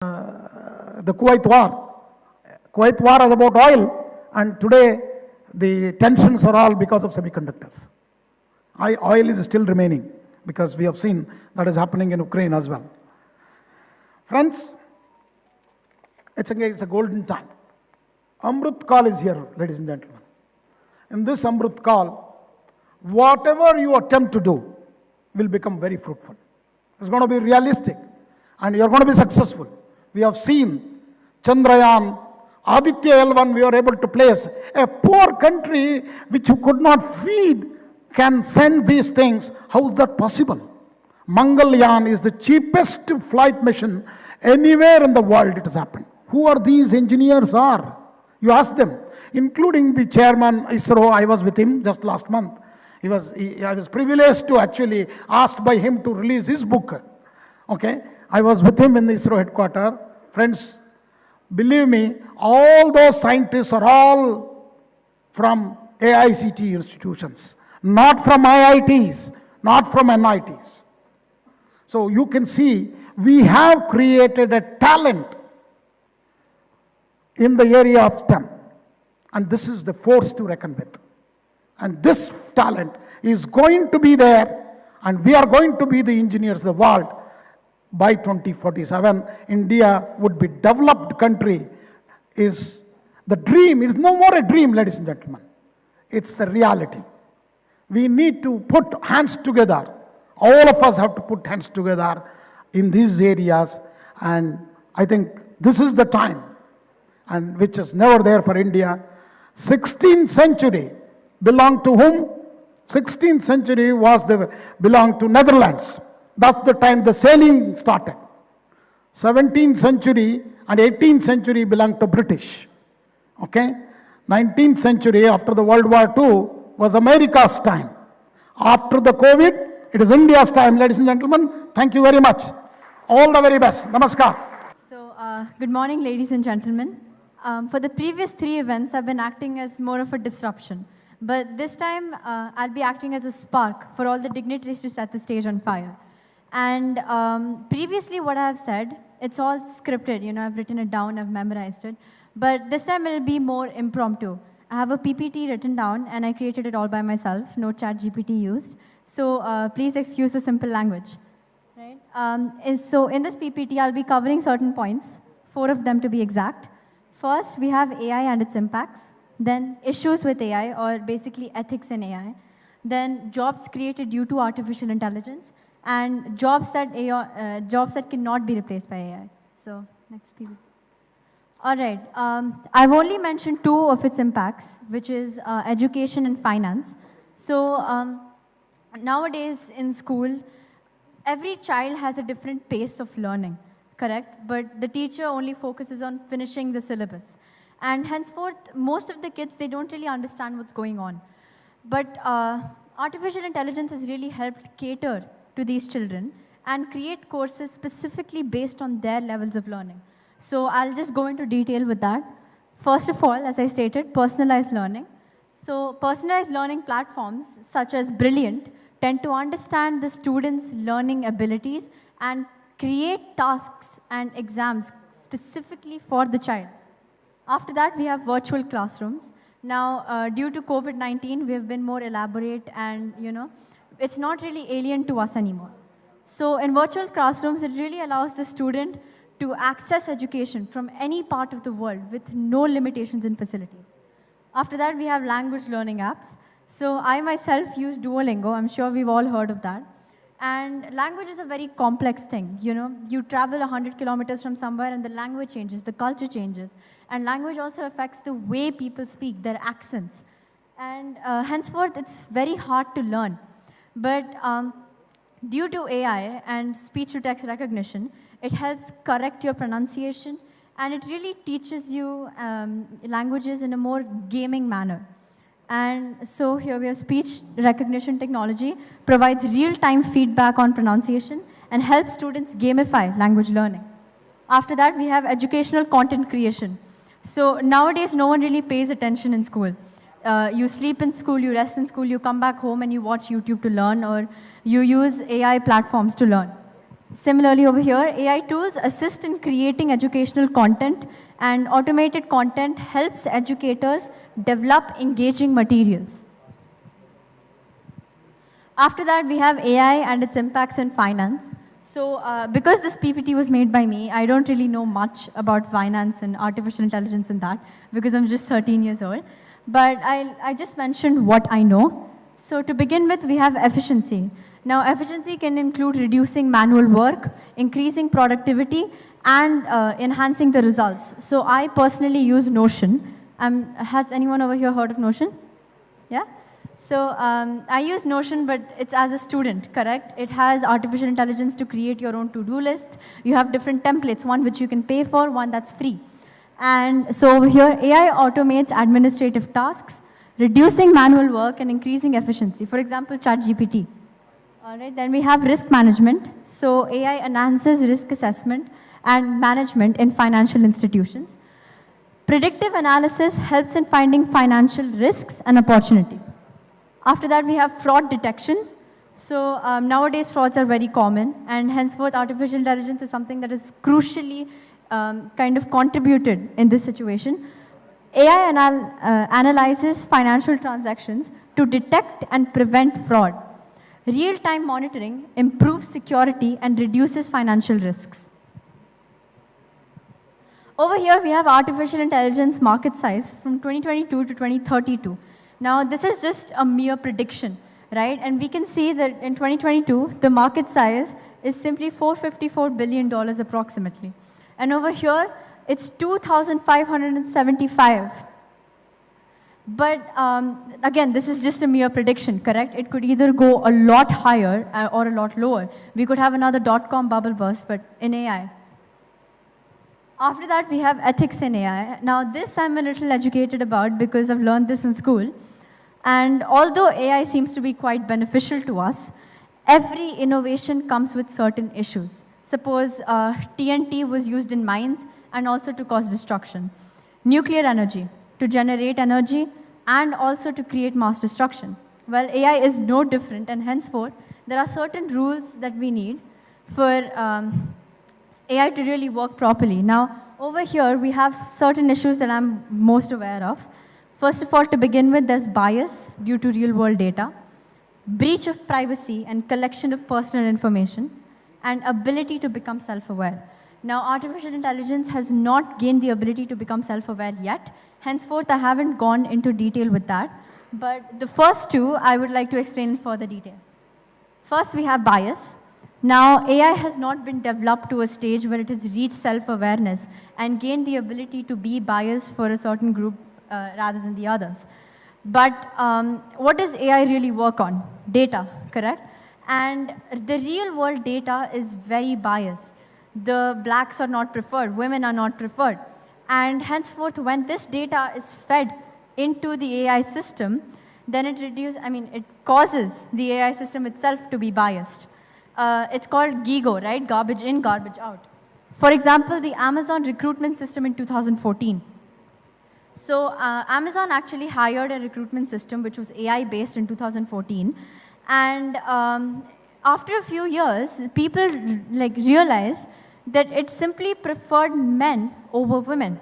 the Kuwait War. Kuwait War is about oil, and today the tensions are all because of semiconductors. Oil is still remaining because we have seen that is happening in Ukraine as well. Friends, it's a golden time. Amrut Kal is here, ladies and gentlemen. In this Amrut Kal, whatever you attempt to do will become very fruitful. It's going to be realistic, and you're going to be successful. We have seen Chandrayaan, Aditya L1, we were able to place. A poor country which you could not feed can send these things. How is that possible? Mangalyaan is the cheapest flight mission anywhere in the world it has happened. Who are these engineers are? You ask them, including the chairman ISRO. I was with him just last month. I was privileged to actually asked by him to release his book. Okay, I was with him in the ISRO headquarters. Friends, believe me, all those scientists are all from AICT institutions, not from IITs, not from NITs. So you can see we have created a talent in the area of STEM, and this is the force to reckon with. And this talent is going to be there, and we are going to be the engineers of the world. By 2047, India would be developed country. Is the dream. It's no more a dream, ladies and gentlemen. It's the reality. We need to put hands together. All of us have to put hands together in these areas, and I think this is the time, and which is never there for India. 16th century belonged to whom? 16th century belonged to Netherlands. That's the time the sailing started. 17th century and 18th century belonged to British. Okay? 19th century, after the World War II, was America's time. After the COVID, it is India's time, ladies and gentlemen. Thank you very much. All the very best. Namaskar. So, good morning, ladies and gentlemen. For the previous 3 events, I've been acting as more of a disruption. But this time, I'll be acting as a spark for all the dignitaries to set the stage on fire. And previously what I've said, it's all scripted, I've written it down, I've memorized it. But this time it'll be more impromptu. I have a PPT written down and I created it all by myself, no chat GPT used. So please excuse the simple language. Right? So in this PPT, I'll be covering certain points, 4 of them to be exact. First, we have AI and its impacts. Then issues with AI, or basically ethics in AI. Then jobs created due to artificial intelligence. And jobs that cannot be replaced by AI. So, next PPT. All right. I've only mentioned 2 of its impacts, which is education and finance. So, nowadays in school, every child has a different pace of learning, correct? But the teacher only focuses on finishing the syllabus. And henceforth, most of the kids, they don't really understand what's going on. But artificial intelligence has really helped cater to these children and create courses specifically based on their levels of learning. So I'll just go into detail with that. First of all, as I stated, personalized learning. So personalized learning platforms such as Brilliant tend to understand the students' learning abilities and create tasks and exams specifically for the child. After that, we have virtual classrooms. Now, due to COVID-19, we have been more elaborate and, it's not really alien to us anymore. So in virtual classrooms, it really allows the student to access education from any part of the world with no limitations in facilities. After that, we have language learning apps. So I myself use Duolingo. I'm sure we've all heard of that. And language is a very complex thing. You travel 100 kilometers from somewhere and the language changes, the culture changes. And language also affects the way people speak, their accents. And henceforth, it's very hard to learn. But due to AI and speech-to-text recognition, it helps correct your pronunciation, and it really teaches you languages in a more gaming manner. And so here we have speech recognition technology, provides real-time feedback on pronunciation, and helps students gamify language learning. After that, we have educational content creation. So nowadays, no one really pays attention in school. You sleep in school, you rest in school, you come back home and you watch YouTube to learn, or you use AI platforms to learn. Similarly over here, AI tools assist in creating educational content, and automated content helps educators develop engaging materials. After that, we have AI and its impacts in finance. So because this PPT was made by me, I don't really know much about finance and artificial intelligence and that, because I'm just 13 years old. But I just mentioned what I know. So to begin with, we have efficiency. Now, efficiency can include reducing manual work, increasing productivity, and enhancing the results. So I personally use Notion. Has anyone over here heard of Notion? Yeah? So I use Notion, but it's as a student, correct? It has artificial intelligence to create your own to-do lists. You have different templates, one which you can pay for, one that's free. And so over here, AI automates administrative tasks, reducing manual work and increasing efficiency. For example, ChatGPT. All right, then we have risk management. So AI enhances risk assessment and management in financial institutions. Predictive analysis helps in finding financial risks and opportunities. After that, we have fraud detections. So nowadays, frauds are very common, and henceforth, artificial intelligence is something that is crucially kind of contributed in this situation. AI analyzes financial transactions to detect and prevent fraud. Real-time monitoring improves security and reduces financial risks. Over here, we have artificial intelligence market size from 2022 to 2032. Now, this is just a mere prediction, right? And we can see that in 2022, the market size is simply $454 billion approximately. And over here, it's 2,575. But again, this is just a mere prediction, correct? It could either go a lot higher or a lot lower. We could have another dot-com bubble burst, but in AI. After that, we have ethics in AI. Now, this I'm a little educated about because I've learned this in school. And although AI seems to be quite beneficial to us, every innovation comes with certain issues. Suppose TNT was used in mines and also to cause destruction. Nuclear energy, to generate energy and also to create mass destruction. Well, AI is no different, and henceforth, there are certain rules that we need for AI to really work properly. Now, over here, we have certain issues that I'm most aware of. First of all, to begin with, there's bias due to real-world data, breach of privacy and collection of personal information, and ability to become self-aware. Now, artificial intelligence has not gained the ability to become self-aware yet. Henceforth, I haven't gone into detail with that. But the first two, I would like to explain in further detail. First, we have bias. Now, AI has not been developed to a stage where it has reached self-awareness and gained the ability to be biased for a certain group rather than the others. But what does AI really work on? Data, correct? And the real-world data is very biased. The blacks are not preferred, women are not preferred. And henceforth, when this data is fed into the AI system, then it causes the AI system itself to be biased. It's called GIGO, right? Garbage in, garbage out. For example, the Amazon recruitment system in 2014. So Amazon actually hired a recruitment system which was AI-based in 2014. And after a few years, people realized that it simply preferred men over women.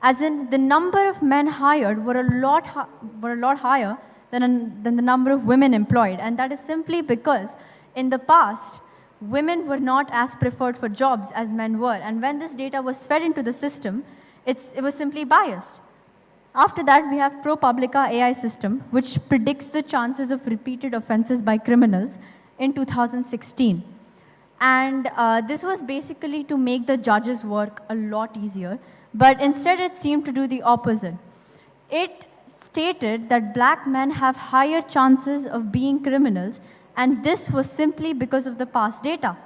As in, the number of men hired were a lot higher than the number of women employed. And that is simply because in the past, women were not as preferred for jobs as men were. And when this data was fed into the system, it was simply biased. After that, we have ProPublica AI system, which predicts the chances of repeated offenses by criminals in 2016. And this was basically to make the judges' work a lot easier. But instead, it seemed to do the opposite. It stated that black men have higher chances of being criminals, and this was simply because of the past data,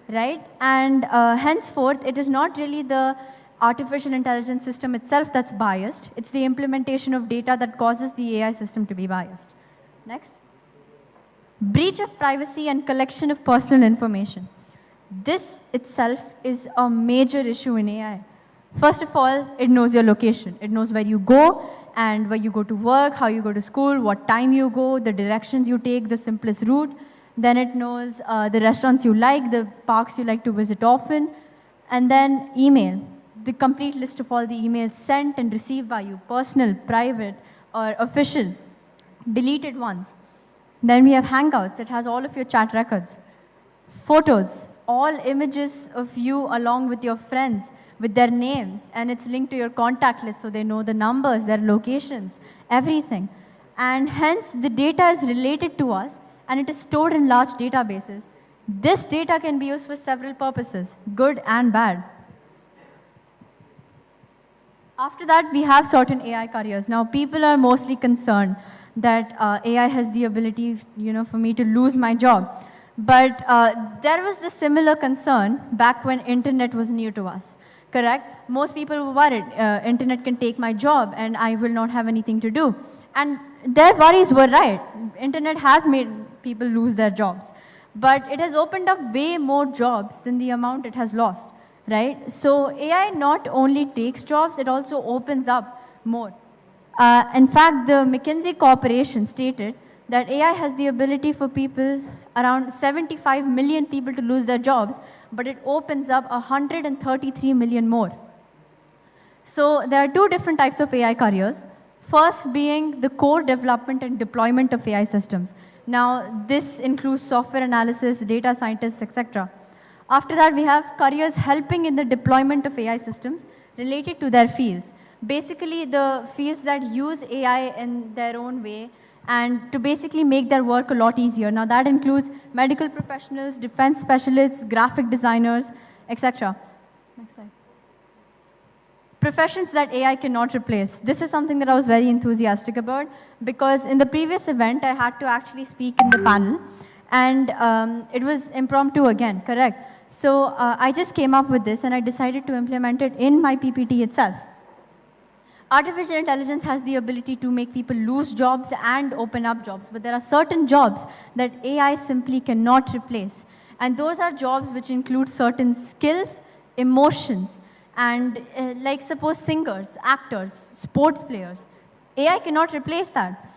right? And henceforth, it is not really the artificial intelligence system itself that's biased. It's the implementation of data that causes the AI system to be biased. Next. Breach of privacy and collection of personal information. This itself is a major issue in AI. First of all, it knows your location. It knows where you go and where you go to work, how you go to school, what time you go, the directions you take, the simplest route. Then it knows the restaurants you like, the parks you like to visit often, and then email, the complete list of all the emails sent and received by you, personal, private, or official, deleted ones. Then we have Hangouts. It has all of your chat records. Photos, all images of you along with your friends, with their names, and it's linked to your contact list so they know the numbers, their locations, everything. And hence, the data is related to us, and it is stored in large databases. This data can be used for several purposes, good and bad. After that, we have certain AI careers. Now, people are mostly concerned that AI has the ability, for me to lose my job. But there was the similar concern back when internet was new to us, correct? Most people were worried, internet can take my job and I will not have anything to do. And their worries were right. Internet has made people lose their jobs. But it has opened up way more jobs than the amount it has lost, right? So AI not only takes jobs, it also opens up more. In fact, the McKinsey Corporation stated that AI has the ability for people, around 75 million people to lose their jobs, but it opens up 133 million more. So there are two different types of AI careers. First being the core development and deployment of AI systems. Now, this includes software analysis, data scientists, etc. After that, we have careers helping in the deployment of AI systems related to their fields. Basically, the fields that use AI in their own way and to basically make their work a lot easier. Now, that includes medical professionals, defense specialists, graphic designers, etc. Next slide. Professions that AI cannot replace. This is something that I was very enthusiastic about because in the previous event, I had to actually speak in the panel and it was impromptu again, correct? So I just came up with this and I decided to implement it in my PPT itself. Artificial intelligence has the ability to make people lose jobs and open up jobs, but there are certain jobs that AI simply cannot replace. And those are jobs which include certain skills, emotions, and like suppose singers, actors, sports players. AI cannot replace that.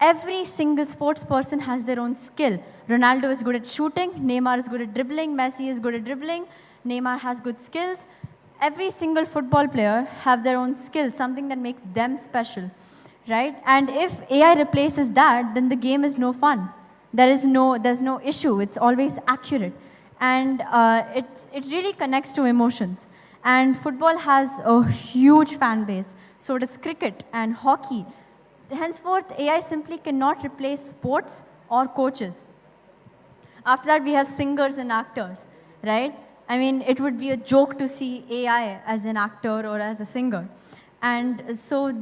Every single sports person has their own skill. Ronaldo is good at shooting, Neymar is good at dribbling, Messi is good at dribbling, Neymar has good skills. Every single football player have their own skills, something that makes them special, right? And if AI replaces that, then the game is no fun. There's no issue. It's always accurate. And it really connects to emotions. And football has a huge fan base. So does cricket and hockey. Henceforth, AI simply cannot replace sports or coaches. After that, we have singers and actors, right? I mean, it would be a joke to see AI as an actor or as a singer. And so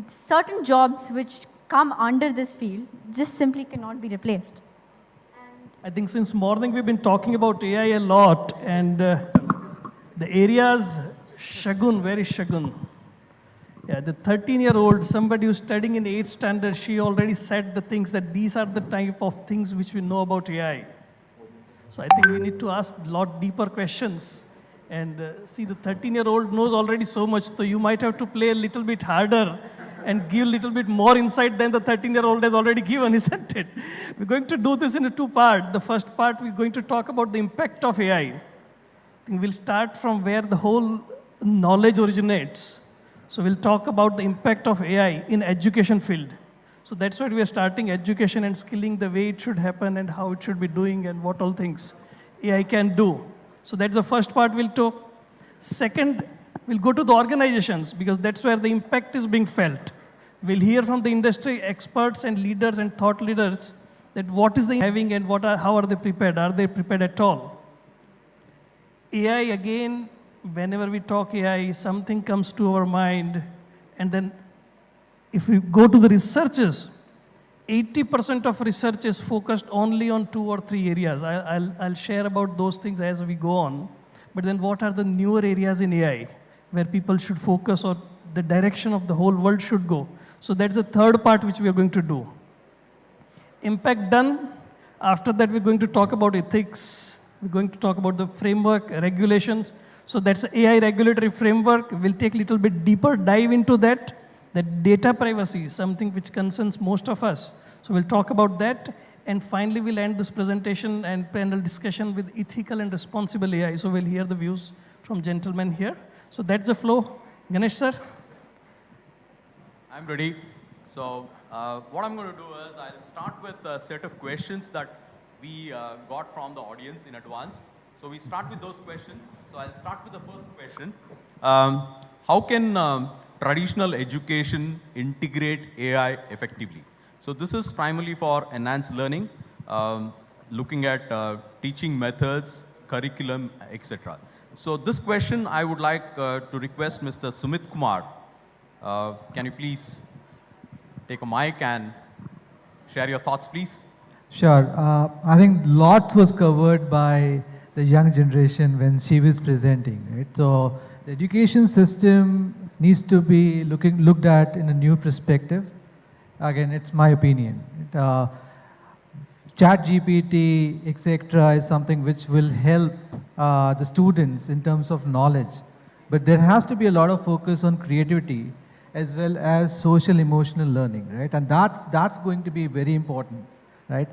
certain jobs which come under this field just simply cannot be replaced. I think since morning we've been talking about AI a lot, and the areas, Shagun, where is Shagun? Yeah, the 13-year-old, somebody who's studying in 8th standard, she already said the things that these are the type of things which we know about AI. So I think we need to ask a lot deeper questions. And see, the 13-year-old knows already so much, so you might have to play a little bit harder and give a little bit more insight than the 13-year-old has already given, isn't it? We're going to do this in a two-part. The first part, we're going to talk about the impact of AI. I think we'll start from where the whole knowledge originates. So we'll talk about the impact of AI in education field. So that's why we are starting education and skilling the way it should happen and how it should be doing and what all things AI can do. So that's the first part we'll talk. Second, we'll go to the organizations because that's where the impact is being felt. We'll hear from the industry experts and leaders and thought leaders that what is the having and how are they prepared? Are they prepared at all? AI, again, whenever we talk AI, something comes to our mind, and then if we go to the researches, 80% of research is focused only on 2 or 3 areas. I'll share about those things as we go on. But then what are the newer areas in AI where people should focus or the direction of the whole world should go? So that's the third part which we are going to do. Impact done. After that, we're going to talk about ethics. We're going to talk about the framework, regulations. So that's AI regulatory framework. We'll take a little bit deeper dive into that. That data privacy is something which concerns most of us. So we'll talk about that. And finally, we'll end this presentation and panel discussion with ethical and responsible AI. So we'll hear the views from gentlemen here. So that's the flow. Ganesh sir. I'm ready. So what I'm going to do is I'll start with a set of questions that we got from the audience in advance. So we start with those questions. So I'll start with the first question. How can traditional education integrate AI effectively? So this is primarily for enhanced learning, looking at teaching methods, curriculum, etc. So this question I would like to request Mr. Sumit Kumar. Can you please take a mic and share your thoughts, please? Sure. I think lot was covered by the young generation when she was presenting, right? So the education system needs to be looked at in a new perspective. Again, it's my opinion. Chat GPT, etc., is something which will help the students in terms of knowledge. But there has to be a lot of focus on creativity as well as social emotional learning, right? And that's going to be very important, right?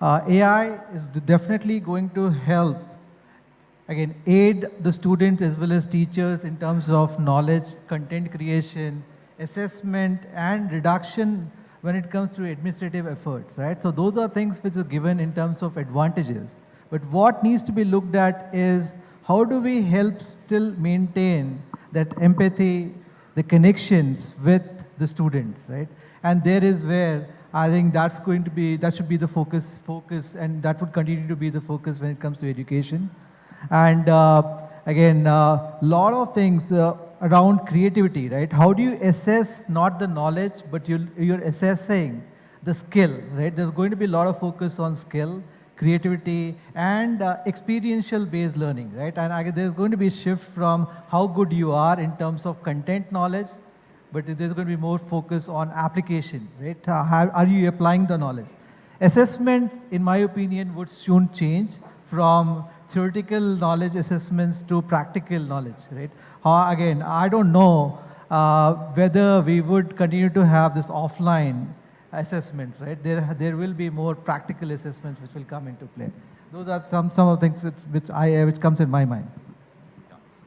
AI is definitely going to help, again, aid the students as well as teachers in terms of knowledge, content creation, assessment, and reduction when it comes to administrative efforts, right? So those are things which are given in terms of advantages. But what needs to be looked at is how do we help still maintain that empathy, the connections with the students, right? And there is where I think that should be the focus, and that would continue to be the focus when it comes to education. And again, lot of things around creativity, right? How do you assess not the knowledge, but you're assessing the skill, right? There's going to be a lot of focus on skill, creativity, and experiential based learning, right? And there's going to be a shift from how good you are in terms of content knowledge, but there's going to be more focus on application, right? How are you applying the knowledge? Assessment, in my opinion, would soon change from theoretical knowledge assessments to practical knowledge, right? Again, I don't know whether we would continue to have this offline assessments, right? There will be more practical assessments which will come into play. Those are some of the things which comes in my mind.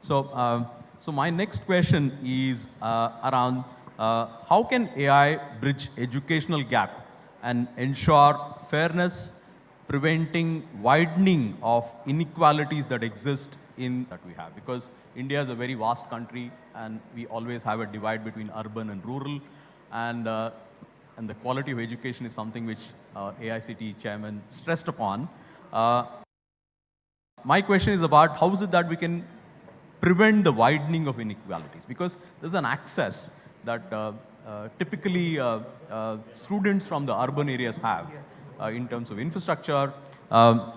So my next question is around how can AI bridge educational gap and ensure fairness, preventing widening of inequalities that exist that we have, because India is a very vast country and we always have a divide between urban and rural, and the quality of education is something which AICTE chairman stressed upon. My question is about how is it that we can prevent the widening of inequalities, because there's an access that typically students from the urban areas have in terms of infrastructure.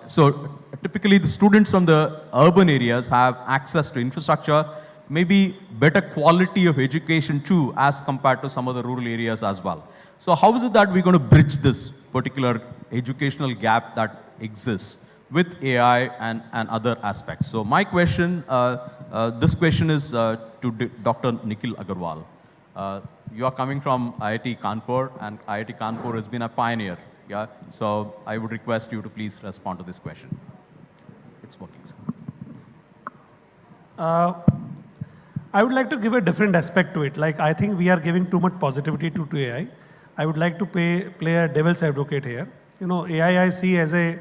So typically the students from the urban areas have access to infrastructure, maybe better quality of education too as compared to some of the rural areas as well. So how is it that we're going to bridge this particular educational gap that exists with AI and other aspects? So my question, this question is to Dr. Nikhil Agarwal. You are coming from IIT Kanpur, and IIT Kanpur has been a pioneer. Yeah, so I would request you to please respond to this question. It's working, sir. I would like to give a different aspect to it. Like, I think we are giving too much positivity to AI. I would like to play a devil's advocate here. You know, AI I see as a,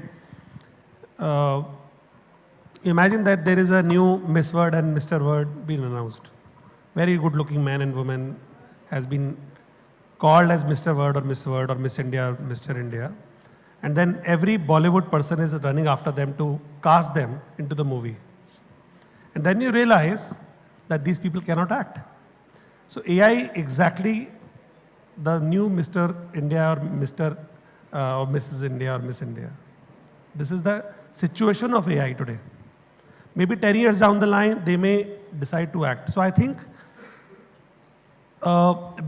imagine that there is a new Miss World and Mr. World being announced. Very good looking man and woman has been called as Mr. World or Miss India or Mr. India. And then every Bollywood person is running after them to cast them into the movie. And then you realize that these people cannot act. So AI exactly the new Mr. India or Mr. Or Mrs. India or Miss India. This is the situation of AI today. Maybe 10 years down the line, they may decide to act. So I think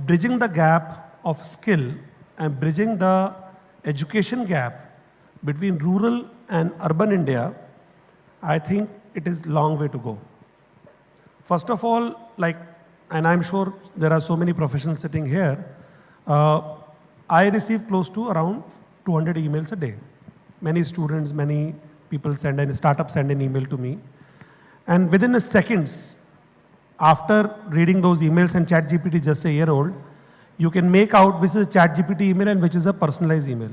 bridging the gap of skill and bridging the education gap between rural and urban India, I think it is a long way to go. First of all, like, and I'm sure there are so many professionals sitting here, I receive close to around 200 emails a day. Many students, many people startups send an email to me. And within a seconds, after reading those emails, and ChatGPT is just a year old, you can make out which is a ChatGPT email and which is a personalized email.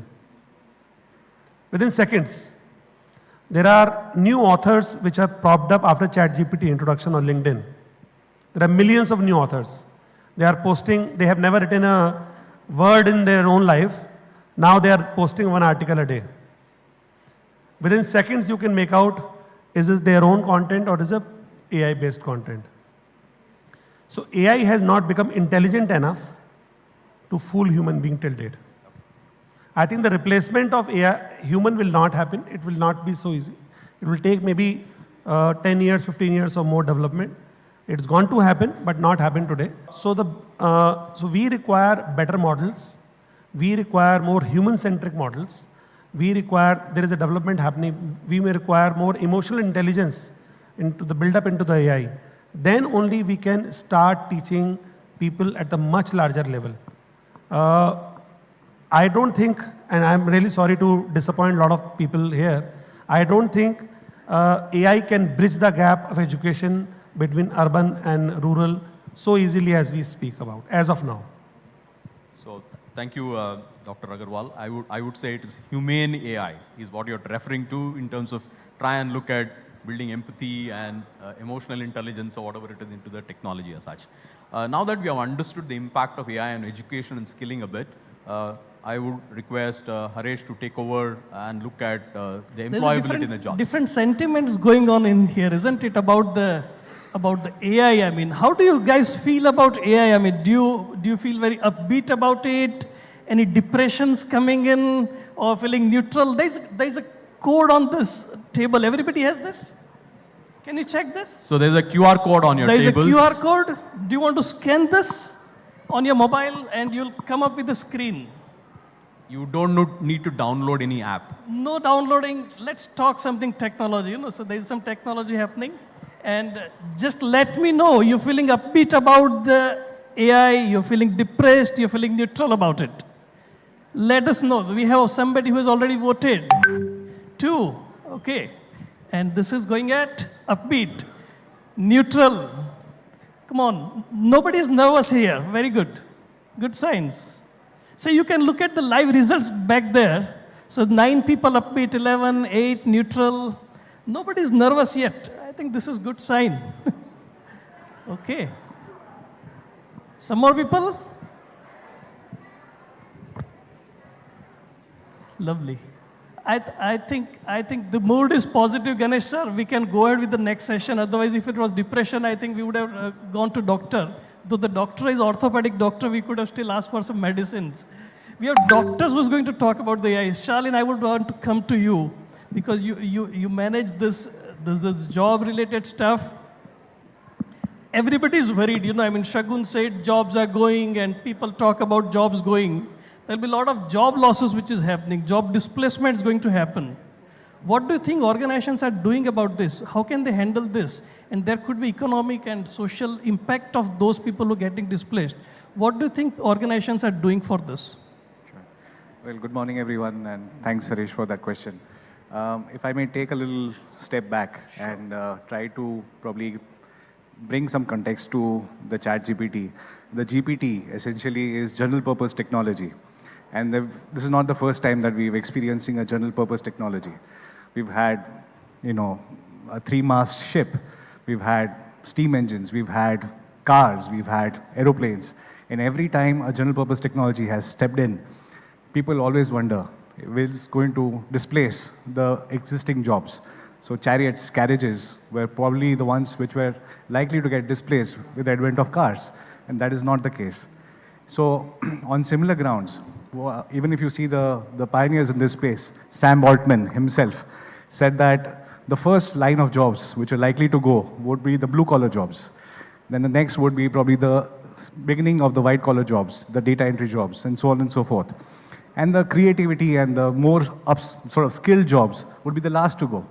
Within seconds. There are new authors which have popped up after ChatGPT introduction on LinkedIn. There are millions of new authors. They are posting, they have never written a word in their own life. Now they are posting one article a day. Within seconds, you can make out, is this their own content or is it AI-based content? So AI has not become intelligent enough to fool human being till date. I think the replacement of AI, human will not happen. It will not be so easy. It will take maybe 10 years, 15 years or more development. It's going to happen, but not happen today. So we require better models. We require more human-centric models. There is a development happening. We may require more emotional intelligence into the build-up into the AI. Then only we can start teaching people at the much larger level. I don't think, and I'm really sorry to disappoint a lot of people here, I don't think AI can bridge the gap of education between urban and rural so easily as we speak about, as of now. So thank you, Dr. Agarwal. I would say it is humane AI is what you're referring to in terms of try and look at building empathy and emotional intelligence or whatever it is into the technology as such. Now that we have understood the impact of AI on education and skilling a bit, I would request Haresh to take over and look at the employability in the jobs. Different sentiments going on in here, isn't it, about the AI? I mean, how do you guys feel about AI? I mean, do you feel very upbeat about it? Any depressions coming in or feeling neutral? There's a code on this table. Everybody has this? Can you check this? So there's a QR code on your tables. There's a QR code. Do you want to scan this on your mobile and you'll come up with a screen? You don't need to download any app. No downloading. Let's talk something technology. So there's some technology happening. And just let me know, you're feeling upbeat about the AI, you're feeling depressed, you're feeling neutral about it. Let us know. We have somebody who has already voted. 2. Okay. And this is going at upbeat, neutral. Come on. Nobody is nervous here. Very good. Good signs. So you can look at the live results back there. So 9 people upbeat, 11, 8 neutral. Nobody is nervous yet. I think this is good sign. Okay. Some more people? Lovely. I think the mood is positive, Ganesh sir. We can go ahead with the next session. Otherwise, if it was depression, I think we would have gone to doctor. Though the doctor is orthopedic doctor, we could have still asked for some medicines. We have doctors who's going to talk about the AI. Charlene, I would want to come to you because you manage this job-related stuff. Everybody is worried. I mean, Shagun said jobs are going and people talk about jobs going. There'll be a lot of job losses which is happening. Job displacement is going to happen. What do you think organizations are doing about this? How can they handle this? And there could be economic and social impact of those people who are getting displaced. What do you think organizations are doing for this? Sure. Well, good morning, everyone, and thanks, Harish, for that question. If I may take a little step back and try to probably bring some context to the ChatGPT. The GPT essentially is general purpose technology. And this is not the first time that we're experiencing a general purpose technology. We've had, a 3-mast ship. We've had steam engines. We've had cars. We've had aeroplanes. And every time a general purpose technology has stepped in, people always wonder, is it going to displace the existing jobs? So chariots, carriages were probably the ones which were likely to get displaced with the advent of cars. And that is not the case. So on similar grounds, even if you see the pioneers in this space, Sam Altman himself said that the first line of jobs which are likely to go would be the blue-collar jobs. Then the next would be probably the beginning of the white-collar jobs, the data entry jobs, and so on and so forth. And the creativity and the more sort of skilled jobs would be the last to go.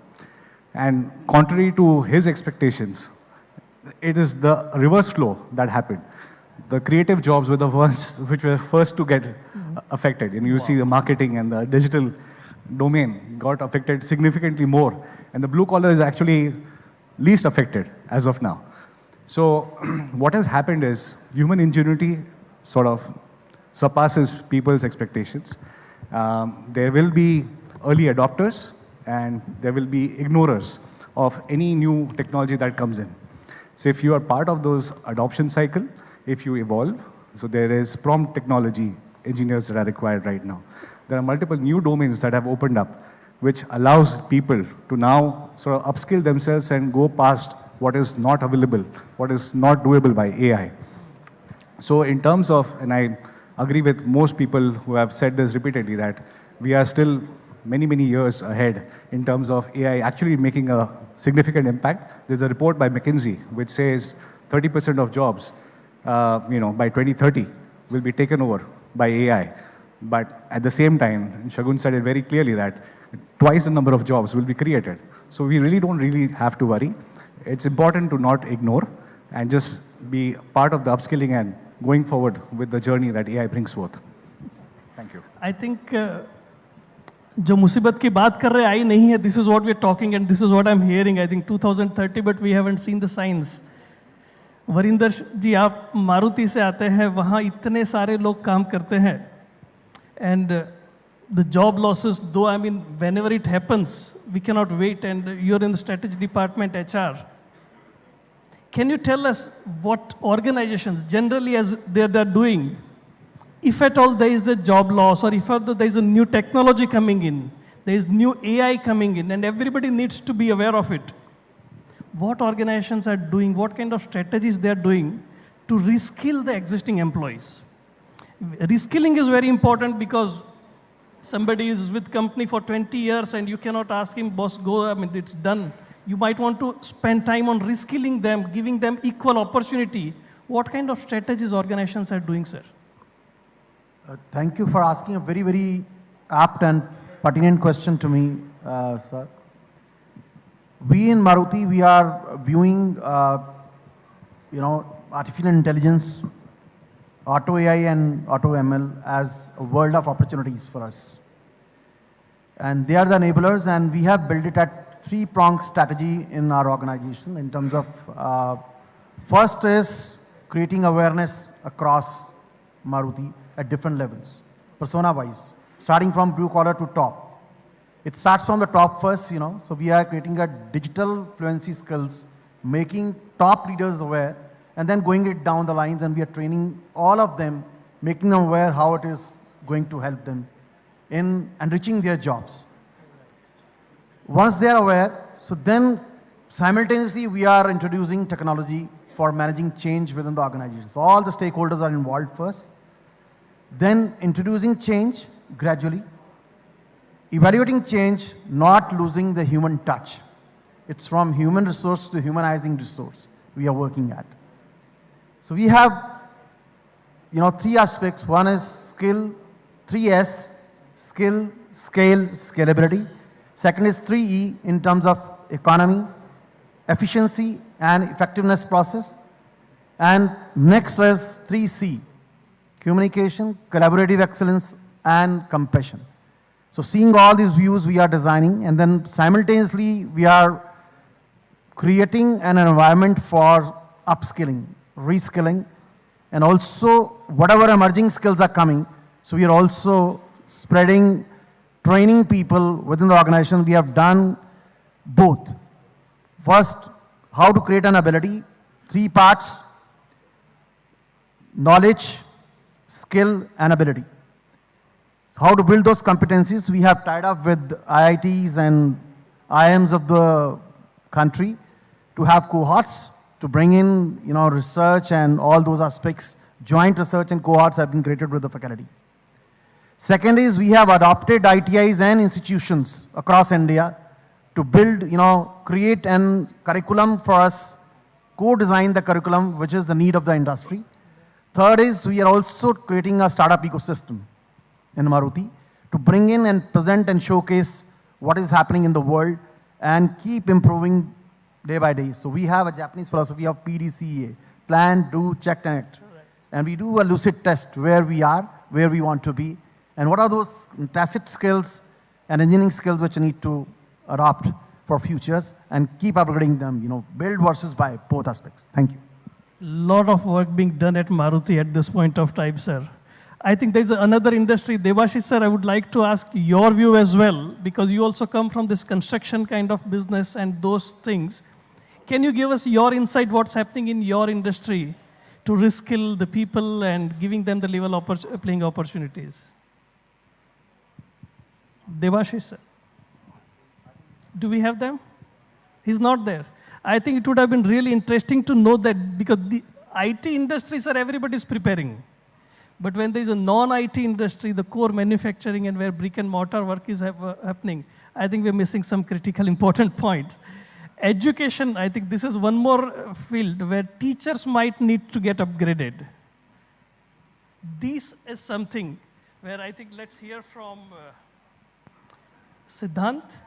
And contrary to his expectations, it is the reverse flow that happened. The creative jobs were the ones which were first to get affected. And you see the marketing and the digital domain got affected significantly more. And the blue collar is actually least affected as of now. So what has happened is human ingenuity sort of surpasses people's expectations. There will be early adopters and there will be ignorers of any new technology that comes in. So if you are part of those adoption cycle, if you evolve, so there is prompt technology engineers that are required right now. There are multiple new domains that have opened up, which allows people to now sort of upskill themselves and go past what is not available, what is not doable by AI. So in terms of, and I agree with most people who have said this repeatedly, that we are still many, many years ahead in terms of AI actually making a significant impact. There's a report by McKinsey which says 30% of jobs, by 2030 will be taken over by AI. But at the same time, Shagun said it very clearly that twice the number of jobs will be created. So we really don't have to worry. It's important to not ignore and just be part of the upskilling and going forward with the journey that AI brings forth. Thank you. I think जो मुसीबत की बात कर रहे आई नहीं है, this is what we are talking and this is what I'm hearing. I think 2030, but we haven't seen the signs. Varinder जी, आप मारुति से आते हैं, वहाँ इतने सारे लोग काम करते हैं, and the job losses, though I mean whenever it happens, we cannot wait, and you're in the strategy department, HR. Can you tell us what organizations generally as they're doing? If at all there is a job loss, or if there is a new technology coming in, there is new AI coming in, and everybody needs to be aware of it. What organizations are doing, what kind of strategies they are doing to reskill the existing employees? Reskilling is very important because somebody is with company for 20 years and you cannot ask him, boss, go, I mean, it's done. You might want to spend time on reskilling them, giving them equal opportunity. What kind of strategies organizations are doing, sir? Thank you for asking a very, very apt and pertinent question to me, sir. We in Maruti, we are viewing, artificial intelligence, auto AI and auto ML as a world of opportunities for us. And they are the enablers, and we have built it at three-pronged strategy in our organization in terms of, first is creating awareness across Maruti at different levels, persona-wise, starting from blue collar to top. It starts from the top first, so we are creating a digital fluency skills, making top leaders aware, and then going it down the lines, and we are training all of them, making them aware how it is going to help them in enriching their jobs. Once they are aware, so then simultaneously we are introducing technology for managing change within the organization. So all the stakeholders are involved first, then introducing change gradually, evaluating change, not losing the human touch. It's from human resource to humanizing resource we are working at. So we have, three aspects. One is skill, 3S, skill, scale, scalability. Second is 3E in terms of economy, efficiency and effectiveness process. And next is 3C, communication, collaborative excellence and compassion. So seeing all these views we are designing, and then simultaneously we are creating an environment for upskilling, reskilling, and also whatever emerging skills are coming. So we are also spreading, training people within the organization. We have done both. First, how to create an ability, 3 parts: knowledge, skill, and ability. How to build those competencies. We have tied up with IITs and IIMs of the country to have cohorts to bring in, research and all those aspects. Joint research and cohorts have been created with the faculty. Second is we have adopted ITIs and institutions across India to build, create an curriculum for us, co-design the curriculum, which is the need of the industry. Third is we are also creating a startup ecosystem in Maruti to bring in and present and showcase what is happening in the world and keep improving day by day. So we have a Japanese philosophy of PDCA, plan, do, check, and act. And we do a lucid test where we are, where we want to be, and what are those tacit skills and engineering skills which we need to adopt for futures and keep upgrading them, build versus buy, both aspects. Thank you. Lot of work being done at Maruti at this point of time, sir. I think there's another industry. Debashish, sir, I would like to ask your view as well, because you also come from this construction kind of business and those things. Can you give us your insight, what's happening in your industry to reskill the people and giving them the level playing opportunities? Debashish, sir. Do we have them? He's not there. I think it would have been really interesting to know that, because the IT industry, sir, everybody's preparing. But when there is a non-IT industry, the core manufacturing and where brick and mortar work is happening, I think we're missing some critical important points. Education, I think this is one more field where teachers might need to get upgraded. This is something where I think let's hear from Siddhant.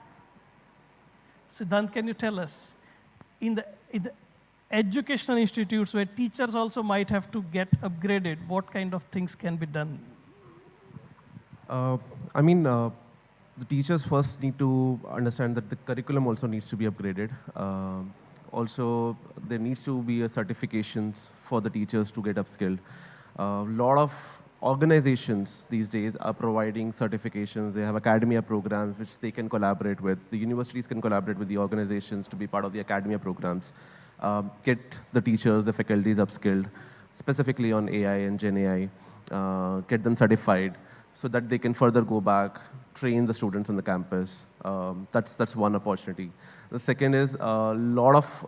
Siddhant, can you tell us, in the educational institutes where teachers also might have to get upgraded, what kind of things can be done? The teachers first need to understand that the curriculum also needs to be upgraded. Also, there needs to be certifications for the teachers to get upskilled. A lot of organizations these days are providing certifications. They have academia programs which they can collaborate with. The universities can collaborate with the organizations to be part of the academia programs. Get the teachers, the faculties upskilled, specifically on AI and Gen AI, get them certified so that they can further go back, train the students on the campus. That's one opportunity. The second is a lot of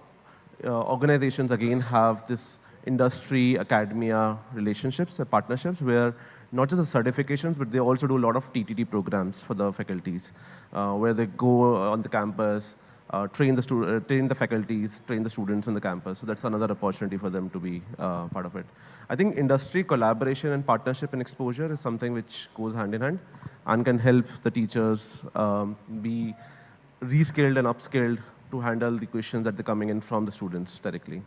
organizations again have this industry academia relationships, partnerships, where not just the certifications, but they also do a lot of TTT programs for the faculties, where they go on the campus, train the faculties, train the students on the campus. So that's another opportunity for them to be part of it. I think industry collaboration and partnership and exposure is something which goes hand in hand and can help the teachers be reskilled and upskilled to handle the questions that are coming in from the students directly.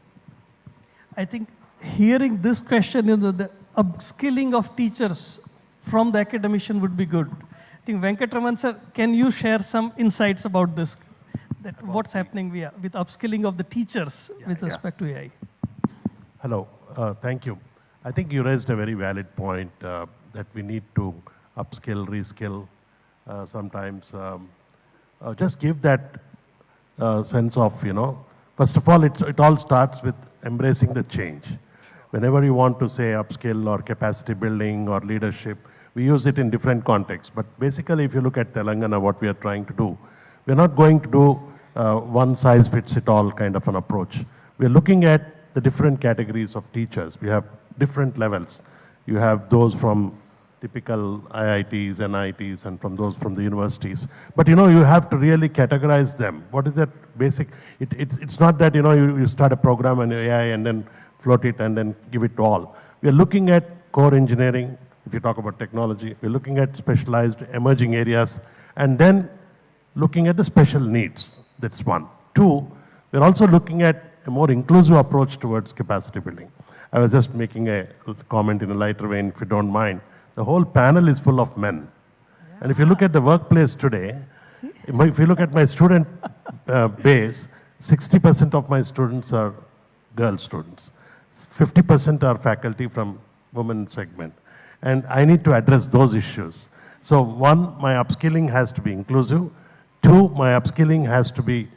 I think hearing this question, the upskilling of teachers from the academician would be good. I think Venkatraman sir, can you share some insights about this? That what's happening with upskilling of the teachers with respect to AI? Hello, thank you. I think you raised a very valid point that we need to upskill, reskill, sometimes just give that sense of, first of all, it all starts with embracing the change. Whenever you want to say upskill or capacity building or leadership, we use it in different contexts. But basically, if you look at Telangana, what we are trying to do, we're not going to do one size fits it all kind of an approach. We're looking at the different categories of teachers. We have different levels. You have those from typical IITs, NITs, and from those from the universities. But you have to really categorize them. What is that basic? It's not that you start a program on AI and then float it and then give it to all. We are looking at core engineering, if you talk about technology. We're looking at specialized emerging areas, and then looking at the special needs. That's one. Two, we're also looking at a more inclusive approach towards capacity building. I was just making a comment in a lighter vein, if you don't mind. The whole panel is full of men. And if you look at the workplace today, if you look at my student base, 60% of my students are girl students. 50% are faculty from women segment. And I need to address those issues. So one, my upskilling has to be inclusive. Two, my upskilling has to be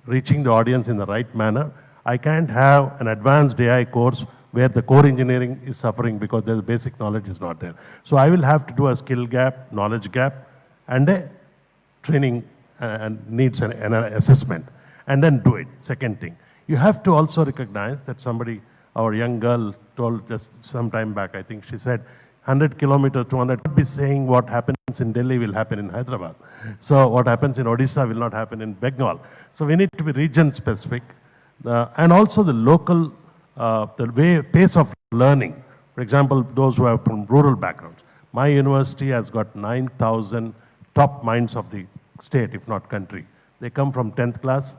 reaching the audience in the right manner. I can't have an advanced AI course where the core engineering is suffering because the basic knowledge is not there. So I will have to do a skill gap, knowledge gap, and a training and needs an assessment, and then do it. Second thing, you have to also recognize that somebody, our young girl told just some time back, I think she said, 100 kilometers, 200, be saying what happens in Delhi will happen in Hyderabad. So what happens in Odisha will not happen in Bengal. So we need to be region specific, and also the local, pace of learning. For example, those who are from rural backgrounds. My university has got 9,000 top minds of the state, if not country. They come from 10th class.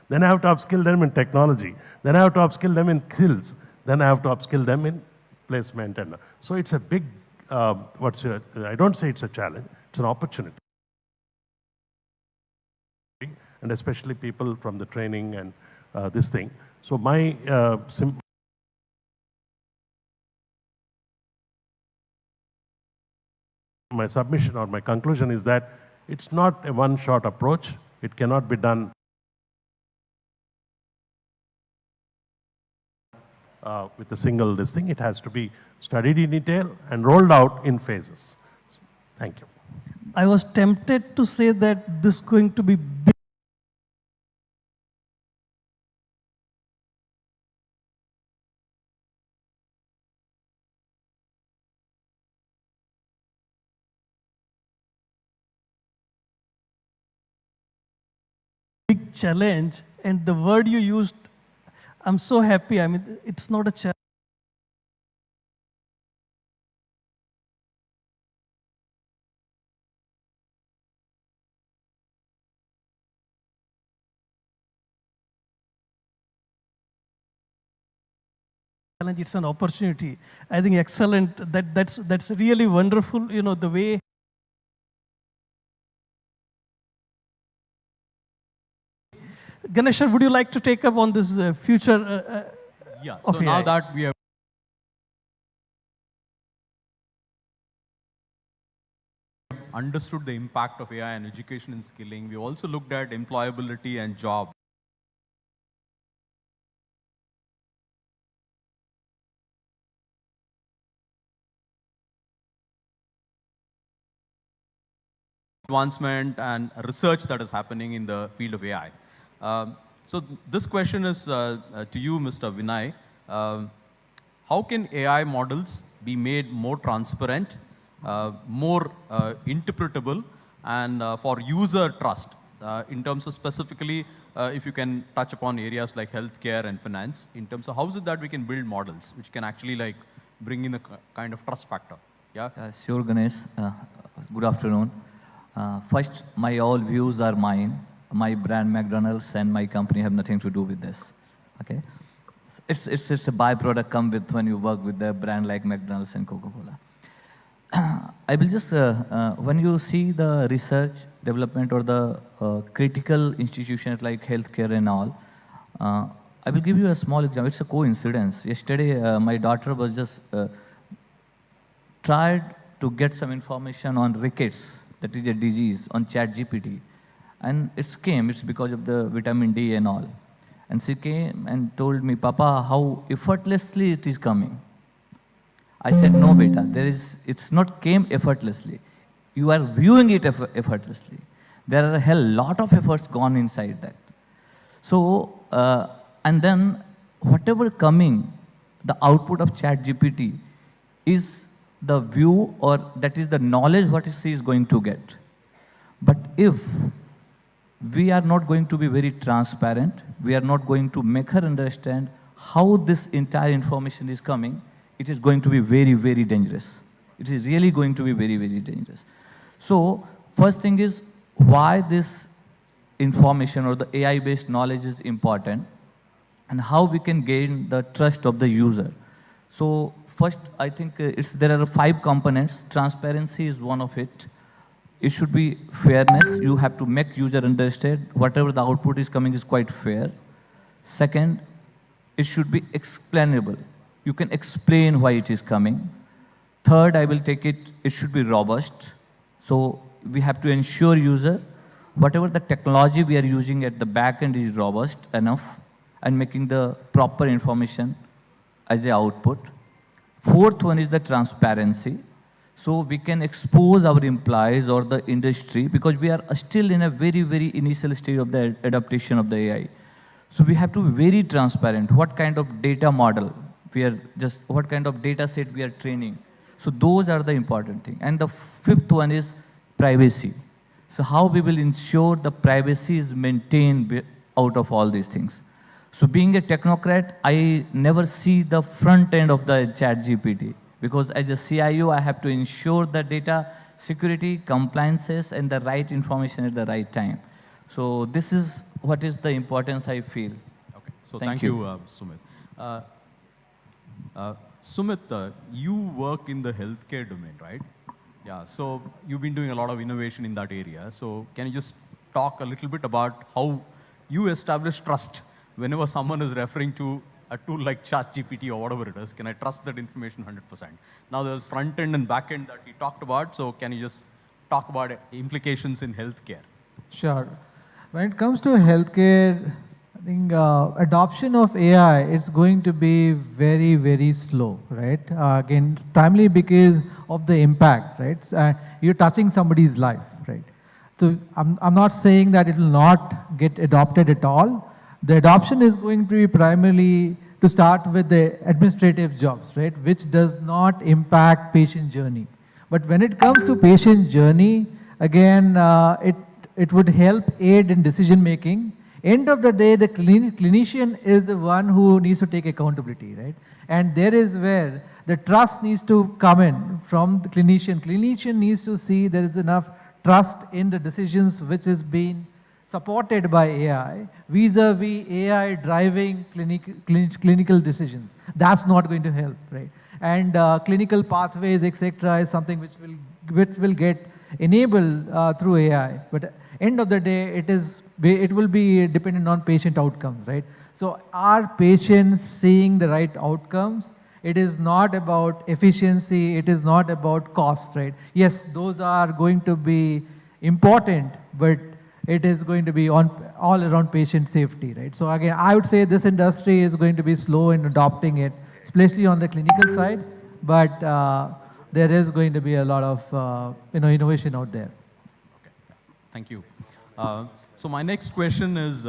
Then I have to upskill them in technology. Then I have to upskill them in skills. Then I have to upskill them in placement. And so it's a big I don't say it's a challenge, it's an opportunity. And especially people from the training and this thing. So my my submission or my conclusion is that it's not a one-shot approach. It cannot be done with a single this thing. It has to be studied in detail and rolled out in phases. Thank you. I was tempted to say that this is going to be big. Big challenge, and the word you used, I'm so happy. I mean, it's not a challenge. It's an opportunity. I think excellent. That's really wonderful. You know, the way. Ganesha, would you like to take up on this future? Yeah. Of So now AI? that we have understood the impact of AI on education and skilling, we also looked at employability and job. Advancement and research that is happening in the field of AI. So this question is to you, Mr. Vinay. How can AI models be made more transparent, more interpretable, and for user trust? In terms of specifically, if you can touch upon areas like healthcare and finance, in terms of how is it that we can build models which can actually like bring in a kind of trust factor? Yeah. Sure, Ganesh. Good afternoon. First, my all views are mine. My brand McDonald's and my company have nothing to do with this. Okay, it's a byproduct come with when you work with a brand like McDonald's and Coca-Cola. I will just when you see the research development or the critical institutions like healthcare and all, I will give you a small example. It's a coincidence. Yesterday, my daughter was just tried to get some information on rickets. That is a disease on ChatGPT. And it's because of the vitamin D and all. And she came and told me, Papa, how effortlessly it is coming. I said, no, beta, it's not came effortlessly. You are viewing it effortlessly. There are a hell lot of efforts gone inside that. So, and then whatever coming, the output of ChatGPT is the view or that is the knowledge what she is going to get. But if we are not going to be very transparent, we are not going to make her understand how this entire information is coming, it is going to be very, very dangerous. It is really going to be very, very dangerous. So first thing is why this information or the AI-based knowledge is important and how we can gain the trust of the user. So first, I think there are 5 components. Transparency is one of it. It should be fairness. You have to make user understand whatever the output is coming is quite fair. Second, it should be explainable. You can explain why it is coming. Third, I will take it should be robust. So we have to ensure user, whatever the technology we are using at the back end is robust enough and making the proper information as a output. Fourth one is the transparency. So we can expose our employees or the industry because we are still in a very, very initial stage of the adaptation of the AI. So we have to be very transparent. What kind of data model what kind of data set we are training. So those are the important things. And the fifth one is privacy. So how we will ensure the privacy is maintained out of all these things. So being a technocrat, I never see the front end of the ChatGPT because as a CIO, I have to ensure the data security, compliances, and the right information at the right time. So this is what is the importance I feel. Okay. So thank you, Sumit. Sumit, you work in the healthcare domain, right? Yeah, so you've been doing a lot of innovation in that area. So can you just talk a little bit about how you establish trust whenever someone is referring to a tool like ChatGPT or whatever it is? Can I trust that information 100%? Now there's front end and back end that we talked about. So can you just talk about implications in healthcare? Sure. When it comes to healthcare, I think adoption of AI, it's going to be very, very slow, right? Again, primarily because of the impact, right? You're touching somebody's life, right? So I'm not saying that it will not get adopted at all. The adoption is going to be primarily to start with the administrative jobs, right? Which does not impact patient journey. But when it comes to patient journey, again, it would help aid in decision making. End of the day, the clinician is the one who needs to take accountability, right? And there is where the trust needs to come in from the clinician. Clinician needs to see there is enough trust in the decisions which is being supported by AI vis-a-vis AI driving clinical decisions. That's not going to help, right? And clinical pathways, etc., is something which will get enabled through AI. But end of the day, it will be dependent on patient outcomes, right? So are patients seeing the right outcomes? It is not about efficiency, it is not about cost, right? Yes, those are going to be important, but it is going to be all around patient safety, right? So again, I would say this industry is going to be slow in adopting it, especially on the clinical side, but there is going to be a lot of innovation out there. Okay. Thank you. So my next question is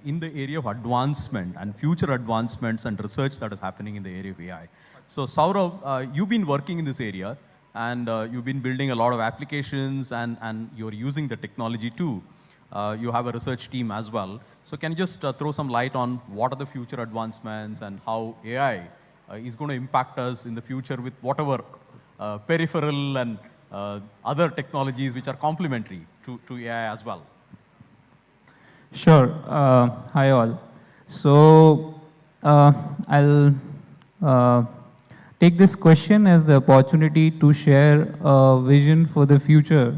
in the area of advancement and future advancements and research that is happening in the area of AI. So Saurav, you've been working in this area and you've been building a lot of applications and you're using the technology too. You have a research team as well. So can you just throw some light on what are the future advancements and how AI is going to impact us in the future with whatever peripheral and other technologies which are complementary to AI as well? Sure. Hi all. So I'll take this question as the opportunity to share a vision for the future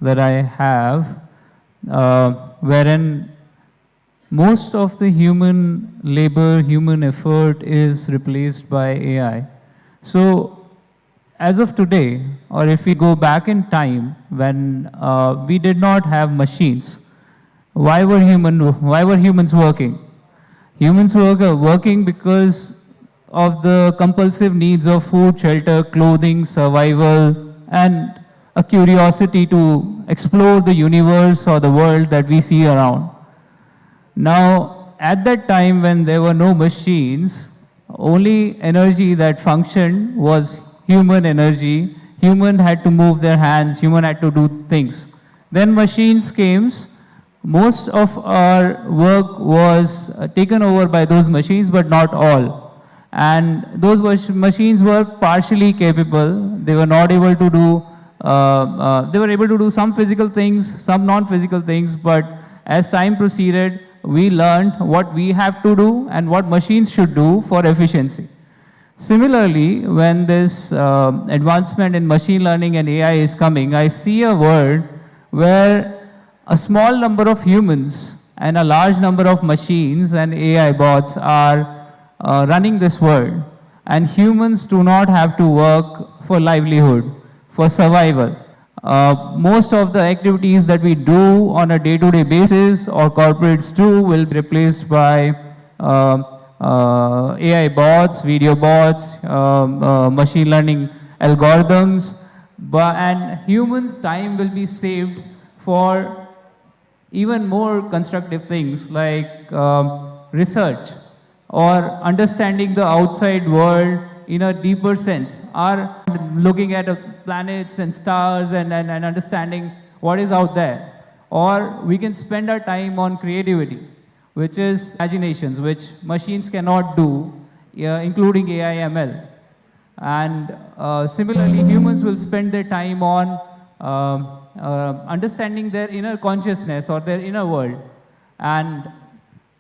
that I have, wherein most of the human labor, human effort is replaced by AI. So as of today, or if we go back in time when we did not have machines, why were humans working? Humans were working because of the compulsive needs of food, shelter, clothing, survival, and a curiosity to explore the universe or the world that we see around. Now, at that time when there were no machines, only energy that functioned was human energy. Human had to move their hands, human had to do things. Then machines came. Most of our work was taken over by those machines, but not all. And those machines were partially capable. They were not able to do, they were able to do some physical things, some non-physical things, but as time proceeded, we learned what we have to do and what machines should do for efficiency. Similarly, when this advancement in machine learning and AI is coming, I see a world where a small number of humans and a large number of machines and AI bots are running this world. And humans do not have to work for livelihood, for survival. Most of the activities that we do on a day-to-day basis or corporates do will be replaced by AI bots, video bots, machine learning algorithms, and human time will be saved for even more constructive things like research or understanding the outside world in a deeper sense, or looking at planets and stars and understanding what is out there. Or we can spend our time on creativity, which is imaginations, which machines cannot do, including AI ML. And similarly, humans will spend their time on understanding their inner consciousness or their inner world and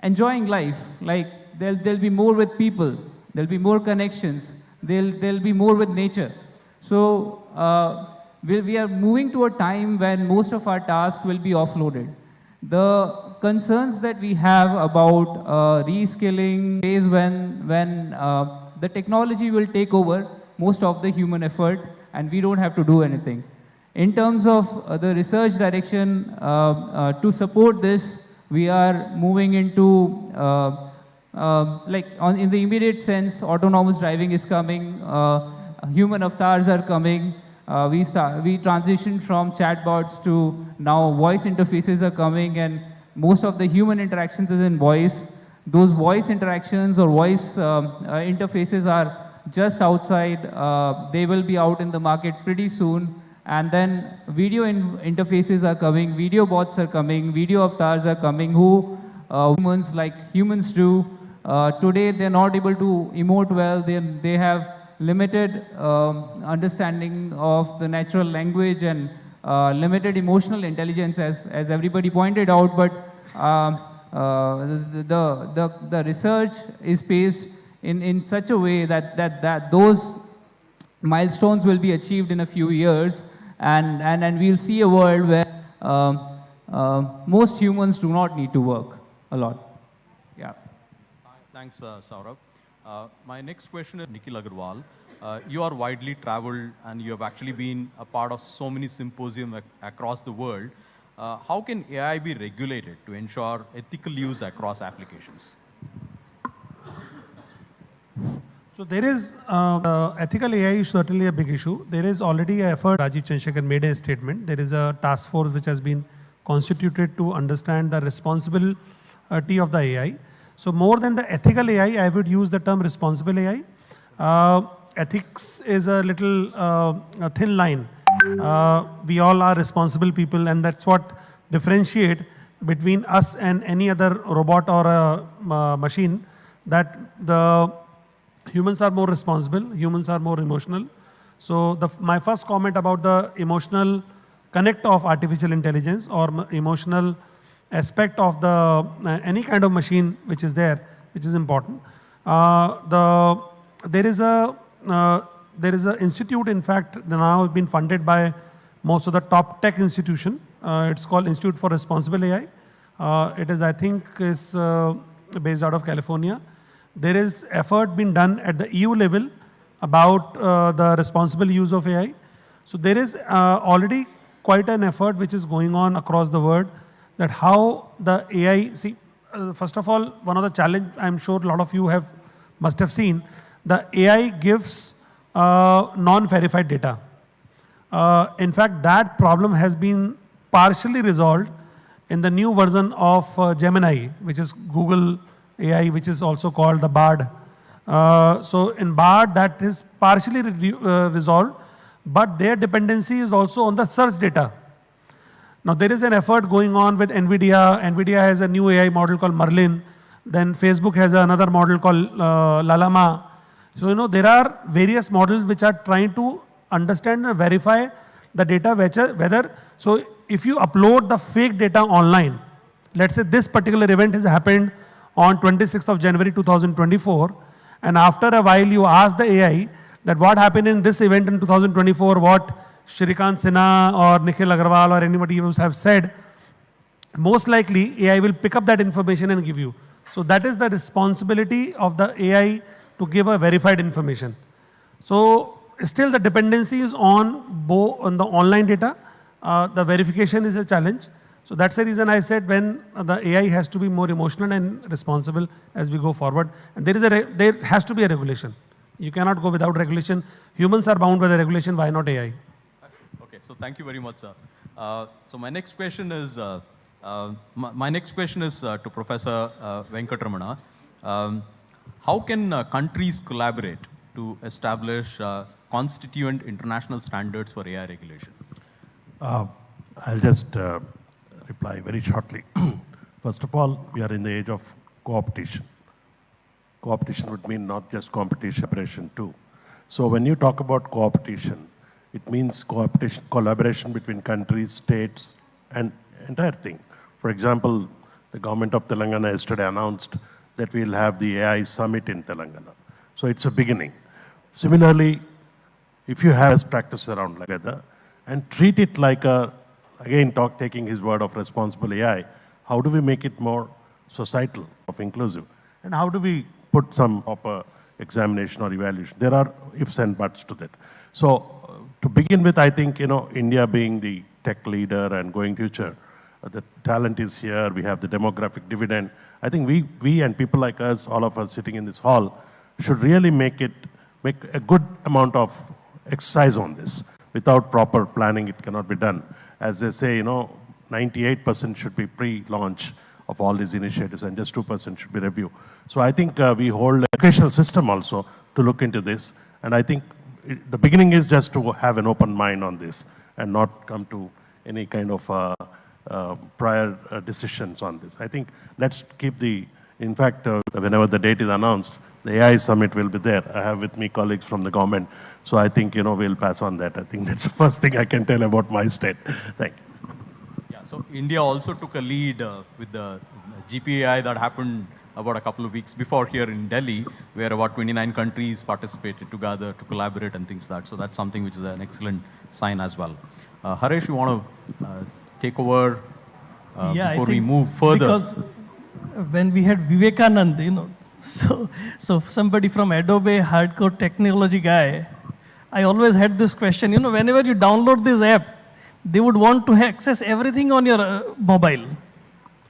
enjoying life. Like they'll be more with people there'll be more connections, there'll be more with nature. So we are moving to a time when most of our tasks will be offloaded. The concerns that we have about reskilling is when the technology will take over most of the human effort and we don't have to do anything. In terms of the research direction, to support this, we are moving into, in the immediate sense, autonomous driving is coming, human avatars are coming. We transitioned from chatbots to now voice interfaces are coming, and most of the human interactions is in voice. Those voice interactions or voice interfaces are just outside. They will be out in the market pretty soon. And then video interfaces are coming, video bots are coming, video avatars are coming who humans like humans do. Today they're not able to emote well, they have limited understanding of the natural language and limited emotional intelligence as everybody pointed out, but the research is paced in such a way that those milestones will be achieved in a few years, and we'll see a world where most humans do not need to work a lot. Yeah. Thanks, Saurabh. My next question is Nikhil Agarwal. You are widely traveled and you have actually been a part of so many symposiums across the world. How can AI be regulated to ensure ethical use across applications? So there is, ethical AI is certainly a big issue. There is already an effort, Rajiv Chandrasekhar made a statement. There is a task force which has been constituted to understand the responsibility of the AI. So more than the ethical AI, I would use the term responsible AI. Ethics is a little a thin line. We all are responsible people, and that's what differentiate between us and any other robot or a machine, that the humans are more responsible, humans are more emotional. So my first comment about the emotional connect of artificial intelligence or emotional aspect of the any kind of machine which is there, which is important. There is a institute, in fact, now been funded by most of the top tech institution. It's called Institute for Responsible AI. It is, I think, is based out of California. There is effort being done at the EU level about the responsible use of AI. So there is already quite an effort which is going on across the world, that how the AI, first of all, one of the challenge I'm sure a lot of you must have seen, the AI gives non-verified data. In fact, that problem has been partially resolved in the new version of Gemini, which is Google AI, which is also called the Bard. So in Bard, that is partially resolved, but their dependency is also on the search data. Now there is an effort going on with NVIDIA. NVIDIA has a new AI model called Merlin. Then Facebook has another model called Lalama. So there are various models which are trying to understand and verify the data whether, so if you upload the fake data online, let's say this particular event has happened on 26th of January 2024, and after a while you ask the AI that what happened in this event in 2024, what Shrikant Sinha or Nikhil Agarwal or anybody else have said, most likely AI will pick up that information and give you. So that is the responsibility of the AI to give a verified information. So still the dependency is on the online data. The verification is a challenge. So that's the reason I said when the AI has to be more emotional and responsible as we go forward. And there has to be a regulation. You cannot go without regulation. Humans are bound by the regulation. Why not AI? Okay, so thank you very much, sir. So my next question is to Professor Venkatramana. How can countries collaborate to establish constituent international standards for AI regulation? I'll just reply very shortly. First of all, we are in the age of co-opetition. Co-opetition would mean not just competition, collaboration too. So when you talk about co-opetition, it means co-opetition, collaboration between countries, states, and entire thing. For example, the government of Telangana yesterday announced that we'll have the AI summit in Telangana. So it's a beginning. Similarly, if you have best practice around together and treat it like a, again, taking his word of responsible AI, how do we make it more societal, of inclusive? And how do we put some proper examination or evaluation? There are ifs and buts to that. So to begin with, I think, India being the tech leader and going future, the talent is here, we have the demographic dividend. I think we and people like us, all of us sitting in this hall, should really make a good amount of exercise on this. Without proper planning, it cannot be done. As they say, 98% should be pre-launch of all these initiatives and just 2% should be review. So I think we hold an educational system also to look into this. And I think the beginning is just to have an open mind on this and not come to any kind of prior decisions on this. I think let's keep in fact, whenever the date is announced, the AI summit will be there. I have with me colleagues from the government. So I think, we'll pass on that. I think that's the first thing I can tell about my state. Thank you. Yeah, so India also took a lead with the GPAI that happened about a couple of weeks before here in Delhi, where about 29 countries participated together to collaborate and things like that. So that's something which is an excellent sign as well. Haresh, you want to take over before we move further? Because when we had Vivekanand, so somebody from Adobe, hardcore technology guy, I always had this question, whenever you download this app, they would want to access everything on your mobile.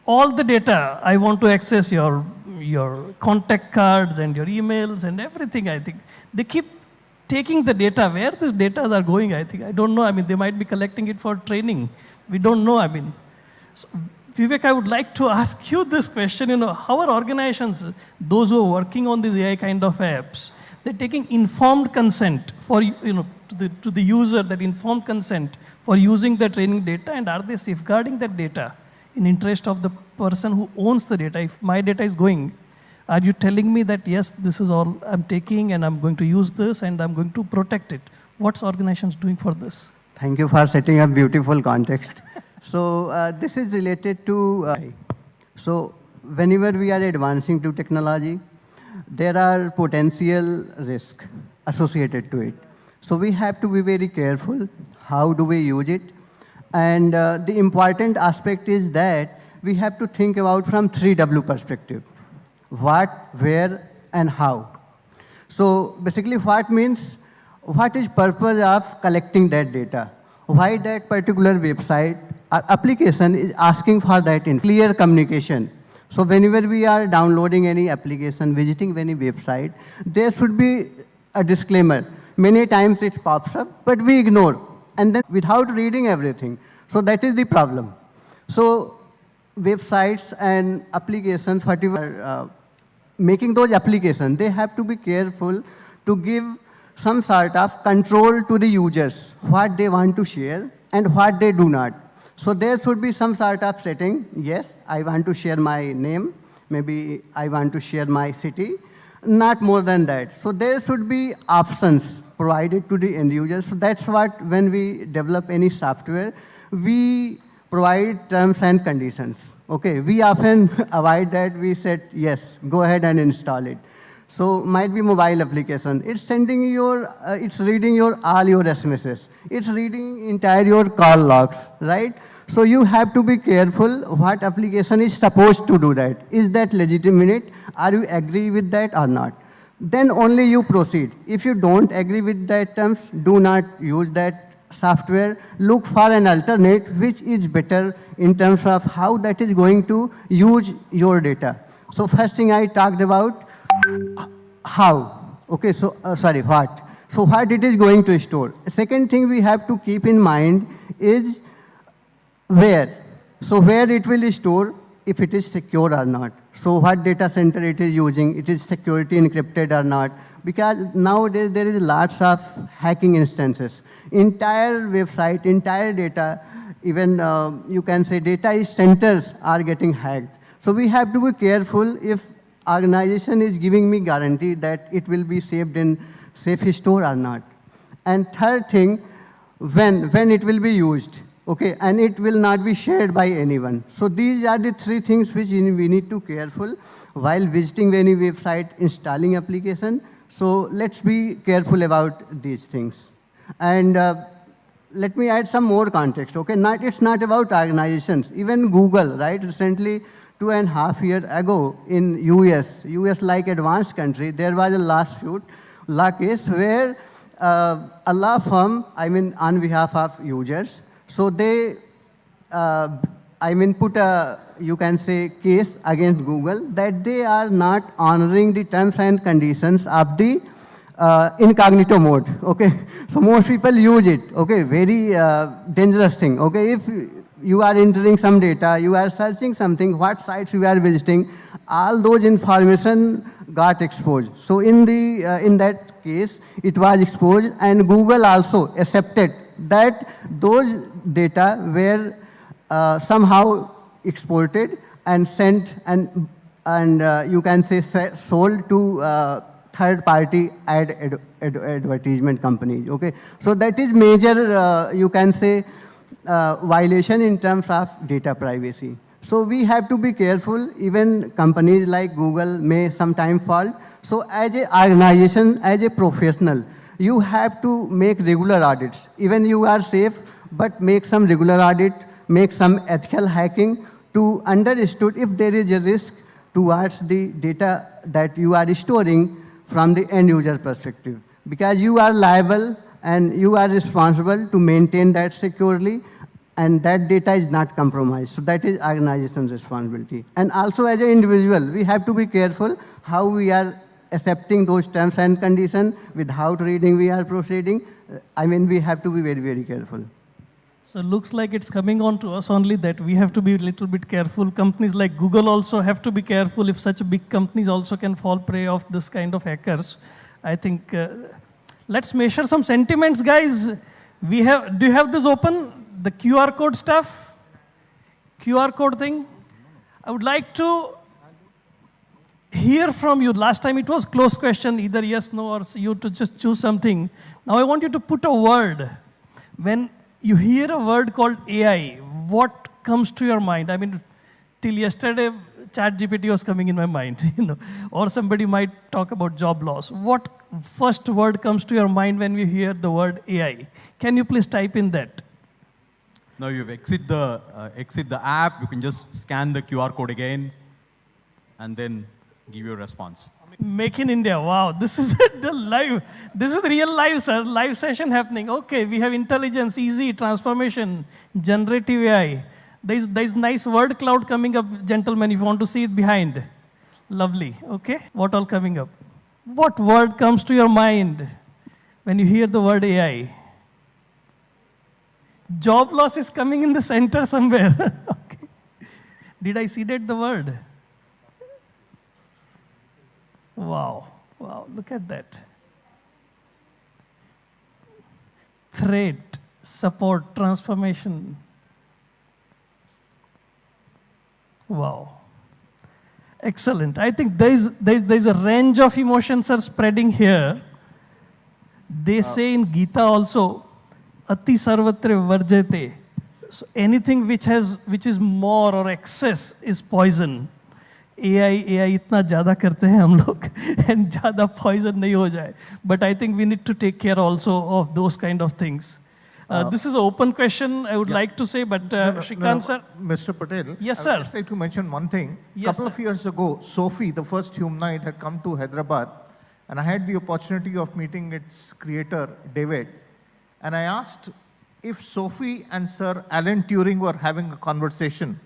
All the data, I want to access your contact cards and your emails and everything, I think. They keep taking the data. Where these data are going, I think. I don't know. They might be collecting it for training. We don't know, So, Vivek, I would like to ask you this question, how are organizations, those who are working on these AI kind of apps, they're taking informed consent for, to the user, that informed consent for using the training data, and are they safeguarding that data in interest of the person who owns the data? If my data is going, are you telling me that, yes, this is all I'm taking and I'm going to use this and I'm going to protect it? What's organizations doing for this? Thank you for setting up beautiful context. So this is related to, so whenever we are advancing to technology, there are potential risks associated to it. So we have to be very careful. How do we use it? And the important aspect is that we have to think about from 3W perspective. What, where, and how. So basically what means, what is purpose of collecting that data? Why that particular website or application is asking for that in clear communication. So whenever we are downloading any application, visiting any website, there should be a disclaimer. Many times it pops up, but we ignore. And then without reading everything. So that is the problem. So websites and applications, whatever, making those applications, they have to be careful to give some sort of control to the users, what they want to share and what they do not. So there should be some sort of setting. Yes, I want to share my name. Maybe I want to share my city. Not more than that. So there should be options provided to the end user. So that's what, when we develop any software, we provide terms and conditions. Okay, we often avoid that. We said, yes, go ahead and install it. So might be mobile application. It's sending your, it's reading all your SMSs. It's reading entire your call logs, right? So you have to be careful what application is supposed to do that. Is that legitimate? Are you agree with that or not? Then only you proceed. If you don't agree with that terms, do not use that software. Look for an alternate which is better in terms of how that is going to use your data. So first thing I talked about, how. Okay, so sorry, what. So what it is going to store. Second thing we have to keep in mind is where. So where it will store, if it is secure or not. So what data center it is using, it is security encrypted or not. Because nowadays there is lots of hacking instances. Entire website, entire data, even you can say data centers are getting hacked. So we have to be careful if organization is giving me guarantee that it will be saved in safe store or not. And third thing, when it will be used. Okay, and it will not be shared by anyone. So these are the three things which we need to be careful while visiting any website, installing application. So let's be careful about these things. And let me add some more context, okay? It's not about organizations. Even Google, right? Recently, 2.5 years ago in US like advanced country, there was a lawsuit, law case where a law firm, on behalf of users, so they, put a, you can say, case against Google that they are not honoring the terms and conditions of the incognito mode, okay? So most people use it, okay? Very dangerous thing, okay? If you are entering some data, you are searching something, what sites you are visiting, all those information got exposed. So in that case, it was exposed, and Google also accepted that those data were somehow exported and sent and you can say sold to third-party advertisement companies, okay? So that is major, you can say, violation in terms of data privacy. So we have to be careful. Even companies like Google may sometimes fall. So as an organization, as a professional, you have to make regular audits. Even you are safe, but make some regular audit, make some ethical hacking to understood if there is a risk towards the data that you are storing from the end user perspective. Because you are liable and you are responsible to maintain that securely, and that data is not compromised. So that is organization's responsibility. And also as an individual, we have to be careful how we are accepting those terms and conditions, without reading we are proceeding. We have to be very, very careful. So it looks like it's coming on to us only that we have to be a little bit careful. Companies like Google also have to be careful if such big companies also can fall prey of this kind of hackers. I think, let's measure some sentiments, guys. Do you have this open? The QR code stuff? QR code thing? I would like to hear from you. Last time it was close question, either yes, no, or you to just choose something. Now I want you to put a word. When you hear a word called AI, what comes to your mind? Till yesterday, ChatGPT was coming in my mind, or somebody might talk about job loss. What first word comes to your mind when you hear the word AI? Can you please type in that? Now you exit the app, you can just scan the QR code again, and then give your response. Make in India, wow, this is this is real live, sir, live session happening. Okay, we have intelligence, easy, transformation, generative AI. There's nice word cloud coming up, gentlemen, if you want to see it behind. Lovely, okay? What all coming up? What word comes to your mind when you hear the word AI? Job loss is coming in the center somewhere. Okay. Did I see that the word? Wow, look at that. Threat, support, transformation. Wow. Excellent. I think there's a range of emotions are spreading here. They say in Gita also, Ati sarvatre varjate. So anything which is more or excess is poison. AI इतना ज़्यादा करते हैं हम लोग and ज़्यादा poison नहीं हो जाए. But I think we need to take care also of those kind of things. This is an open question, I would like to say, but Shrikant sir. Mr. Patel, yes, I sir. would just like to mention one thing. Yes, couple of years ago, Sophie, the first humanoid, had come to Hyderabad, and I had the opportunity of meeting its creator, David. And I asked if Sophie and Sir Alan Turing were having a conversation,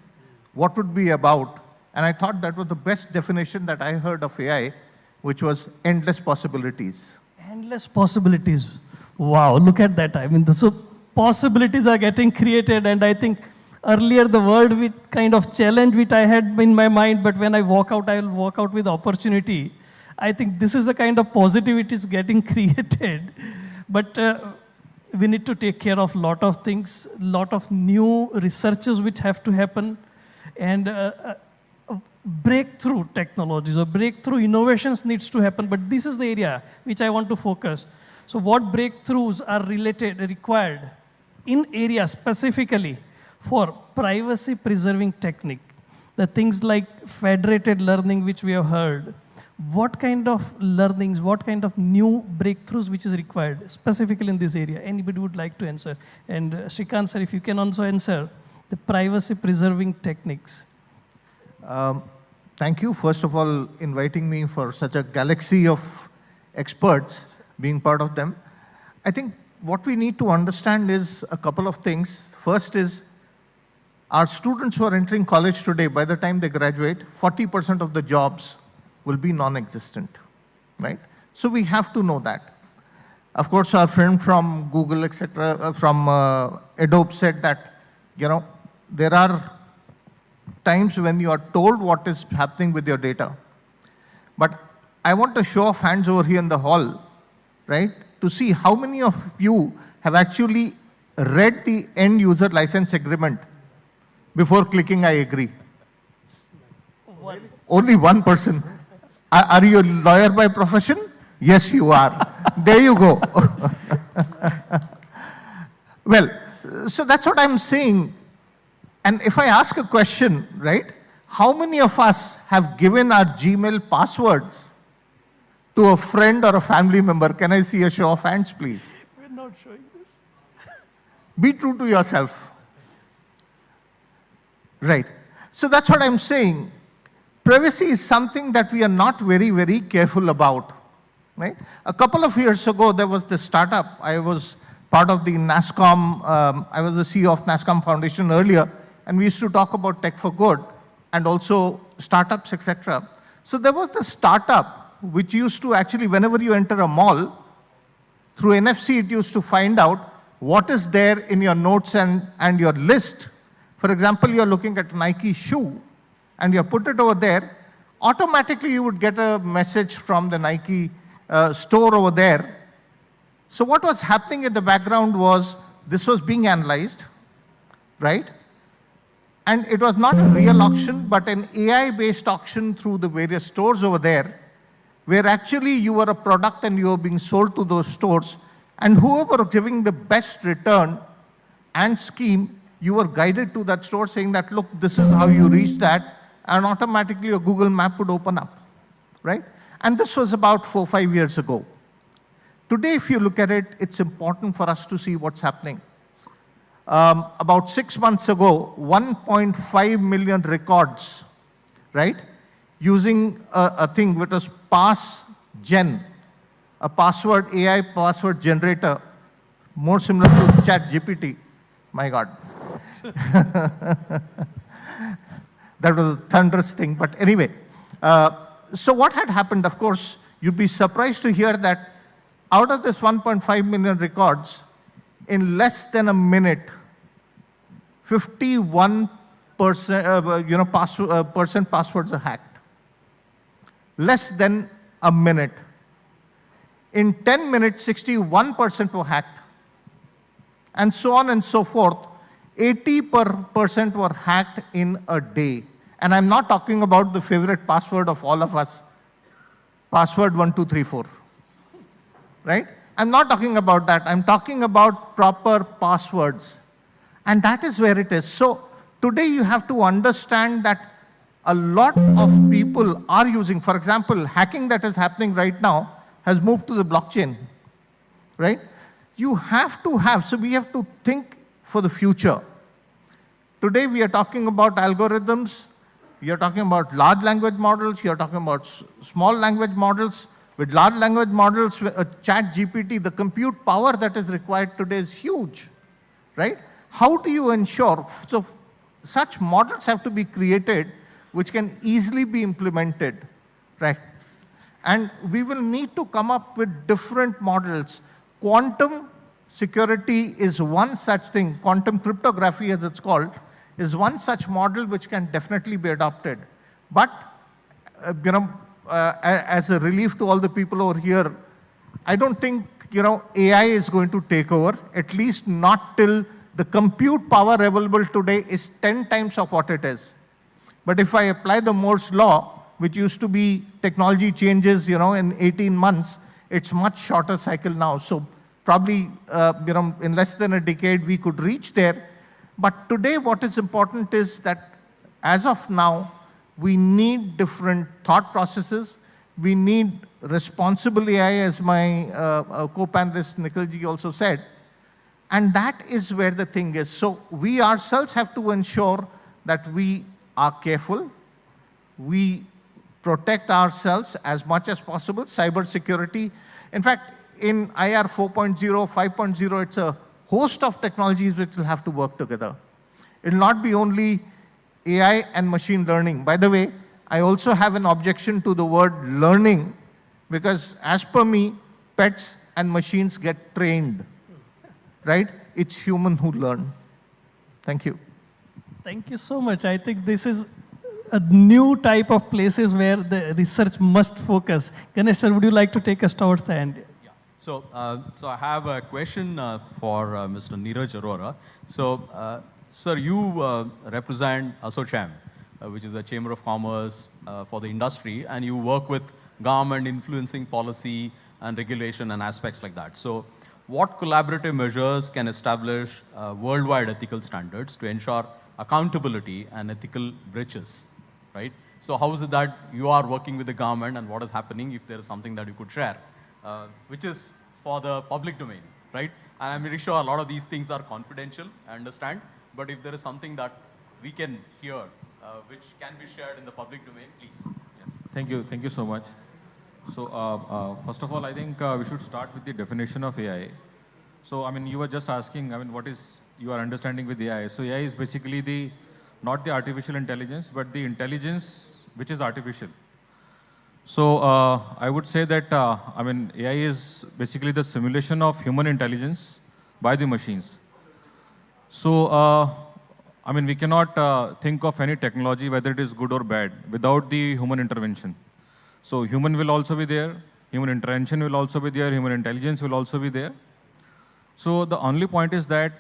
what would be about? And I thought that was the best definition that I heard of AI, which was endless possibilities. Endless possibilities. Wow, look at that. The possibilities are getting created, and I think earlier the word with kind of challenge which I had in my mind, but when I walk out, I will walk out with opportunity. I think this is the kind of positivity is getting created. But we need to take care of lot of things, lot of new researches which have to happen, and breakthrough technologies or breakthrough innovations needs to happen. But this is the area which I want to focus. So what breakthroughs are required in areas specifically for privacy preserving technique? The things like federated learning which we have heard, what kind of learnings, what kind of new breakthroughs which is required specifically in this area? Anybody would like to answer? And Shrikant sir, if you can also answer the privacy preserving techniques. Thank you, first of all, inviting me for such a galaxy of experts, being part of them. I think what we need to understand is a couple of things. First is, our students who are entering college today, by the time they graduate, 40% of the jobs will be non-existent, right? So we have to know that. Of course, our friend from Google, etc., from Adobe said that, there are times when you are told what is happening with your data. But I want a show of hands over here in the hall, right, to see how many of you have actually read the end user license agreement before clicking I agree. Only one person. Are you a lawyer by profession? Yes, you are. There you go. Well, so that's what I'm saying. And if I ask a question, right, how many of us have given our Gmail passwords to a friend or a family member? Can I see a show of hands, please? We're not showing this. Be true to yourself. Right. So that's what I'm saying. Privacy is something that we are not very, very careful about. Right? A couple of years ago, there was this startup. I was part of the NASCOM, I was the CEO of NASCOM Foundation earlier, and we used to talk about tech for good and also startups, etc. So there was the startup which used to actually, whenever you enter a mall, through NFC, it used to find out what is there in your notes and your list. For example, you're looking at a Nike shoe and you put it over there, automatically you would get a message from the Nike store over there. So what was happening in the background was this was being analyzed, right? And it was not a real auction, but an AI-based auction through the various stores over there, where actually you were a product and you were being sold to those stores, and whoever was giving the best return and scheme, you were guided to that store saying that, look, this is how you reach that, and automatically your Google map would open up, right? And this was about 4 or 5 years ago. Today, if you look at it, it's important for us to see what's happening. About 6 months ago, 1.5 million records, right? Using a thing which was PassGen, a password, AI password generator, more similar to ChatGPT. My God. That was a thunderous thing, but anyway. So what had happened, of course, you'd be surprised to hear that out of this 1.5 million records, in less than a minute, 51% passwords are hacked. Less than a minute. In 10 minutes, 61% were hacked. And so on and so forth. 80% were hacked in a day. And I'm not talking about the favorite password of all of us, password 1234. Right? I'm not talking about that. I'm talking about proper passwords. And that is where it is. So today you have to understand that a lot of people are using, for example, hacking that is happening right now has moved to the blockchain. Right? You have to have, so we have to think for the future. Today we are talking about algorithms, we are talking about large language models, you are talking about small language models. With large language models, ChatGPT, the compute power that is required today is huge, right? How do you ensure, so such models have to be created which can easily be implemented, right? And we will need to come up with different models. Quantum security is one such thing, quantum cryptography as it's called, is one such model which can definitely be adopted. But, as a relief to all the people over here, I don't think, AI is going to take over, at least not till the compute power available today is 10 times of what it is. But if I apply the Moore's law, which used to be technology changes, in 18 months, it's much shorter cycle now. So probably, in less than a decade, we could reach there. But today, what is important is that as of now, we need different thought processes. We need responsible AI, as my co-panelist Nikhilji also said. And that is where the thing is. So we ourselves have to ensure that we are careful. We protect ourselves as much as possible. Cyber security. In fact, in IR 4.0, 5.0, it's a host of technologies which will have to work together. It will not be only AI and machine learning. By the way, I also have an objection to the word learning, because as per me, pets and machines get trained, right? It's human who learn. Thank you. Thank you so much. I think this is a new type of places where the research must focus. Ganesh sir, would you like to take us towards the end? Yeah. So I have a question for Mr. Neeraj Arora. So, sir, you represent ASSOCHAM, which is a Chamber of Commerce for the industry, and you work with government influencing policy and regulation and aspects like that. So what collaborative measures can establish worldwide ethical standards to ensure accountability and ethical breaches, right? So how is it that you are working with the government, and what is happening, if there is something that you could share, which is for the public domain, right? And I'm very sure a lot of these things are confidential, I understand, but if there is something that we can hear, which can be shared in the public domain, please. Yes. Thank you so much. So first of all, I think we should start with the definition of AI. So I mean, you were just asking, I mean, what is your understanding with AI? So AI is basically not the artificial intelligence, but the intelligence which is artificial. So I would say that, I mean, AI is basically the simulation of human intelligence by the machines. So, I mean, we cannot think of any technology, whether it is good or bad, without the human intervention. So human will also be there, human intervention will also be there, human intelligence will also be there. So the only point is that,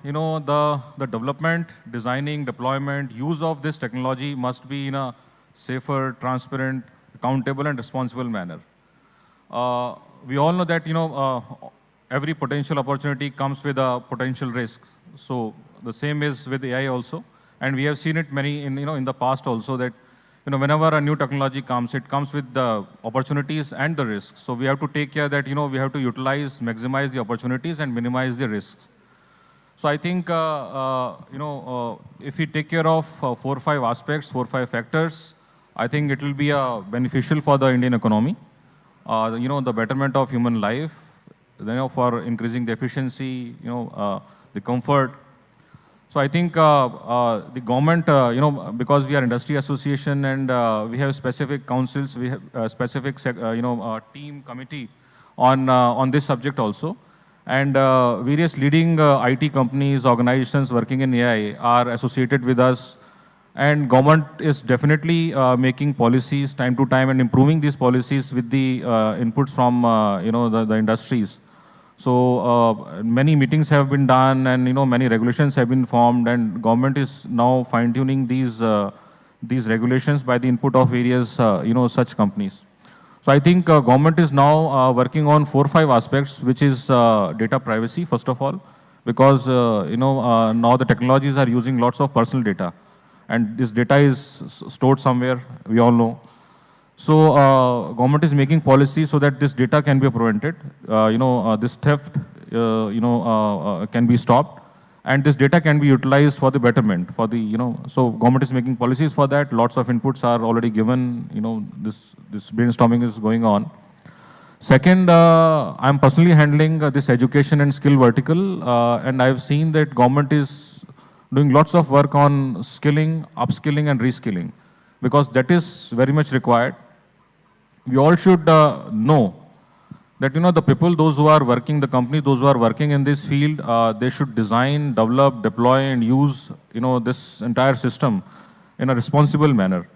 you know, the development, designing, deployment, use of this technology must be in a safer, transparent, accountable and responsible manner. We all know that, you know, every potential opportunity comes with a potential risk. So the same is with AI also. And we have seen it in the past also, that, you know, whenever a new technology comes, it comes with the opportunities and the risks. So we have to take care that, you know, we have to utilize, maximize the opportunities and minimize the risks. So I think, you know, if we take care of 4 or 5 aspects, 4 or 5 factors, I think it will be beneficial for the Indian economy. You know, the betterment of human life, you know, for increasing the efficiency, you know, the comfort. So I think the government, you know, because we are industry association and we have specific councils, we have a specific, you know, team committee on this subject also. And various leading IT companies, organizations working in AI are associated with us. And government is definitely making policies time to time and improving these policies with the inputs from, you know, the industries. So many meetings have been done, and, you know, many regulations have been formed, and government is now fine-tuning these regulations by the input of various, you know, such companies. So I think government is now working on 4 or 5 aspects, which is data privacy, first of all, because, you know, now the technologies are using lots of personal data, and this data is stored somewhere, we all know. So government is making policies so that this data can be prevented, you know, this theft, you know, can be stopped, and this data can be utilized for the betterment, for the, you know, so government is making policies for that. Lots of inputs are already given, you know, this brainstorming is going on. Second, I'm personally handling this education and skill vertical, and I've seen that government is doing lots of work on skilling, upskilling and reskilling, because that is very much required. We all should know that, you know, the people, those who are working, the companies, those who are working in this field, they should design, develop, deploy and use, you know, this entire system in a responsible manner.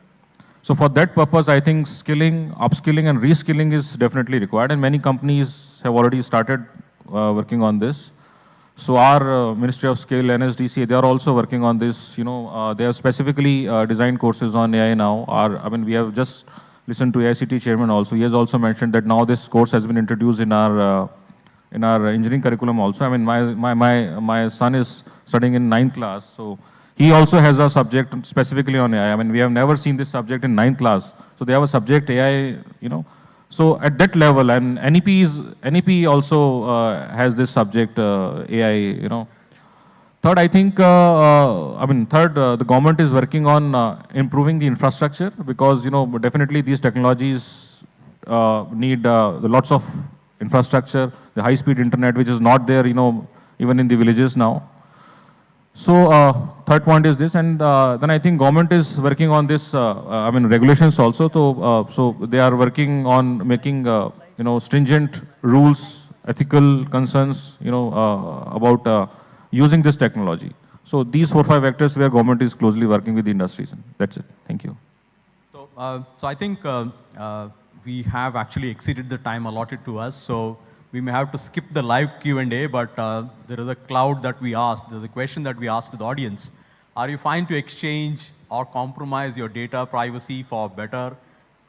So for that purpose, I think skilling, upskilling and reskilling is definitely required, and many companies have already started working on this. So our Ministry of Skill, NSDC, they are also working on this. You know, they have specifically designed courses on AI now. I mean, we have just listened to AICT chairman also. He has also mentioned that now this course has been introduced in our engineering curriculum also. I mean, my son is studying in 9th class, so He also has a subject specifically on AI. I mean, we have never seen this subject in 9th class. So they have a subject AI, you know. So at that level, and NEP also has this subject AI, you know. Third, I think, the government is working on improving the infrastructure because, you know, definitely these technologies need lots of infrastructure, the high-speed internet, which is not there, you know, even in the villages now. So third point is this, and then I think government is working on this, regulations also. So they are working on making, stringent rules, ethical concerns, about using this technology. So these 4-5 vectors where government is closely working with the industries. That's it. Thank you. So I think we have actually exceeded the time allotted to us. So we may have to skip the live Q&A, but there is a cloud that we asked. There's a question that we asked to the audience. Are you fine to exchange or compromise your data privacy for better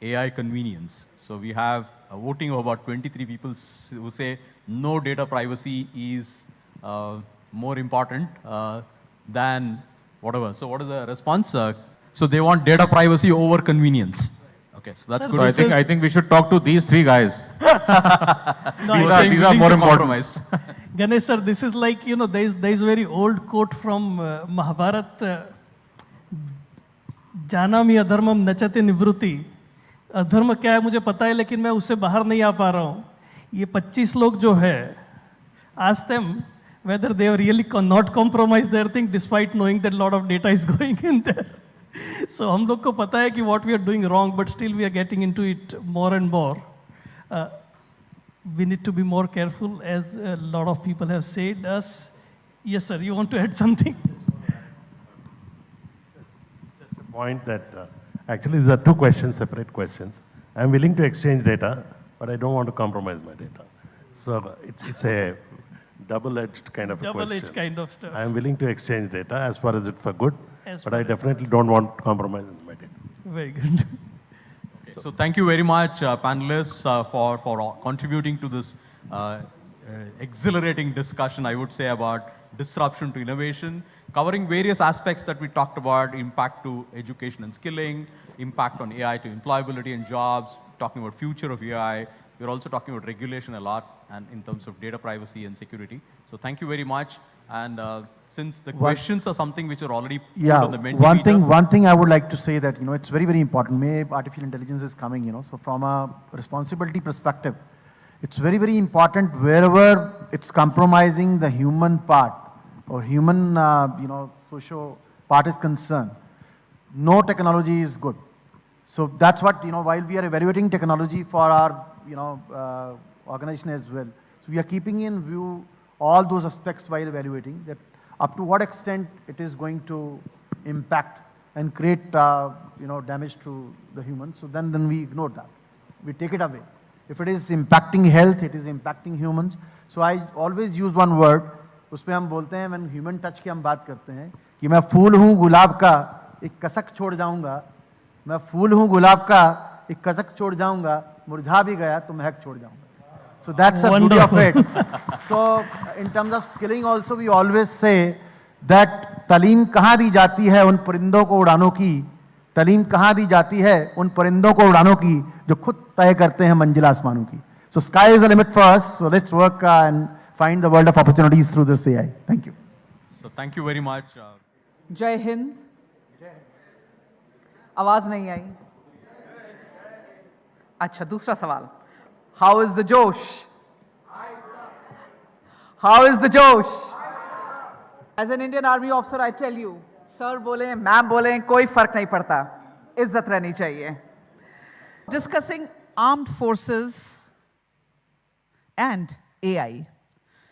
AI convenience? So we have a voting of about 23 people who say no, data privacy is more important than whatever. So what is the response? So they want data privacy over convenience. Okay, so that's good. So I think we should talk to these three guys. These are more important. Ganesh sir, this is like, you know, there is a very old quote from Mahabharata. Janami adharmam nachate nivruti. अधर्म क्या है मुझे पता है लेकिन मैं उससे बाहर नहीं आ पा रहा हूँ. ये 25 लोग जो है, ask them whether they are really not compromise their thing despite knowing that a lot of data is going in there. So हम लोग को पता है कि what we are doing wrong, but still we are getting into it more and more. We need to be more careful, as a lot of people have said us. Yes, sir, you want to add something? Just a point that actually these are two questions, separate questions. I'm willing to exchange data, but I don't want to compromise my data. So it's a double-edged kind of a question. Double-edged kind of stuff. I'm willing to exchange data as far as it's for good, but I definitely don't want to compromise my data. Very good. Okay, so thank you very much, panelists, for contributing to this exhilarating discussion, I would say, about disruption to innovation, covering various aspects that we talked about: impact to education and skilling, impact on AI to employability and jobs, talking about future of AI. We're also talking about regulation a lot, and in terms of data privacy and security. So thank you very much. And since the questions are something which are already put on the Mentimeter. One thing I would like to say that, you know, it's very, very important. Artificial intelligence is coming, you know, so from a responsibility perspective, it's very, very important wherever it's compromising the human part or human, social part is concerned. No technology is good. So that's what, you know, while we are evaluating technology for our, organization as well. So we are keeping in view all those aspects while evaluating that up to what extent it is going to impact and create, damage to the humans. So then we ignore that. We take it away. If it is impacting health, it is impacting humans. So I always use one word. उसपे हम बोलते हैं, when human touch की हम बात करते हैं, कि मैं फूल हूँ गुलाब का एक कसक छोड़ जाऊँगा, मैं फूल हूँ गुलाब का एक कसक छोड़ जाऊँगा, मुरझा भी गया तो महक छोड़ जाऊँगा. So that's the beauty of it. So in terms of skilling also, we always say that तालीम कहाँ दी जाती है उन परिंदों को उड़ानों की, तालीम कहाँ दी जाती है उन परिंदों को उड़ानों की जो खुद तय करते हैं मंजिल आसमानों की. So sky is the limit for us. So let's work and find the world of opportunities through this AI. Thank you. So thank you very much. Jai Hind. आवाज नहीं आई. अच्छा, दूसरा सवाल. How is the Josh? How is the Josh? As an Indian Army officer, I tell you, sir बोले, ma'am बोले, कोई फर्क नहीं पड़ता. इज्जत रहनी चाहिए. Discussing armed forces and AI.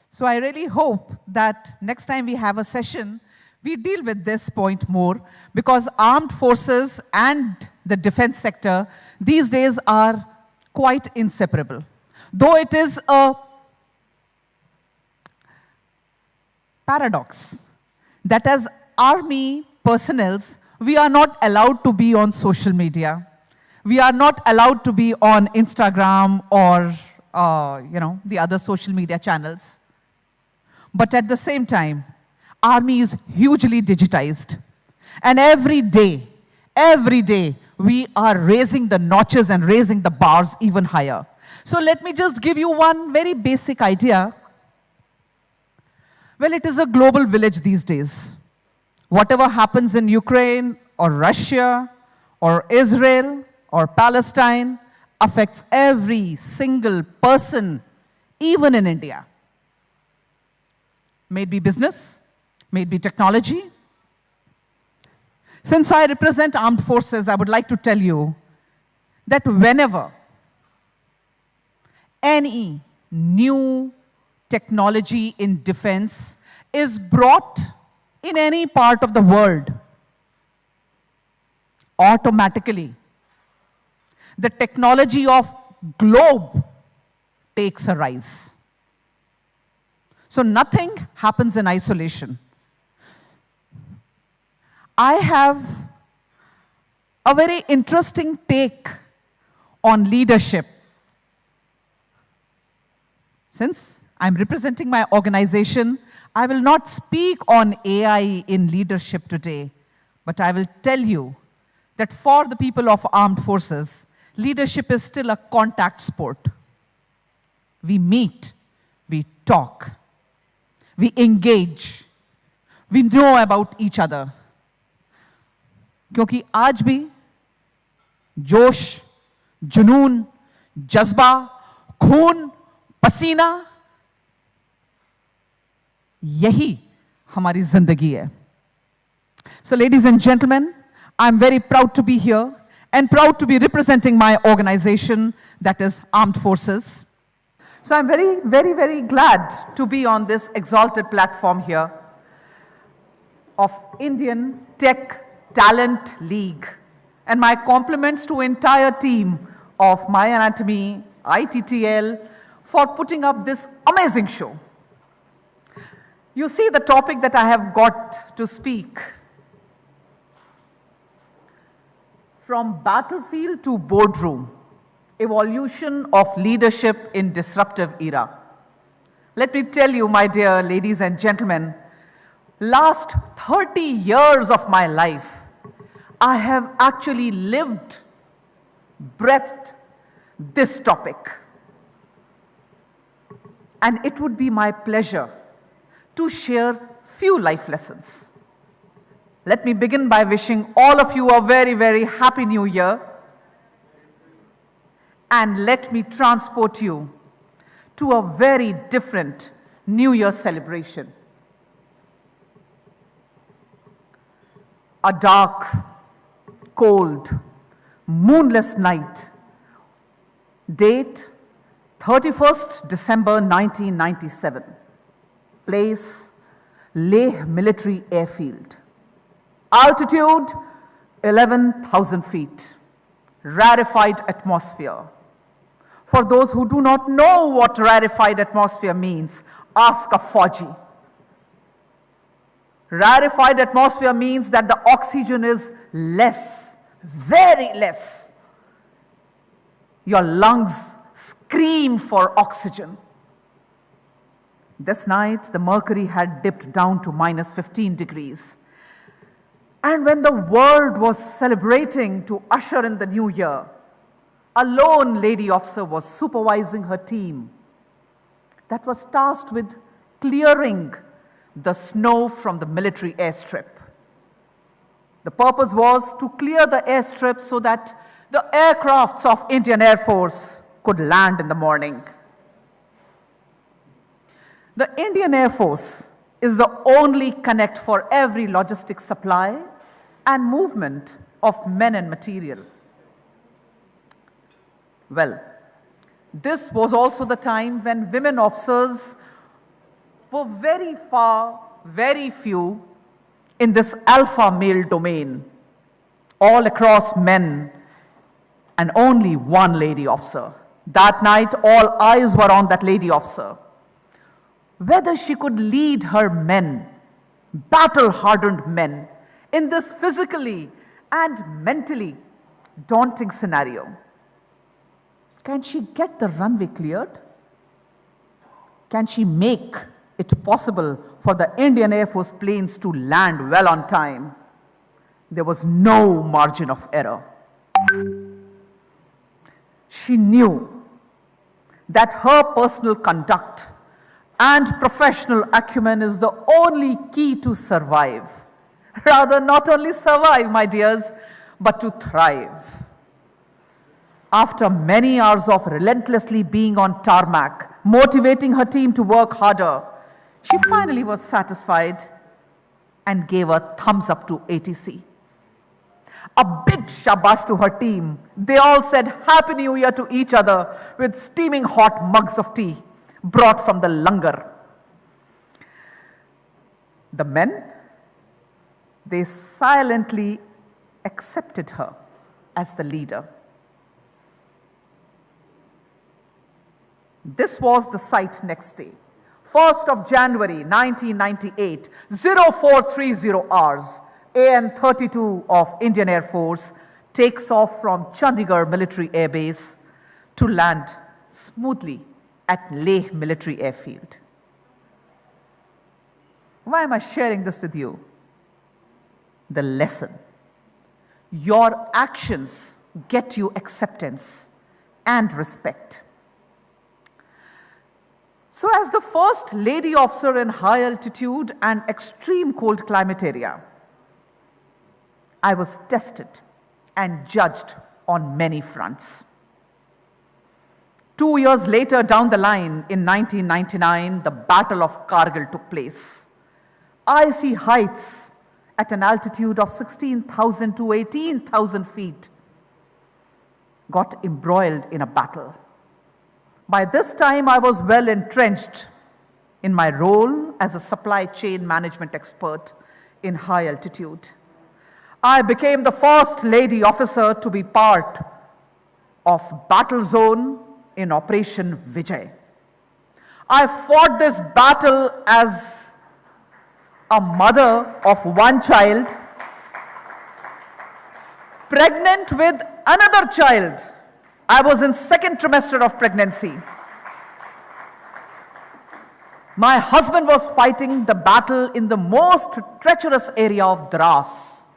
So I really hope that next time we have a session, we deal with this point more, because armed forces and the defense sector these days are quite inseparable. Though it is a paradox that as army personnels, we are not allowed to be on social media. We are not allowed to be on Instagram or, the other social media channels. But at the same time, army is hugely digitized. And every day, we are raising the notches and raising the bars even higher. So let me just give you one very basic idea. Well, it is a global village these days. Whatever happens in Ukraine or Russia or Israel or Palestine affects every single person, even in India. May it be business, may it be technology. Since I represent armed forces, I would like to tell you that whenever any new technology in defense is brought in any part of the world, automatically the technology of globe takes a rise. So nothing happens in isolation. I have a very interesting take on leadership. Since I'm representing my organization, I will not speak on AI in leadership today, but I will tell you that for the people of armed forces, leadership is still a contact sport. We meet, we talk, we engage, we know about each other. क्योंकि आज भी जोश, जुनून, जज्बा, खून, पसीना, यही हमारी जिंदगी है. So ladies and gentlemen, I'm very proud to be here and proud to be representing my organization, that is Armed Forces. So I'm very, very, very glad to be on this exalted platform here of Indian Tech Talent League. And my compliments to entire team of My Anatomy, ITTL, for putting up this amazing show. You see the topic that I have got to speak. From battlefield to boardroom, evolution of leadership in disruptive era. Let me tell you, my dear ladies and gentlemen, last 30 years of my life, I have actually lived, breathed this topic. And it would be my pleasure to share few life lessons. Let me begin by wishing all of you a very, very happy new year. And let me transport you to a very different New Year celebration. A dark, cold, moonless night. Date, 31st December 1997. Place, Leh Military Airfield. Altitude, 11,000 feet. Rarefied atmosphere. For those who do not know what rarefied atmosphere means, ask a Fauji. Rarefied atmosphere means that the oxygen is less, very less. Your lungs scream for oxygen. This night, the mercury had dipped down to minus 15 degrees. And when the world was celebrating to usher in the new year, a lone lady officer was supervising her team that was tasked with clearing the snow from the military airstrip. The purpose was to clear the airstrip so that the aircrafts of Indian Air Force could land in the morning. The Indian Air Force is the only connect for every logistic supply and movement of men and material. Well, this was also the time when women officers were very far, very few in this alpha male domain, all across men, and only one lady officer. That night, all eyes were on that lady officer. Whether she could lead her men, battle-hardened men, in this physically and mentally daunting scenario. Can she get the runway cleared? Can she make it possible for the Indian Air Force planes to land well on time. There was no margin of error. She knew that her personal conduct and professional acumen is the only key to survive. Rather, not only survive, my dears, but to thrive. After many hours of relentlessly being on tarmac, motivating her team to work harder, she finally was satisfied and gave a thumbs up to ATC. A big shabash to her team. They all said Happy New Year to each other with steaming hot mugs of tea brought from the langar. The men, they silently accepted her as the leader. This was the sight next day. 1st of January 1998, 0430 hours, AN-32 of Indian Air Force takes off from Chandigarh Military Air Base to land smoothly at Leh Military Airfield. Why am I sharing this with you? The lesson. Your actions get you acceptance and respect. So as the first lady officer in high altitude and extreme cold climate area, I was tested and judged on many fronts. 2 years later down the line, in 1999, the Battle of Kargil took place. Icy heights at an altitude of 16,000 to 18,000 feet got embroiled in a battle. By this time, I was well entrenched in my role as a supply chain management expert in high altitude. I became the first lady officer to be part of battle zone in Operation Vijay. I fought this battle as a mother of one child, pregnant with another child. I was in second trimester of pregnancy. My husband was fighting the battle in the most treacherous area of Dras.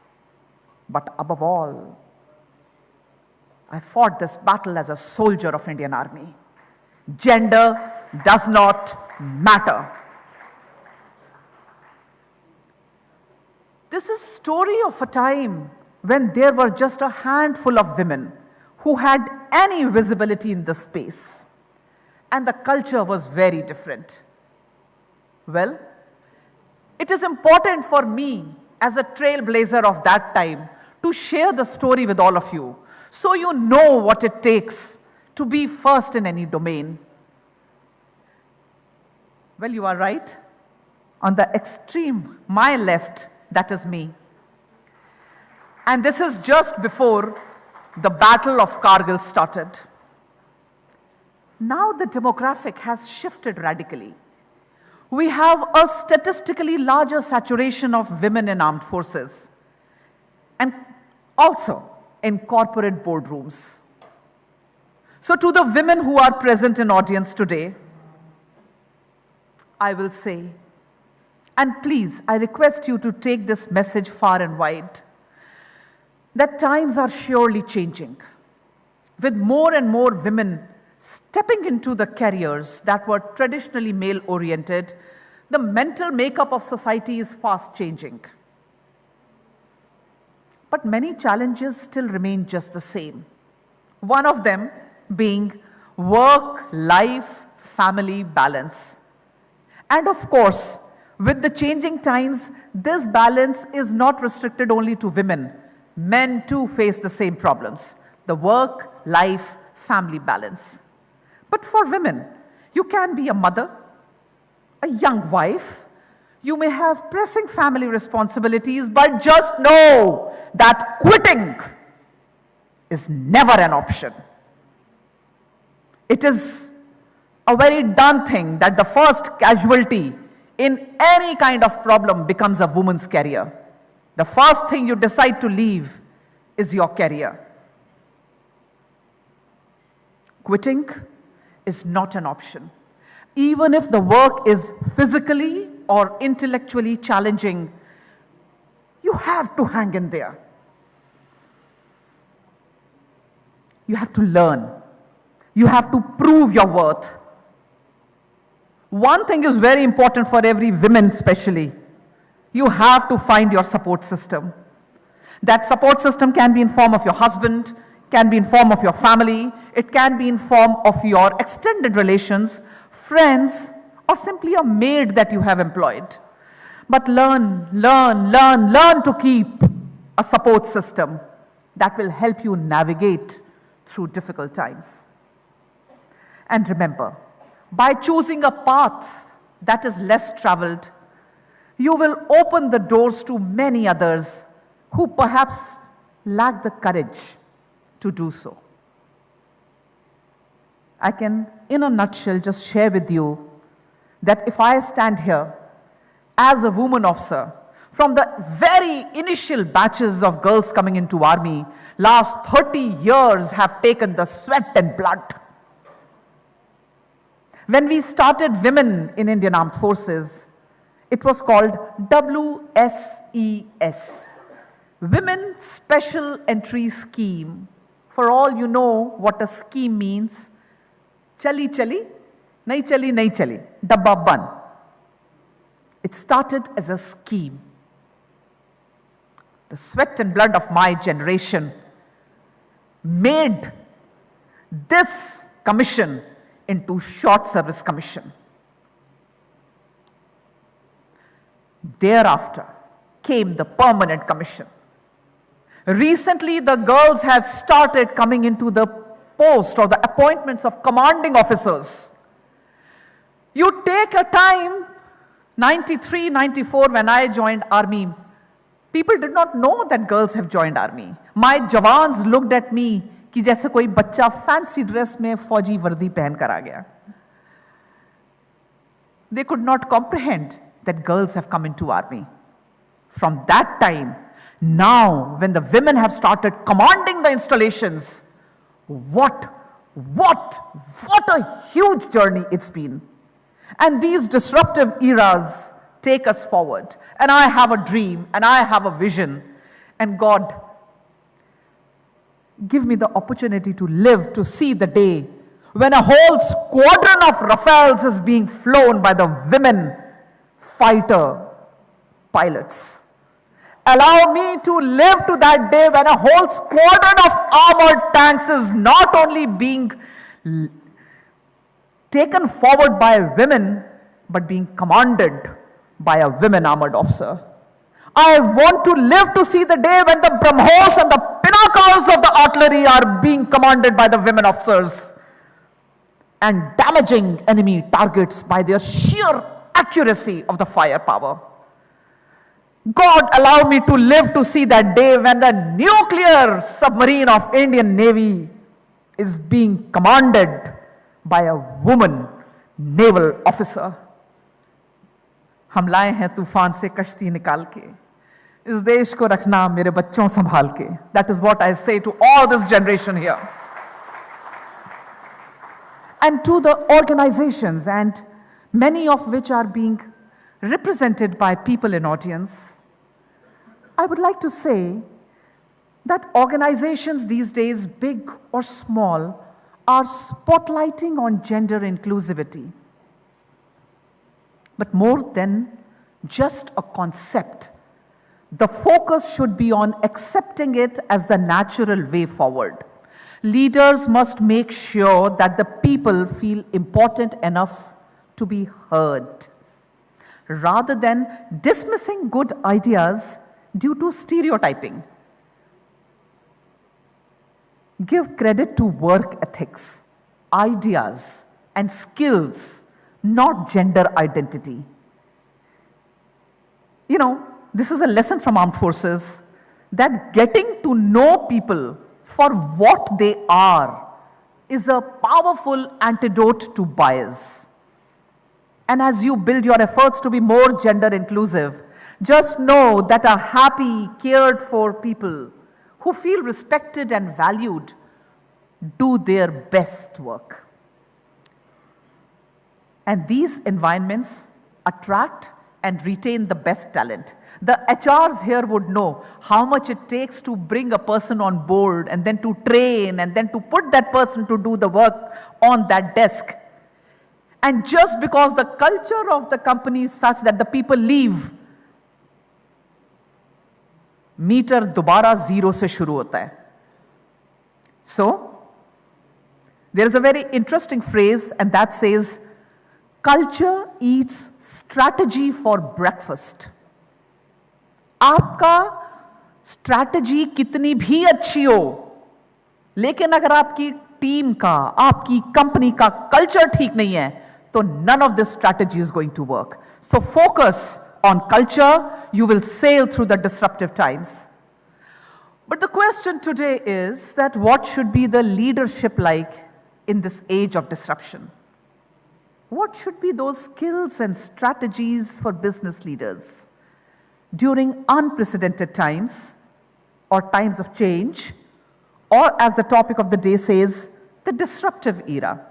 But above all, I fought this battle as a soldier of Indian Army. Gender does not matter. This is a story of a time when there were just a handful of women who had any visibility in the space. And the culture was very different. Well, it is important for me as a trailblazer of that time to share the story with all of you, so you know what it takes to be first in any domain. Well, you are right. On the extreme, my left, that is me. And this is just before the Battle of Kargil started. Now the demographic has shifted radically. We have a statistically larger saturation of women in armed forces and also in corporate boardrooms. So to the women who are present in audience today, I will say, and please, I request you to take this message far and wide, that times are surely changing. With more and more women stepping into the careers that were traditionally male-oriented, the mental makeup of society is fast changing. But many challenges still remain just the same. One of them being work-life family balance. And of course, with the changing times, this balance is not restricted only to women. Men too face the same problems, the work-life family balance. But for women, you can be a mother, a young wife, you may have pressing family responsibilities, but just know that quitting is never an option. It is a very done thing that the first casualty in any kind of problem becomes a woman's career. The first thing you decide to leave is your career. Quitting is not an option. Even if the work is physically or intellectually challenging, you have to hang in there. You have to learn. You have to prove your worth. One thing is very important for every woman especially. You have to find your support system. That support system can be in form of your husband, can be in form of your family, it can be in form of your extended relations, friends, or simply a maid that you have employed. But learn to keep a support system that will help you navigate through difficult times. And remember, by choosing a path that is less traveled, you will open the doors to many others who perhaps lack the courage to do so. I can, in a nutshell, just share with you that if I stand here as a woman officer, from the very initial batches of girls coming into army, last 30 years have taken the sweat and blood. When we started women in Indian Armed Forces, it was called WSES, Women Special Entry Scheme. For all you know what a scheme means, chali chali, nahi chali, dabba ban. It started as a scheme. The sweat and blood of my generation made this commission into short service commission. Thereafter came the permanent commission. Recently, the girls have started coming into the post or the appointments of commanding officers. You take a time, 93, 94, when I joined army, people did not know that girls have joined army. My jawans looked at me कि जैसे कोई बच्चा fancy dress में फौजी वर्दी पहन कर आ गया. They could not comprehend that girls have come into army. From that time, now when the women have started commanding the installations, what a huge journey it's been. And these disruptive eras take us forward. And I have a dream and I have a vision. And God, give me the opportunity to live to see the day when a whole squadron of Rafales is being flown by the women fighter pilots. Allow me to live to that day when a whole squadron of armored tanks is not only being taken forward by women, but being commanded by a women armored officer. I want to live to see the day when the BrahMos and the pinnacles of the artillery are being commanded by the women officers and damaging enemy targets by their sheer accuracy of the firepower. God, allow me to live to see that day when the nuclear submarine of Indian Navy is being commanded by a woman naval officer. हम लाए हैं तूफान से कश्ती निकाल के, इस देश को रखना मेरे बच्चों संभाल के. That is what I say to all this generation here. And to the organizations, and many of which are being represented by people in audience, I would like to say that organizations these days, big or small, are spotlighting on gender inclusivity. But more than just a concept, the focus should be on accepting it as the natural way forward. Leaders must make sure that the people feel important enough to be heard, rather than dismissing good ideas due to stereotyping. Give credit to work ethics, ideas, and skills, not gender identity. You know, this is a lesson from armed forces that getting to know people for what they are is a powerful antidote to bias. And as you build your efforts to be more gender inclusive, just know that a happy, cared for people who feel respected and valued do their best work. And these environments attract and retain the best talent. The HRs here would know how much it takes to bring a person on board and then to train and then to put that person to do the work on that desk. And just because the culture of the company is such that the people leave, metre दोबारा zero से शुरू होता है. So, there is a very interesting phrase, and that says, culture eats strategy for breakfast. आपका strategy कितनी भी अच्छी हो, लेकिन अगर आपकी टीम का, आपकी कंपनी का कल्चर ठीक नहीं है, तो none of this strategy is going to work. So focus on culture, you will sail through the disruptive times. But the question today is that what should be the leadership like in this age of disruption? What should be those skills and strategies for business leaders during unprecedented times or times of change, or as the topic of the day says, the disruptive era?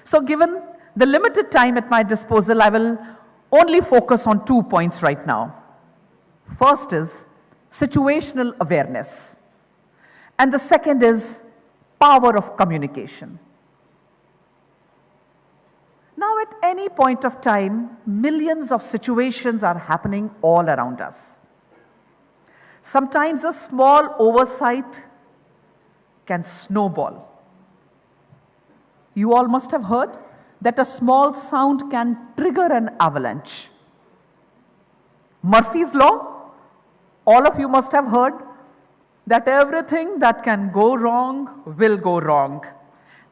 So given the limited time at my disposal, I will only focus on 2 points right now. First is situational awareness, and the second is power of communication. Now, at any point of time, millions of situations are happening all around us. Sometimes a small oversight can snowball. You all must have heard that a small sound can trigger an avalanche. Murphy's Law, all of you must have heard that everything that can go wrong will go wrong.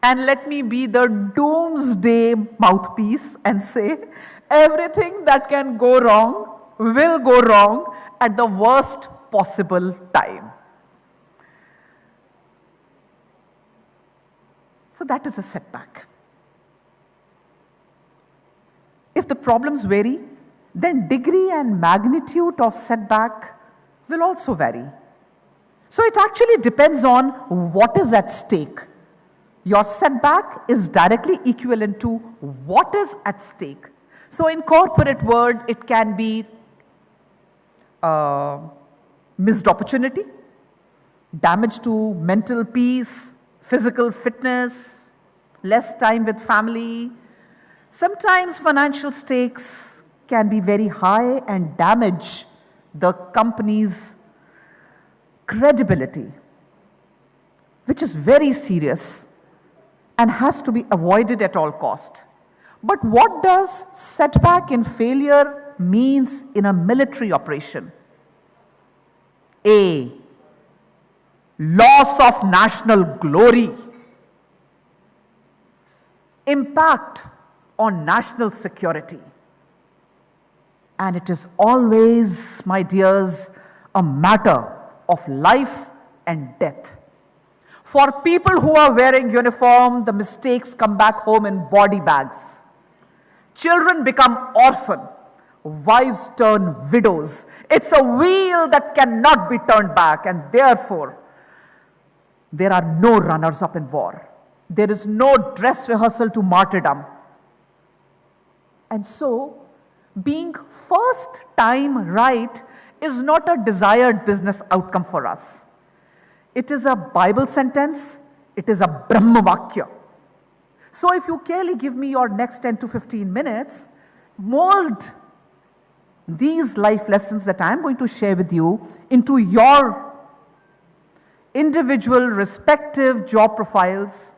And let me be the doomsday mouthpiece and say, everything that can go wrong will go wrong at the worst possible time. So that is a setback. If the problems vary, then degree and magnitude of setback will also vary. So it actually depends on what is at stake. Your setback is directly equivalent to what is at stake. So in corporate world, it can be missed opportunity, damage to mental peace, physical fitness, less time with family. Sometimes financial stakes can be very high and damage the company's credibility, which is very serious and has to be avoided at all cost. But what does setback and failure means in a military operation? A, loss of national glory, impact on national security. And it is always, my dears, a matter of life and death. For people who are wearing uniform, the mistakes come back home in body bags. Children become orphan. Wives turn widows. It's a wheel that cannot be turned back, and therefore, there are no runners-up in war. There is no dress rehearsal to martyrdom. And so, being first time right is not a desired business outcome for us. It is a Bible sentence. It is a Brahma Vakya. So if you carefully give me your next 10 to 15 minutes, mold these life lessons that I am going to share with you into your individual respective job profiles,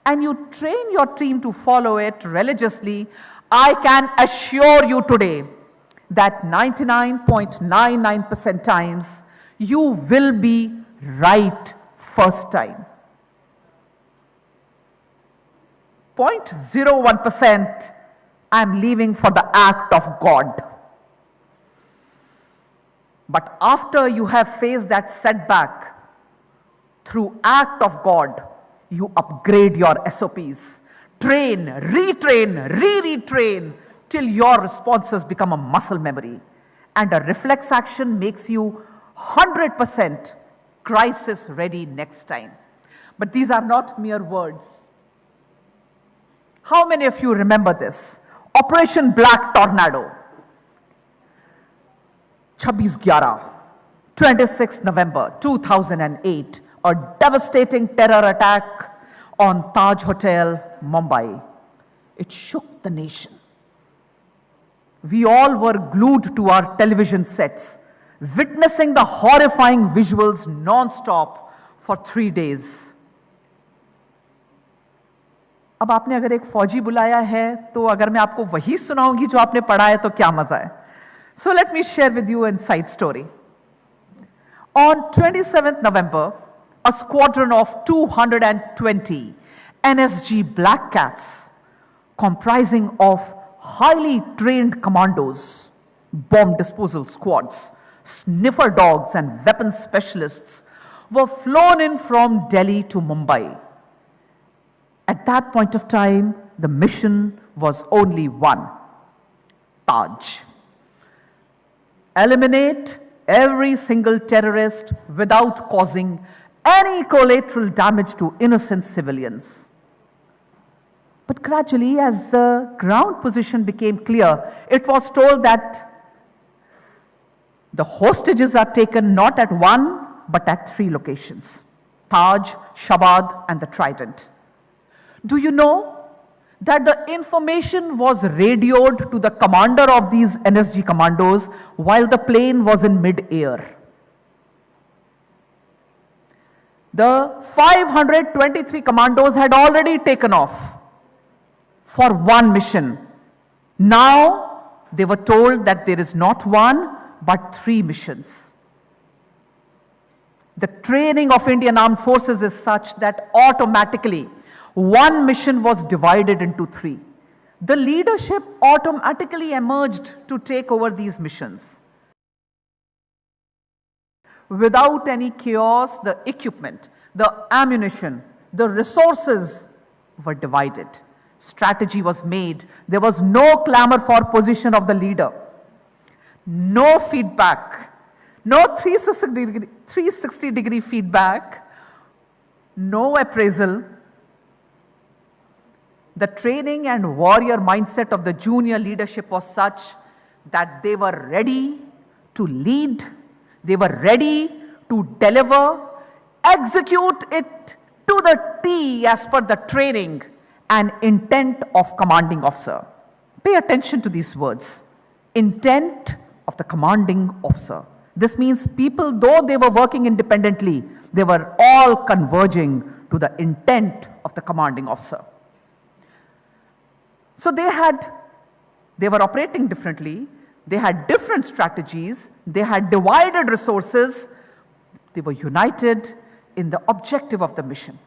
and you train your team to follow it religiously, I can assure you today that 99.99% times you will be right first time. 0.01% I'm leaving for the act of God. But after you have faced that setback, through act of God, you upgrade your SOPs. Train, retrain, re-retrain till your responses become a muscle memory. And a reflex action makes you 100% crisis ready next time. But these are not mere words. How many of you remember this? Operation Black Tornado. 26 November 2008, a devastating terror attack on Taj Hotel, Mumbai. It shook the nation. We all were glued to our television sets, witnessing the horrifying visuals non-stop for 3 days. अब आपने अगर एक फौजी बुलाया है तो अगर मैं आपको वही सुनाऊंगी जो आपने पढ़ा है तो क्या मजा है. So let me share with you a side story. On 27th November, a squadron of 220 NSG Black Cats, comprising of highly trained commandos, bomb disposal squads, sniffer dogs and weapons specialists, were flown in from Delhi to Mumbai. At that point of time, the mission was only one: Taj. Eliminate every single terrorist without causing any collateral damage to innocent civilians. But gradually, as the ground position became clear, it was told that the hostages are taken not at one, but at 3 locations: Taj, Shabad, and the Trident. Do you know that the information was radioed to the commander of these NSG commandos while the plane was in mid-air? The 523 commandos had already taken off for one mission. Now they were told that there is not one, but 3 missions. The training of Indian Armed Forces is such that automatically one mission was divided into 3. The leadership automatically emerged to take over these missions. Without any chaos, the equipment, the ammunition, the resources were divided. Strategy was made. There was no clamor for position of the leader. No feedback. No 360-degree feedback. No appraisal. The training and warrior mindset of the junior leadership was such that they were ready to lead, they were ready to deliver, execute it to the T as per the training and intent of commanding officer. Pay attention to these words. Intent of the commanding officer. This means people, though they were working independently, they were all converging to the intent of the commanding officer. So they were operating differently, they had different strategies, they had divided resources, they were united in the objective of the mission.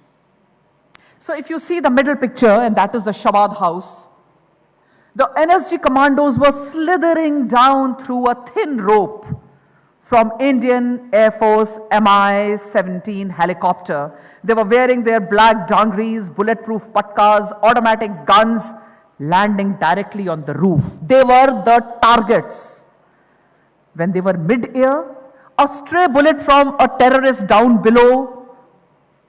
So if you see the middle picture, and that is the Shabad house, the NSG commandos were slithering down through a thin rope from Indian Air Force Mi-17 helicopter. They were wearing their black dangris, bulletproof patkas, automatic guns, landing directly on the roof. They were the targets. When they were mid-air, a stray bullet from a terrorist down below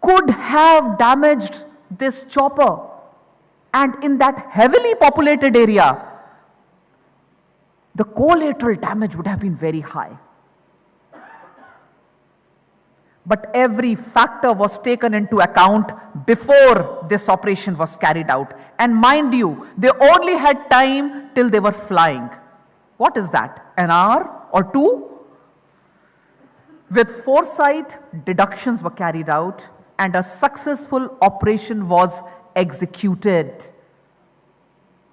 could have damaged this chopper. And in that heavily populated area, the collateral damage would have been very high. But every factor was taken into account before this operation was carried out. And mind you, they only had time till they were flying. What is that? An hour or 2? With foresight, deductions were carried out and a successful operation was executed.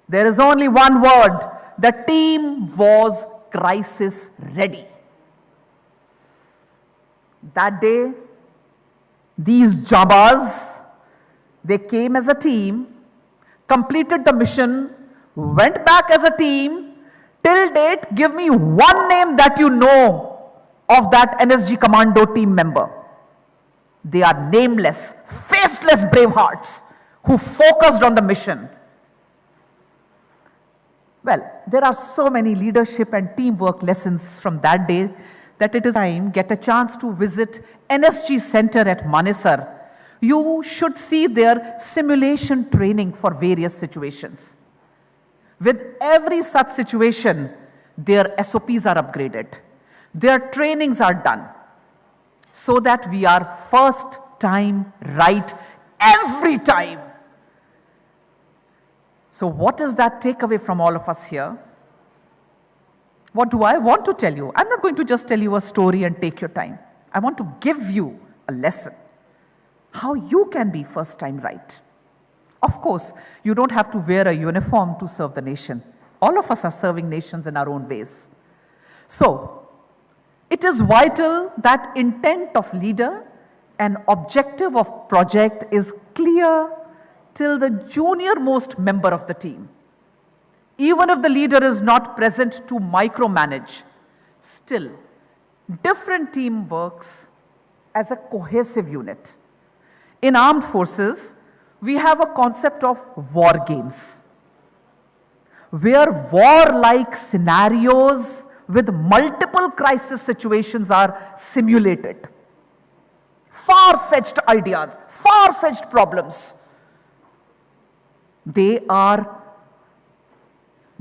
There is only one word. The team was crisis ready. That day, these Jabas, they came as a team, completed the mission, went back as a team. Till date, give me one name that you know of that NSG Commando team member. They are nameless, faceless bravehearts who focused on the mission. Well, there are so many leadership and teamwork lessons from that day that it is time get a chance to visit NSG Center at Manesar. you should see their simulation training for various situations. With every such situation, their SOPs are upgraded, their trainings are done, so that we are first time right every time. So what is that takeaway from all of us here? What do I want to tell you? I'm not going to just tell you a story and take your time. I want to give you a lesson, how you can be first time right. Of course, you don't have to wear a uniform to serve the nation. All of us are serving nations in our own ways. So, it is vital that intent of leader and objective of project is clear till the junior most member of the team. Even if the leader is not present to micromanage, still, different team works as a cohesive unit. In armed forces, we have a concept of war games, where war-like scenarios with multiple crisis situations are simulated. Far-fetched ideas, far-fetched problems. They are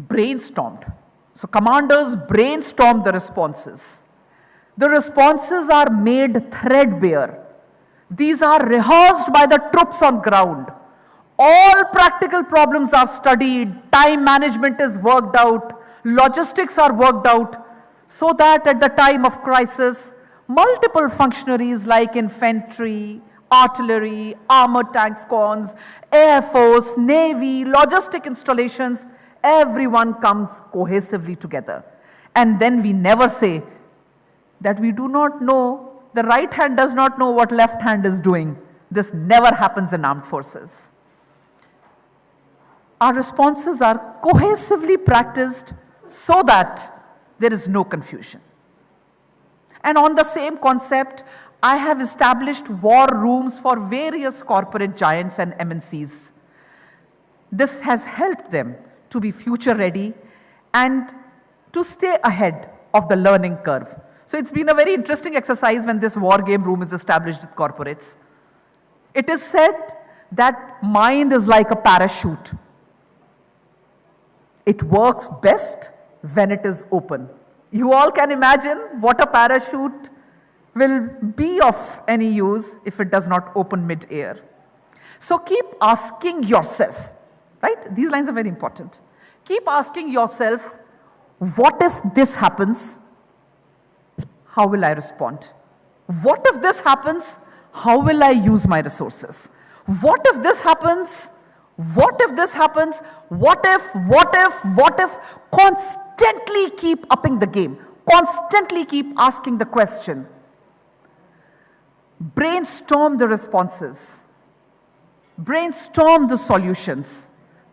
brainstormed. So commanders brainstorm the responses. The responses are made threadbare. These are rehearsed by the troops on ground. All practical problems are studied, time management is worked out, logistics are worked out, so that at the time of crisis, multiple functionaries like infantry, artillery, armored tank squadrons, air force, navy, logistic installations, everyone comes cohesively together. And then we never say that we do not know, the right hand does not know what left hand is doing. This never happens in armed forces. Our responses are cohesively practiced so that there is no confusion. And on the same concept, I have established war rooms for various corporate giants and MNCs. This has helped them to be future ready and to stay ahead of the learning curve. So it's been a very interesting exercise when this war game room is established with corporates. It is said that mind is like a parachute. It works best when it is open. You all can imagine what a parachute will be of any use if it does not open mid-air. So keep asking yourself, right? These lines are very important. Keep asking yourself, what if this happens? How will I respond? What if this happens? How will I use my resources? What if this happens? What if this happens? What if? Constantly keep upping the game. Constantly keep asking the question. Brainstorm the responses. Brainstorm the solutions.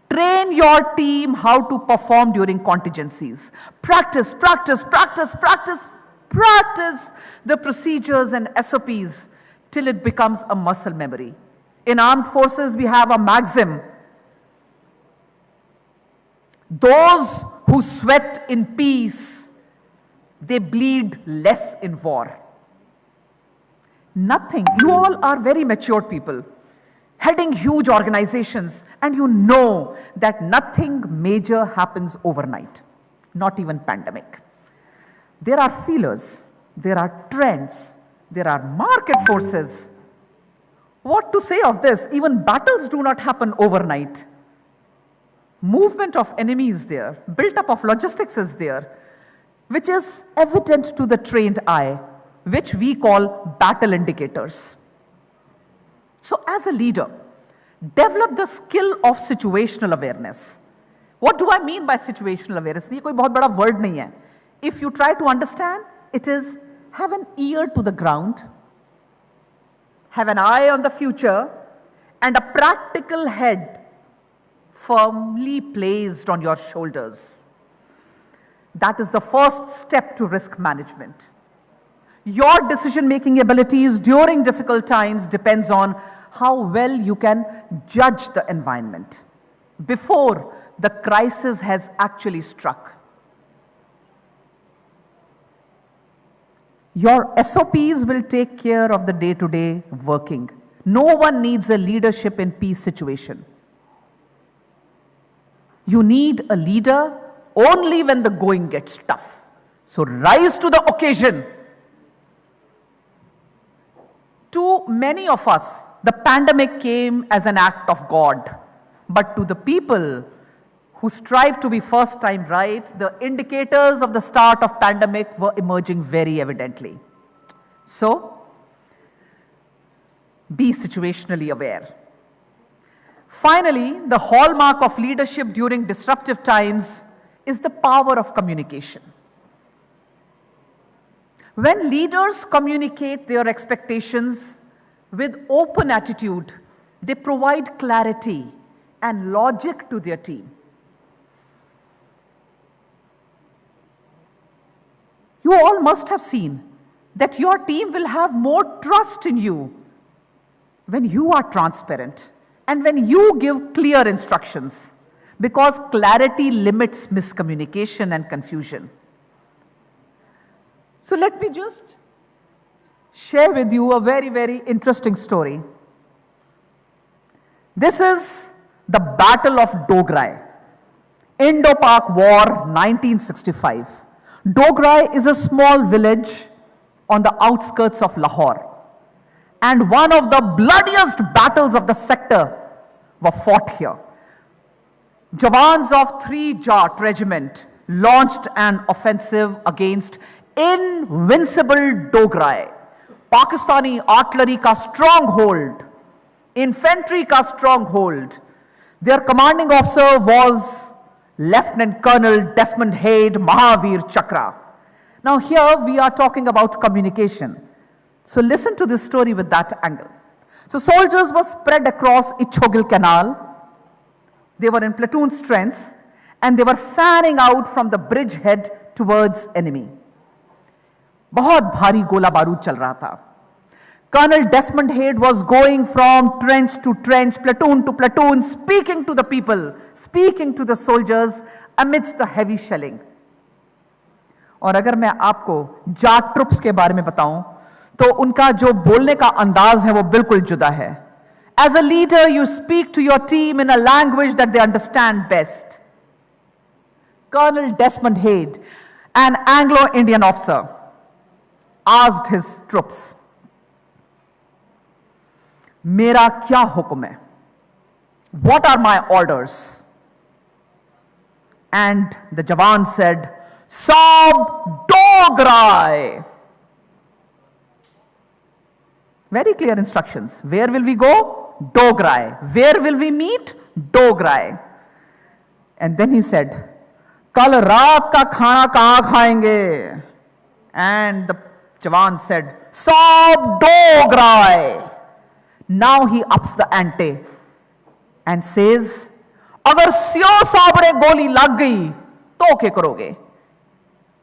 Train your team how to perform during contingencies. Practice the procedures and SOPs till it becomes a muscle memory. In armed forces, we have a maxim. Those who sweat in peace, they bleed less in war. Nothing. You all are very mature people, heading huge organizations, and you know that nothing major happens overnight, not even pandemic. There are feelers, there are trends, there are market forces. What to say of this? Even battles do not happen overnight. Movement of enemies is there, built-up of logistics is there, which is evident to the trained eye, which we call battle indicators. So as a leader, develop the skill of situational awareness. What do I mean by situational awareness? ये कोई बहुत बड़ा word नहीं है. If you try to understand, it is have an ear to the ground, have an eye on the future, and a practical head firmly placed on your shoulders. That is the first step to risk management. Your decision-making abilities during difficult times depends on how well you can judge the environment before the crisis has actually struck. Your SOPs will take care of the day-to-day working, No one needs a leadership in peace situation. You need a leader only when the going gets tough. So rise to the occasion. To many of us, the pandemic came as an act of God. But to the people who strive to be first time right, the indicators of the start of pandemic were emerging very evidently. So, be situationally aware. Finally, the hallmark of leadership during disruptive times is the power of communication. When leaders communicate their expectations with open attitude, they provide clarity and logic to their team. You all must have seen that your team will have more trust in you when you are transparent and when you give clear instructions, because clarity limits miscommunication and confusion. So let me just share with you a very, very interesting story. This is the Battle of Dograi, Indo-Pak War 1965. Dograi is a small village on the outskirts of Lahore, and one of the bloodiest battles of the sector were fought here. Jawans of 3 Jat Regiment launched an offensive against invincible Dograi, Pakistani artillery ka stronghold, infantry ka stronghold. Their commanding officer was Lieutenant Colonel Desmond Hayde Mahavir Chakra. Now here we are talking about communication. So listen to this story with that angle. So soldiers were spread across Ichogil Canal. They were in platoon strengths and they were fanning out from the bridgehead towards enemy. बहुत भारी गोला बारूद चल रहा था. Colonel Desmond Hayde was going from trench to trench, platoon to platoon, speaking to the people, speaking to the soldiers amidst the heavy shelling. और अगर मैं आपको जाट ट्रुप्स के बारे में बताऊं, तो उनका जो बोलने का अंदाज है वो बिल्कुल जुदा है. As a leader, you speak to your team in a language that they understand best. Colonel Desmond Hayde, an Anglo-Indian officer, asked his troops, मेरा क्या हुक्म है? What are my orders? And the Jawan said, Saab Dograi. Very clear instructions. Where will we go? Dograi. Where will we meet? Dograi. And then he said, Kal raat ka khana kahan khayenge? And the Jawan said, Saab Dograi. Now he ups the ante and says, अगर सियो साबरे गोली लग गई तो क्या करोगे?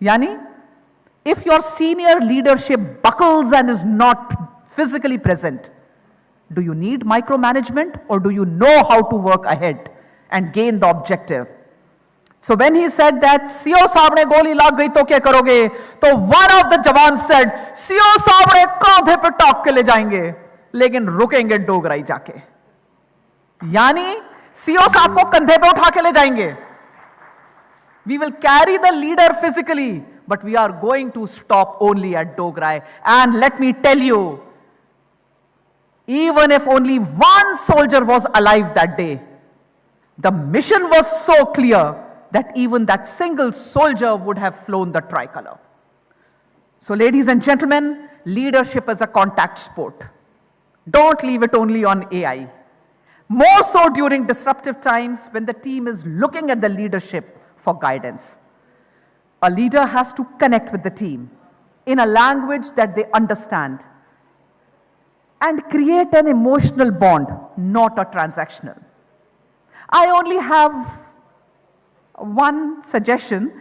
यानी, if your senior leadership buckles and is not physically present, do you need micromanagement or do you know how to work ahead and gain the objective? So when he said that, सियो साबरे गोली लग गई तो क्या करोगे? तो one of the jawans said, सियो साबरे कांधे पे टाक के ले जाएंगे, लेकिन रुकेंगे डोगराई जाके. यानी सीओ साहब को कंधे पे उठा के ले जाएंगे. We will carry the leader physically, but we are going to stop only at Dograi. And let me tell you, even if only one soldier was alive that day, the mission was so clear that even that single soldier would have flown the tricolor. So ladies and gentlemen, leadership is a contact sport. Don't leave it only on AI. More so during disruptive times when the team is looking at the leadership for guidance. A leader has to connect with the team in a language that they understand and create an emotional bond, not a transactional. I only have one suggestion,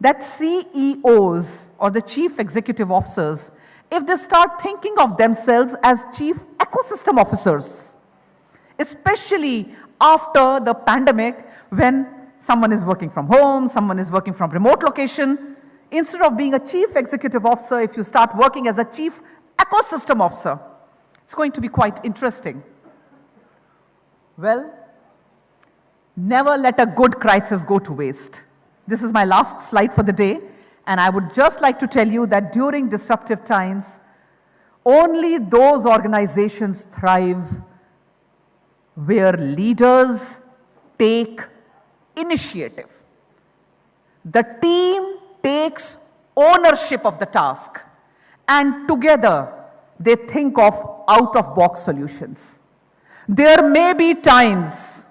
that CEOs or the chief executive officers, if they start thinking of themselves as chief ecosystem officers, especially after the pandemic when someone is working from home, someone is working from remote location, instead of being a chief executive officer, if you start working as a chief ecosystem officer, It's going to be quite interesting. Well, never let a good crisis go to waste. This is my last slide for the day, and I would just like to tell you that during disruptive times, only those organizations thrive where leaders take initiative. The team takes ownership of the task, and together they think of out-of-box solutions. There may be times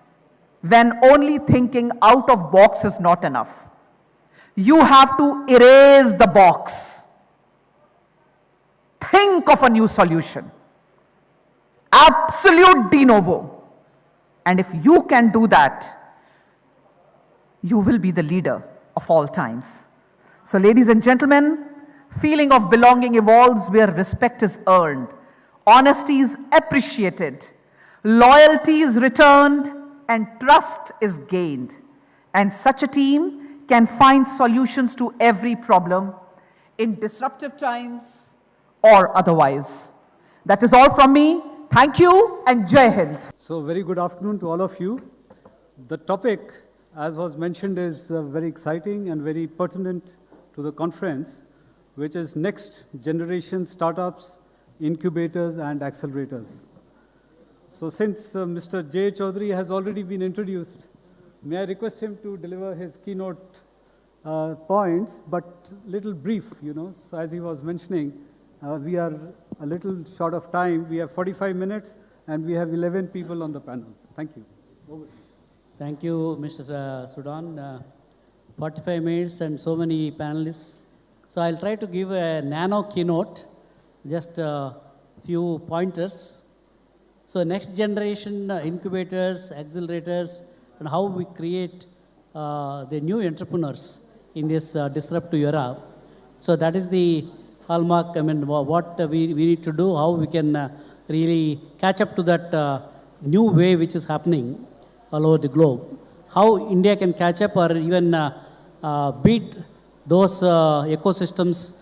when only thinking out of box is not enough. You have to erase the box. Think of a new solution. Absolute de novo. And if you can do that, you will be the leader of all times. So ladies and gentlemen, feeling of belonging evolves where respect is earned, honesty is appreciated, loyalty is returned, and trust is gained. And such a team can find solutions to every problem in disruptive times or otherwise. That is all from me. Thank you and Jai Hind. So very good afternoon to all of you. The topic, as was mentioned, is very exciting and very pertinent to the conference, which is next generation startups, incubators and accelerators. So since Mr. J. Chaudhary has already been introduced, may I request him to deliver his keynote points, but little brief, So as he was mentioning, we are a little short of time. We have 45 minutes and we have 11 people on the panel. Thank you. Over. Thank you, Mr. Sudan. 45 minutes and so many panelists. So I'll try to give a nano keynote, just a few pointers. So next generation incubators, accelerators, and how we create the new entrepreneurs in this disruptive era. So that is the hallmark, what we need to do, how we can really catch up to that new wave which is happening all over the globe. How India can catch up or even beat those ecosystems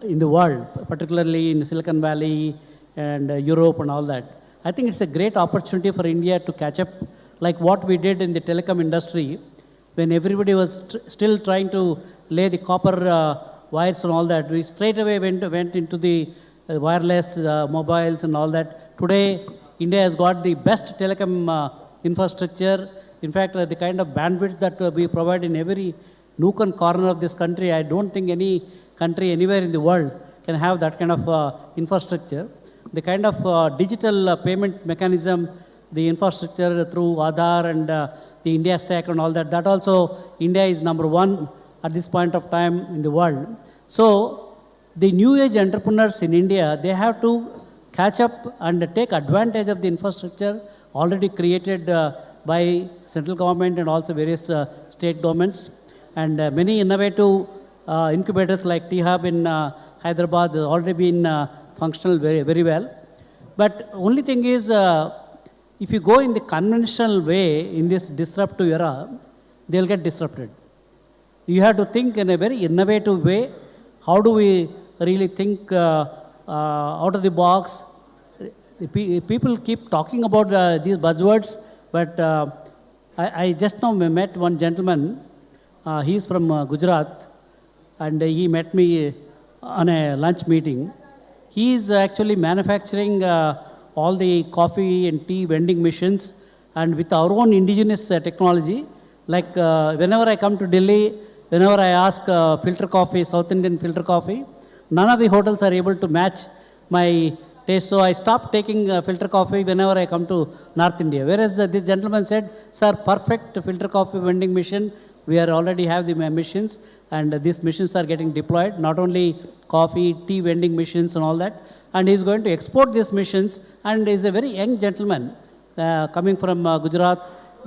in the world, particularly in Silicon Valley and Europe and all that. I think it's a great opportunity for India to catch up, like what we did in the telecom industry, when everybody was still trying to lay the copper wires and all that. We straight away went into the wireless mobiles and all that. Today, India has got the best telecom infrastructure. In fact, the kind of bandwidth that we provide in every nook and corner of this country, I don't think any country anywhere in the world can have that kind of infrastructure. The kind of digital payment mechanism, the infrastructure through Aadhaar and the India Stack and all that, that also India is #1 at this point of time in the world. So the new age entrepreneurs in India, they have to catch up and take advantage of the infrastructure already created by central government and also various state governments. And many innovative incubators like T-Hub in Hyderabad has already been functional very, very well. But only thing is, if you go in the conventional way in this disruptive era, they'll get disrupted. You have to think in a very innovative way. How do we really think out of the box? People keep talking about these buzzwords, but I just now met one gentleman. He's from Gujarat, and he met me on a lunch meeting. He is actually manufacturing all the coffee and tea vending machines, and with our own indigenous technology. Like whenever I come to Delhi, whenever I ask filter coffee, South Indian filter coffee, none of the hotels are able to match my taste. So I stopped taking filter coffee whenever I come to North India. Whereas this gentleman said, "Sir, perfect filter coffee vending machine. We are already have the machines, and these machines are getting deployed, not only coffee, tea vending machines and all that. And he's going to export these machines, and he's a very young gentleman coming from Gujarat,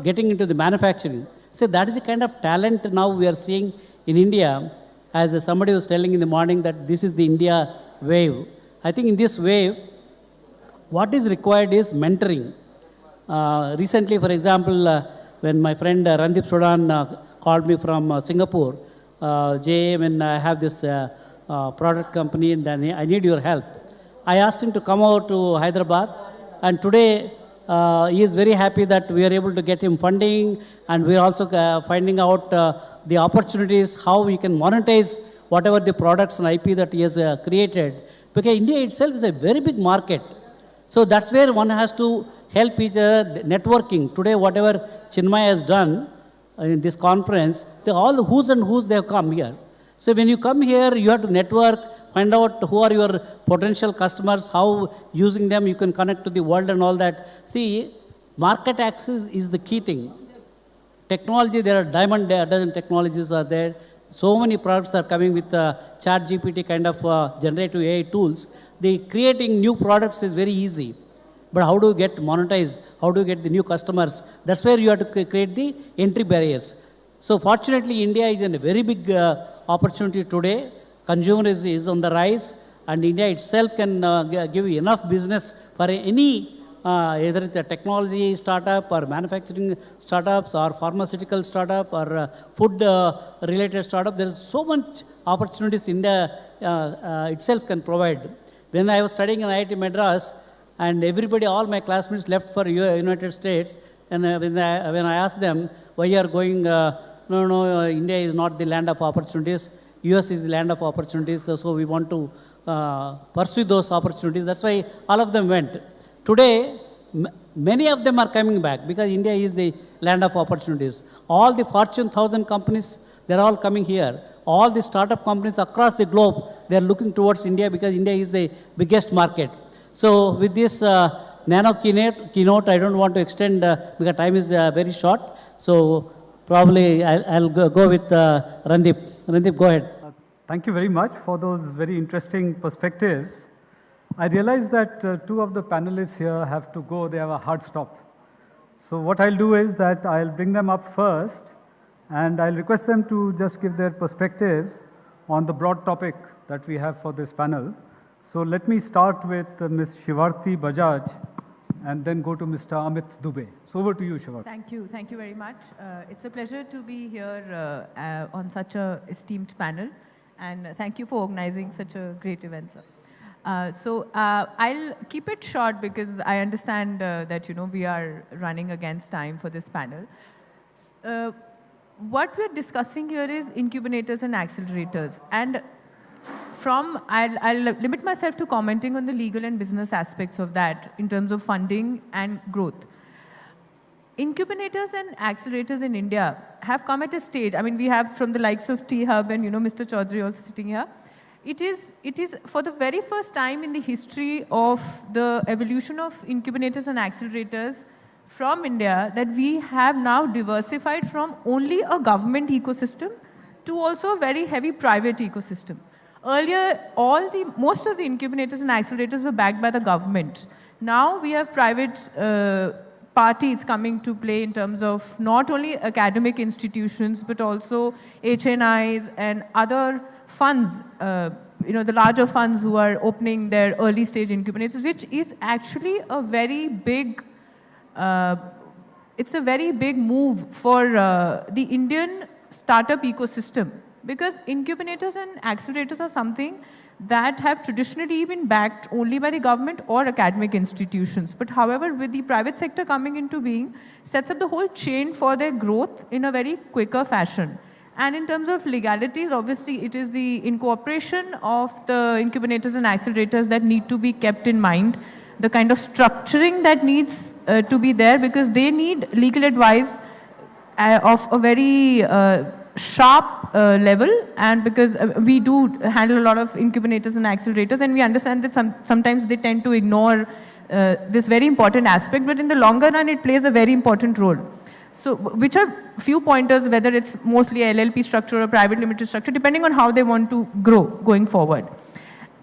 getting into the manufacturing. So that is the kind of talent now we are seeing in India. As somebody was telling in the morning that this is the India wave. I think in this wave, what is required is mentoring. Recently, for example, when my friend Randeep Sudan called me from Singapore, JM, and I have this product company and I need your help. I asked him to come out to Hyderabad, and today he is very happy that we are able to get him funding, and we are also finding out the opportunities, how we can monetize whatever the products and IP that he has created. Because India itself is a very big market. So that's where one has to help each other, networking. Today, whatever Chinmay has done in this conference, all the who's and who's they have come here. So when you come here, you have to network, find out who are your potential customers, how using them you can connect to the world and all that. See, market access is the key thing. Technology, there are dozen technologies are there. So many products are coming with ChatGPT kind of generative AI tools. Creating new products is very easy. But how do you get monetized? How do you get the new customers? That's where you have to create the entry barriers. So fortunately, India is in a very big opportunity today. Consumer is on the rise, and India itself can give enough business for any, either it's a technology startup or manufacturing startups or pharmaceutical startup or food related startup. There is so much opportunities India itself can provide. When I was studying in IIT Madras, and everybody, all my classmates left for United States, and when I asked them, why you are going, no, India is not the land of opportunities, US is the land of opportunities, so we want to pursue those opportunities. That's why all of them went. Today, many of them are coming back because India is the land of opportunities. All the Fortune 1000 companies, they're all coming here. All the startup companies across the globe, they're looking towards India because India is the biggest market. So with this nano keynote, I don't want to extend because time is very short. So probably I'll go with Randeep. Randeep, go ahead. Thank you very much for those very interesting perspectives. I realize that two of the panelists here have to go. They have a hard stop. So what I'll do is that I'll bring them up first, and I'll request them to just give their perspectives on the broad topic that we have for this panel. So let me start with Ms. Shivarti Bajaj and then go to Mr. Amit Dubey. So over to you, Shivarti. Thank you very much. It's a pleasure to be here on such a esteemed panel, and thank you for organizing such a great event, sir. I'll keep it short because I understand that we are running against time for this panel. What we're discussing here is incubators and accelerators, and I'll limit myself to commenting on the legal and business aspects of that in terms of funding and growth. Incubators and accelerators in India have come at a stage. I mean, we have from the likes of T-Hub and Mr. Chaudhary also sitting here. It is for the very first time in the history of the evolution of incubators and accelerators from India that we have now diversified from only a government ecosystem to also a very heavy private ecosystem. Earlier, most of the incubators and accelerators were backed by the government. Now we have private parties coming to play in terms of not only academic institutions, but also HNIs and other funds, the larger funds who are opening their early stage incubators, which is actually a very big, it's a very big move for the Indian startup ecosystem. Because incubators and accelerators are something that have traditionally been backed only by the government or academic institutions. But however, with the private sector coming into being, sets up the whole chain for their growth in a very quicker fashion. And in terms of legalities, obviously it is the incorporation of the incubators and accelerators that need to be kept in mind. The kind of structuring that needs to be there, because they need legal advice of a very sharp level, and because we do handle a lot of incubators and accelerators, and we understand that sometimes they tend to ignore this very important aspect, but in the longer run it plays a very important role. So which are few pointers, whether it's mostly LLP structure or private limited structure, depending on how they want to grow going forward.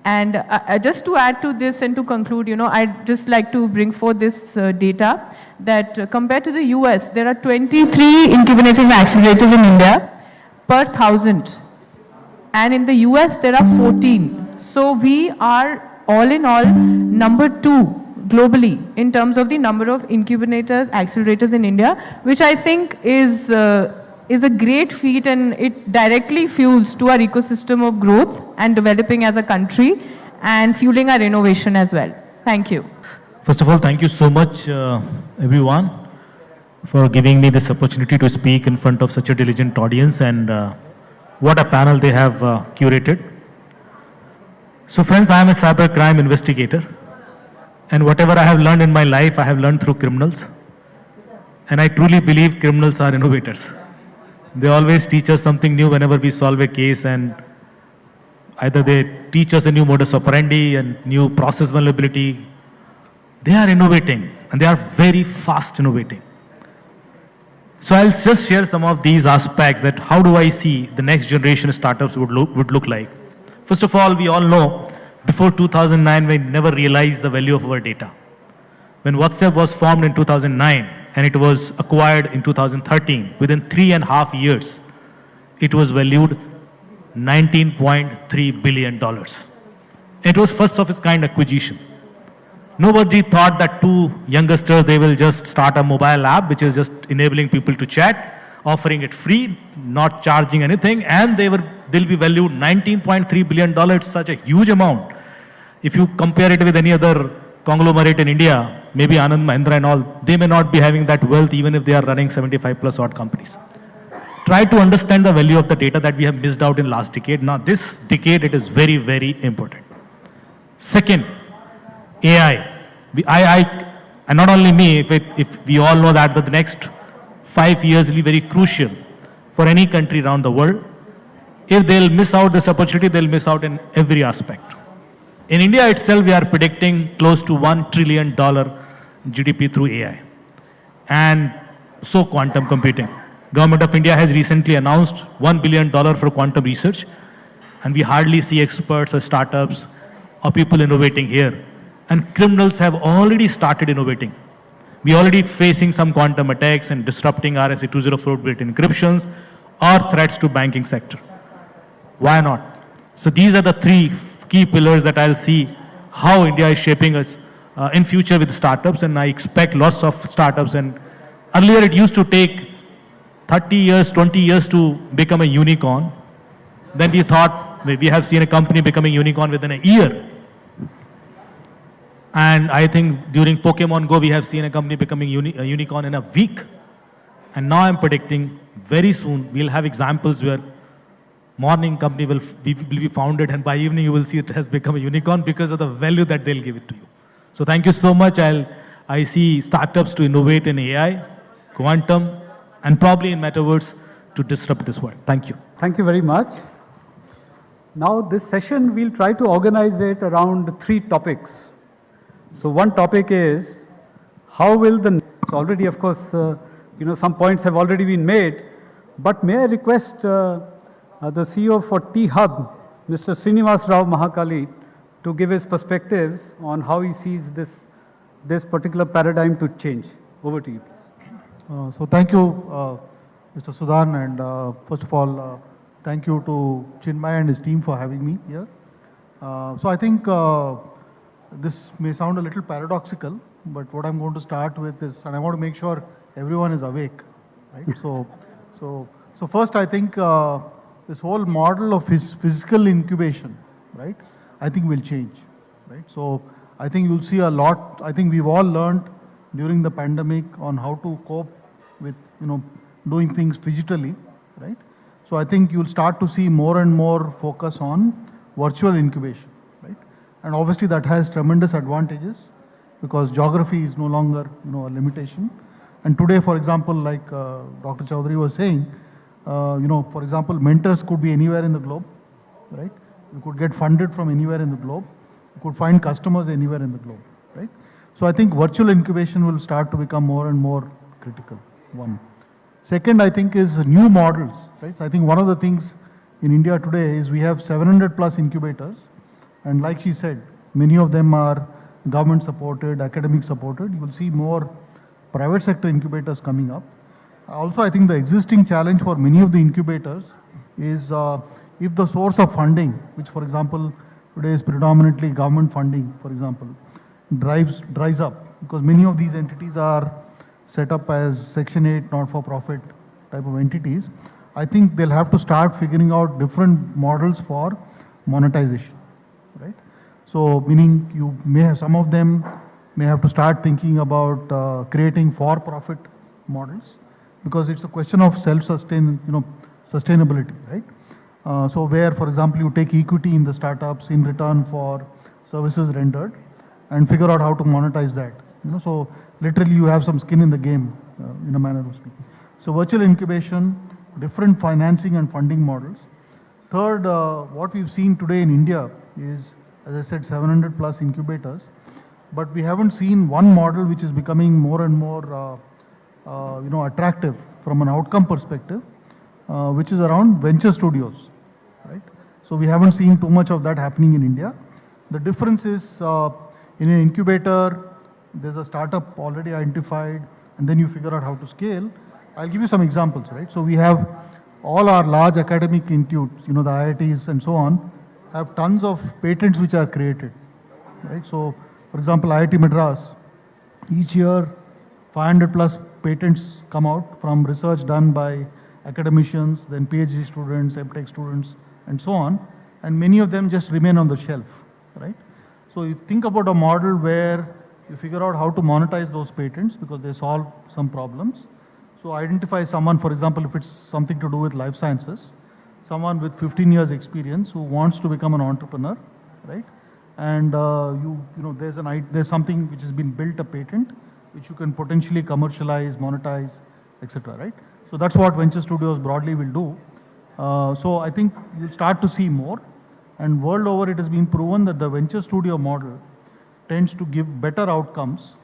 And just to add to this and to conclude, I'd just like to bring forth this data that compared to the US, there are 23 incubators and accelerators in India per 1,000. And in the US, there are 14. So we are all in all number 2 globally in terms of the number of incubators, accelerators in India, which I think is a great feat, and it directly fuels to our ecosystem of growth and developing as a country. and fueling our innovation as well. Thank you. First of all, thank you so much, everyone, for giving me this opportunity to speak in front of such a diligent audience, and what a panel they have curated. So friends, I am a cybercrime investigator, and whatever I have learned in my life, I have learned through criminals. And I truly believe criminals are innovators. They always teach us something new whenever we solve a case, and either they teach us a new modus operandi and new process vulnerability. They are innovating, and they are very fast innovating. So I'll just share some of these aspects that how do I see the next generation startups would look like. First of all, we all know before 2009, we never realized the value of our data. When WhatsApp was formed in 2009 and it was acquired in 2013, within 3.5 years, it was valued $19.3 billion. It was first of its kind acquisition. Nobody thought that two youngsters, they will just start a mobile app which is just enabling people to chat, offering it free, not charging anything, and they'll be valued $19.3 billion. It's such a huge amount. If you compare it with any other conglomerate in India, maybe Anand Mahindra and all, they may not be having that wealth even if they are running 75 plus odd companies. Try to understand the value of the data that we have missed out in last decade. Now this decade, it is very, very important. Second, AI. And not only me, if we all know that the next 5 years will be very crucial for any country around the world. If they'll miss out this opportunity, they'll miss out in every aspect. In India itself, we are predicting close to $1 trillion GDP through AI. And so quantum computing. Government of India has recently announced $1 billion for quantum research. And we hardly see experts or startups or people innovating here. And criminals have already started innovating. We are already facing some quantum attacks and disrupting RSA-204 built encryptions or threats to banking sector. Why not? So these are the three key pillars that I'll see how India is shaping us in future with startups, and I expect lots of startups. And earlier it used to take 30 years, 20 years to become a unicorn. Then we thought, we have seen a company becoming unicorn within a year. And I think during Pokemon Go, we have seen a company becoming a unicorn in a week. And now I'm predicting very soon we'll have examples where morning company will be founded, and by evening you will see it has become a unicorn because of the value that they'll give it to you. So thank you so much. I see startups to innovate in AI, quantum, and probably in metaverse to disrupt this world. Thank you. Thank you very much. Now this session, we'll try to organize it around 3 topics. So one topic is, how will the, so already of course, some points have already been made, but may I request the CEO for T-Hub, Mr. Srinivas Rao Mahakali, to give his perspectives on how he sees this particular paradigm to change. Over to you, please. So thank you, Mr. Sudan, and first of all, thank you to Chinmay and his team for having me here. So I think this may sound a little paradoxical, but what I'm going to start with is, and I want to make sure everyone is awake, right? So first, I think this whole model of his physical incubation, right, I think will change, right? So I think you'll see a lot. I think we've all learned during the pandemic on how to cope with, doing things digitally, right? So I think you'll start to see more and more focus on virtual incubation, right? And obviously that has tremendous advantages because geography is no longer, a limitation. And today, for example, like Dr. Chaudhary was saying, for example, mentors could be anywhere in the globe, right? You could get funded from anywhere in the globe. You could find customers anywhere in the globe, right? So I think virtual incubation will start to become more and more critical, one. Second, I think is new models, right? So I think one of the things in India today is we have 700 plus incubators. And like she said, many of them are government supported, academic supported. You will see more private sector incubators coming up. Also, I think the existing challenge for many of the incubators is if the source of funding, which for example, today is predominantly government funding, for example, dries up, because many of these entities are set up as Section 8 not-for-profit type of entities. I think they'll have to start figuring out different models for monetization, right? So meaning you may have, some of them may have to start thinking about creating for-profit models, because it's a question of sustainability, right? So where, for example, you take equity in the startups in return for services rendered and figure out how to monetize that. So literally you have some skin in the game, in a manner of speaking. So virtual incubation, different financing and funding models. Third, what we've seen today in India is, as I said, 700 plus incubators, but we haven't seen one model which is becoming more and more attractive from an outcome perspective, which is around venture studios, right? So we haven't seen too much of that happening in India. The difference is in an incubator, there's a startup already identified, and then you figure out how to scale. I'll give you some examples, right? So we have all our large academic institutes, the IITs and so on, have tons of patents which are created, right? So, for example, IIT Madras, each year 500 plus patents come out from research done by academicians, then PhD students, MTech students, and so on, and many of them just remain on the shelf, right? So you think about a model where you figure out how to monetize those patents because they solve some problems. So identify someone, for example, if it's something to do with life sciences, someone with 15 years experience who wants to become an entrepreneur, right? And there's something which has been built, a patent, which you can potentially commercialize, monetize, etc., right? So that's what venture studios broadly will do. So I think you'll start to see more. And world over, it has been proven that the venture studio model tends to give better outcomes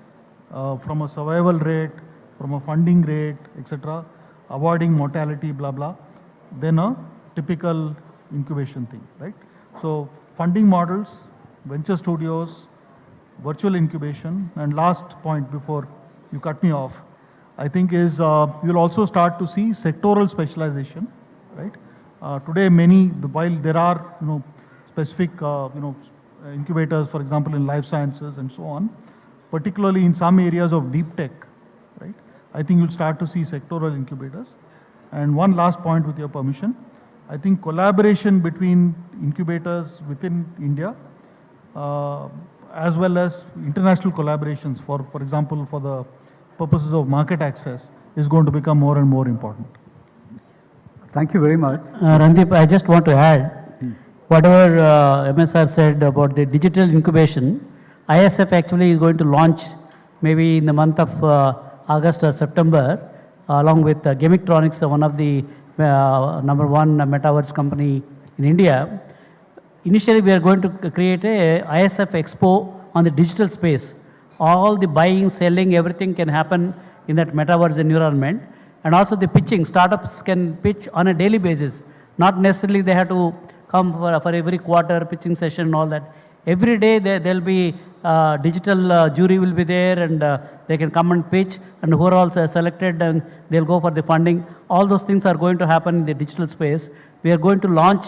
from a survival rate, from a funding rate, etc., avoiding mortality, blah, blah, than a typical incubation thing, right? So funding models, venture studios, virtual incubation, and last point before you cut me off, I think is you'll also start to see sectoral specialization, right? Today, while there are specific incubators, for example, in life sciences and so on, particularly in some areas of deep tech, right? I think you'll start to see sectoral incubators. And one last point, with your permission, I think collaboration between incubators within India, as well as international collaborations, for example, for the purposes of market access, is going to become more and more important. Thank you very much. Randeep, I just want to add, whatever MSR said about the digital incubation, ISF actually is going to launch maybe in the month of August or September, along with Gamictronics, one of the #1 metaverse company in India. Initially, we are going to create a ISF Expo on the digital space. All the buying, selling, everything can happen in that metaverse environment. And also the pitching, startups can pitch on a daily basis. Not necessarily they have to come for every quarter pitching session and all that. Every day there'll be digital jury will be there, and they can come and pitch, and who are also selected, and they'll go for the funding. All those things are going to happen in the digital space. We are going to launch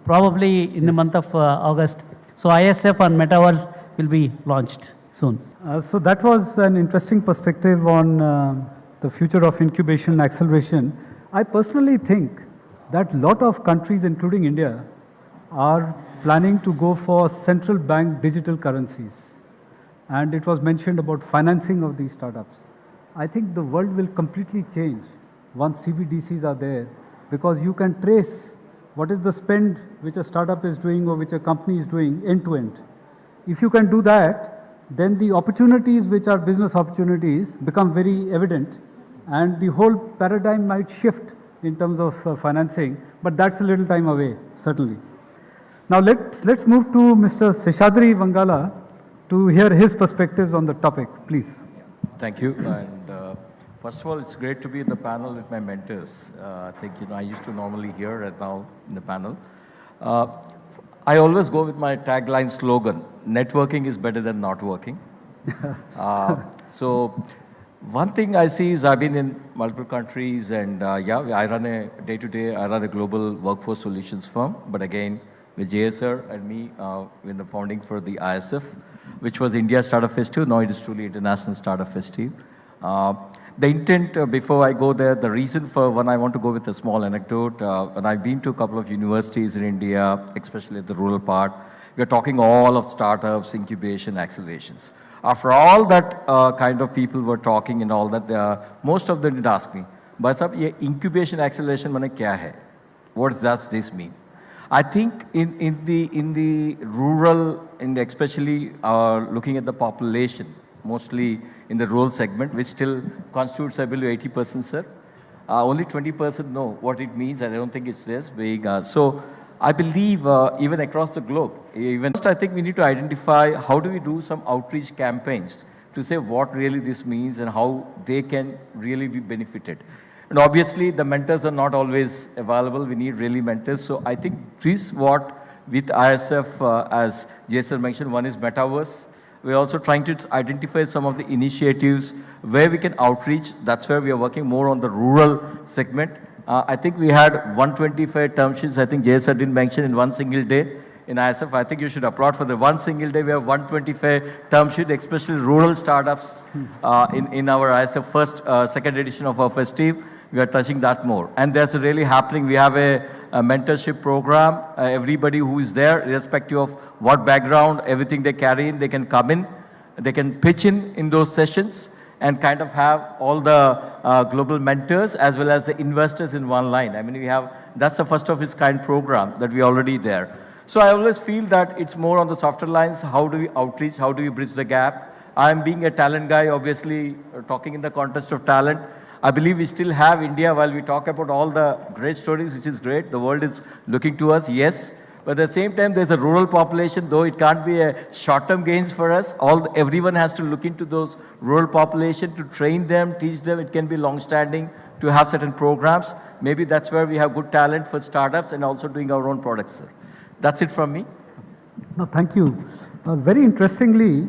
probably in the month of August. So ISF and Metaverse will be launched soon. So that was an interesting perspective on the future of incubation and acceleration. I personally think that a lot of countries, including India, are planning to go for central bank digital currencies. And it was mentioned about financing of these startups. I think the world will completely change once CBDCs are there, because you can trace what is the spend which a startup is doing or which a company is doing end to end. If you can do that, then the opportunities which are business opportunities become very evident, and the whole paradigm might shift in terms of financing, but that's a little time away, certainly. Now let's move to Mr. Seshadri Vangala to hear his perspectives on the topic, please. Thank you. And first of all, it's great to be in the panel with my mentors. I think, I used to normally hear it now in the panel. I always go with my tagline slogan, networking is better than not working. So one thing I see is I've been in multiple countries, and I run a day-to-day, I run a global workforce solutions firm, but again, with JSR and me, in the founding for the ISF, which was India Startup Festival. Now it is truly International Startup Festival. The intent, before I go there, the reason for when I want to go with a small anecdote, when I've been to a couple of universities in India, especially at the rural part, we're talking all of startups, incubation, accelerations. After all that kind of people were talking and all that, most of them did ask me, "Bhai sahab, ye incubation acceleration mane kya hai? What does this mean?" I think in the rural, especially looking at the population, mostly in the rural segment, which still constitutes, I believe, 80%, sir. Only 20% know what it means, and I don't think it's this big. So I believe even across the globe, even first I think we need to identify how do we do some outreach campaigns to say what really this means and how they can really be benefited. And obviously the mentors are not always available. We need really mentors. So I think this what with ISF, as Jason mentioned, one is metaverse. We're also trying to identify some of the initiatives where we can outreach. That's where we are working more on the rural segment. I think we had 125 term sheets. I think Jason didn't mention in one single day in ISF. I think you should applaud for the one single day. We have 125 term sheet, especially rural startups in our ISF second edition of our festive. We are touching that more. And that's really happening. We have a mentorship program. Everybody who is there, irrespective of what background, everything they carry in, they can come in. They can pitch in those sessions and kind of have all the global mentors as well as the investors in one line. I mean, that's the first of its kind program that we already there. So I always feel that it's more on the softer lines. How do we outreach? How do we bridge the gap? I'm being a talent guy, obviously, talking in the context of talent. I believe we still have India, while we talk about all the great stories, which is great. The world is looking to us, yes. But at the same time, there's a rural population, though it can't be a short-term gains for us. Everyone has to look into those rural population to train them, teach them. It can be long-standing to have certain programs. Maybe that's where we have good talent for startups and also doing our own products, sir. That's it from me. No, thank you. Very interestingly,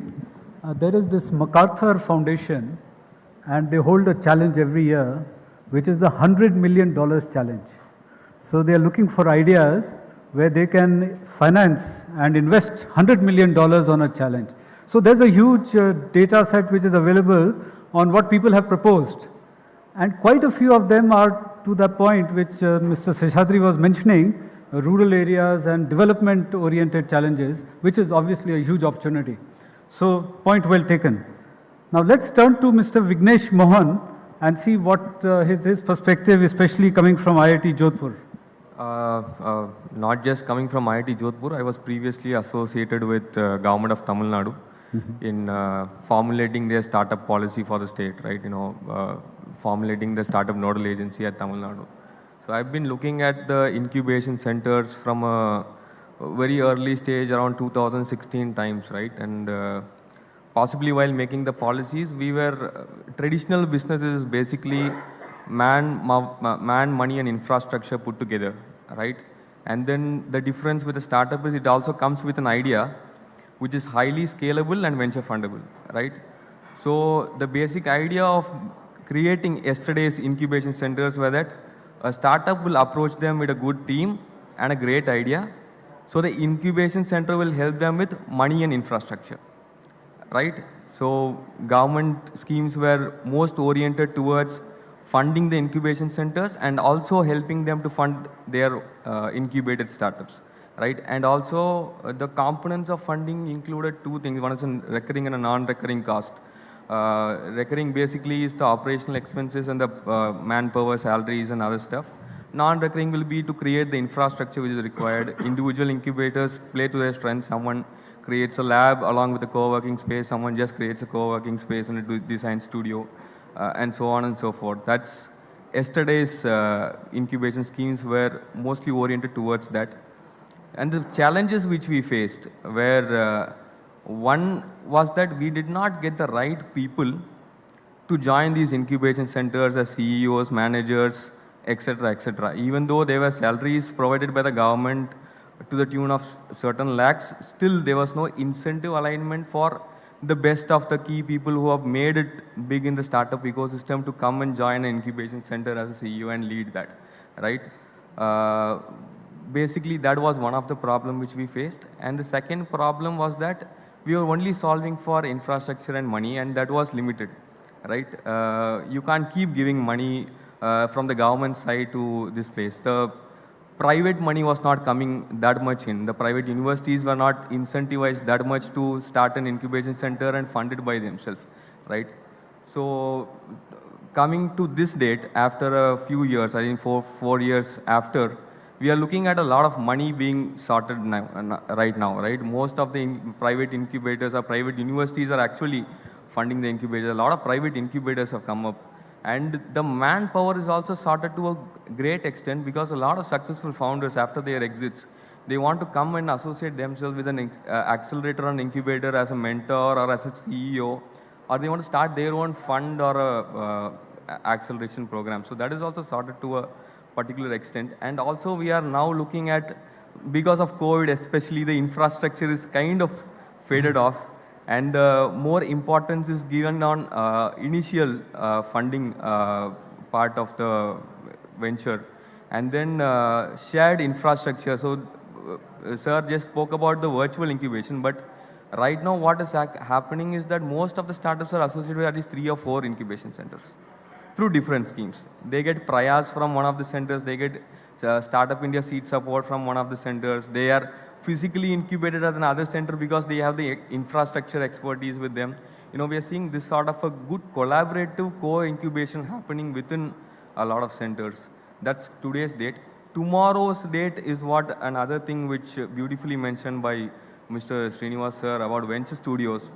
there is this MacArthur Foundation, and they hold a challenge every year, which is the $100 million challenge. So they are looking for ideas where they can finance and invest $100 million on a challenge. So there's a huge data set which is available on what people have proposed. And quite a few of them are to the point which Mr. Seshadri was mentioning, rural areas and development-oriented challenges, which is obviously a huge opportunity. So point well taken. Now let's turn to Mr. Vignesh Mohan and see what his perspective, especially coming from IIT Jodhpur. Not just coming from IIT Jodhpur, I was previously associated with Government of Tamil Nadu in formulating their startup policy for the state, right? Formulating the startup nodal agency at Tamil Nadu. So I've been looking at the incubation centers from a very early stage around 2016 times, right? And possibly while making the policies, we were traditional businesses basically man, money and infrastructure put together, right? And then the difference with a startup is it also comes with an idea which is highly scalable and venture fundable, right? So the basic idea of creating yesterday's incubation centers were that a startup will approach them with a good team and a great idea. So the incubation center will help them with money and infrastructure. Right? So government schemes were most oriented towards funding the incubation centers and also helping them to fund their incubated startups. Right? And also the components of funding included two things. One is a recurring and a non-recurring cost. Recurring basically is the operational expenses and the manpower, salaries and other stuff. Non-recurring will be to create the infrastructure which is required. Individual incubators play to their strengths. Someone creates a lab along with a co-working space, someone just creates a co-working space and a design studio, and so on and so forth. That's yesterday's incubation schemes were mostly oriented towards that. And the challenges which we faced were, one was that we did not get the right people to join these incubation centers as CEOs, managers, etc. Even though there were salaries provided by the government to the tune of certain lakhs, still there was no incentive alignment for the best of the key people who have made it big in the startup ecosystem to come and join an incubation center as a CEO and lead that, right? Basically, that was one of the problems which we faced. And the second problem was that we were only solving for infrastructure and money, and that was limited. right? You can't keep giving money from the government side to this place. The private money was not coming that much in. The private universities were not incentivized that much to start an incubation center and fund it by themselves, right? So coming to this date, after a few years, I think 4 years after, we are looking at a lot of money being sorted now, right now, right? Most of the private incubators or private universities are actually funding the incubators. A lot of private incubators have come up. And the manpower is also sorted to a great extent because a lot of successful founders, after their exits, they want to come and associate themselves with an accelerator and incubator as a mentor or as a CEO, or they want to start their own fund or a acceleration program. So that is also sorted to a particular extent. And also we are now looking at, because of COVID especially, the infrastructure is kind of faded off, and more importance is given on initial funding part of the venture, and then shared infrastructure. So sir just spoke about the virtual incubation, but right now what is happening is that most of the startups are associated with at least 3 or 4 incubation centers through different schemes. They get Prayas from one of the centers, they get Startup India seed support from one of the centers, they are physically incubated at another center because they have the infrastructure expertise with them. You know, we are seeing this sort of a good collaborative co-incubation happening within a lot of centers. That's today's date. Tomorrow's date is what another thing which beautifully mentioned by Mr. Srinivas sir about venture studios.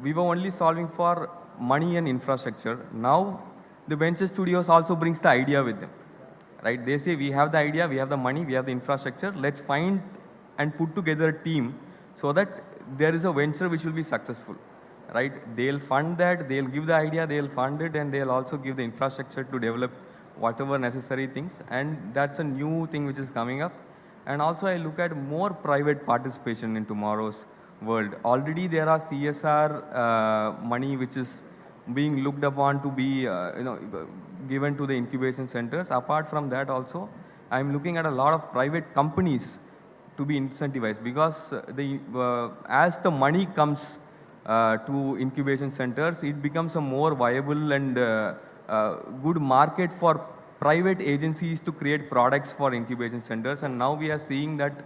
We were only solving for money and infrastructure. Now the venture studios also brings the idea with them. Right? They say we have the idea, we have the money, we have the infrastructure, let's find and put together a team so that there is a venture which will be successful. Right? They'll fund that, they'll give the idea, they'll fund it, and they'll also give the infrastructure to develop whatever necessary things. And that's a new thing which is coming up. And also I look at more private participation in tomorrow's world. Already there are CSR money which is being looked upon to be given to the incubation centers. Apart from that also, I'm looking at a lot of private companies to be incentivized, because as the money comes to incubation centers, it becomes a more viable and good market for private agencies to create products for incubation centers. And now we are seeing that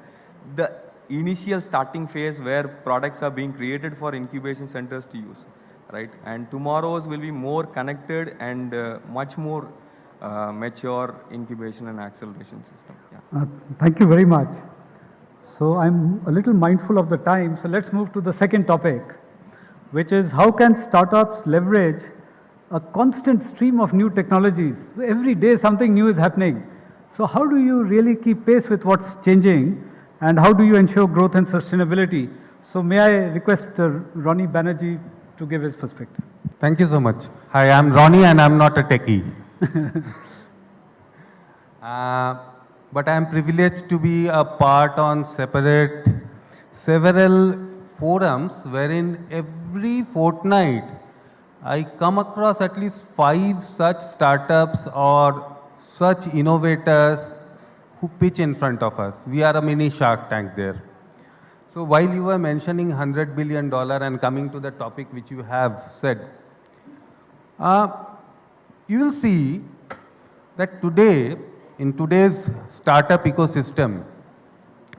the initial starting phase where products are being created for incubation centers to use. Right? And tomorrow's will be more connected and much more mature incubation and acceleration system. Yeah. Thank you very much. So I'm a little mindful of the time, so let's move to the second topic, which is how can startups leverage a constant stream of new technologies? Every day something new is happening. So how do you really keep pace with what's changing, and how do you ensure growth and sustainability? So may I request Ronnie Banerjee to give his perspective. Thank you so much. Hi, I'm Ronnie and I'm not a techie. But I'm privileged to be a part on several forums wherein every fortnight I come across at least 5 such startups or such innovators who pitch in front of us. We are a mini Shark Tank there. So while you were mentioning $100 billion and coming to the topic which you have said, you will see that today, in today's startup ecosystem,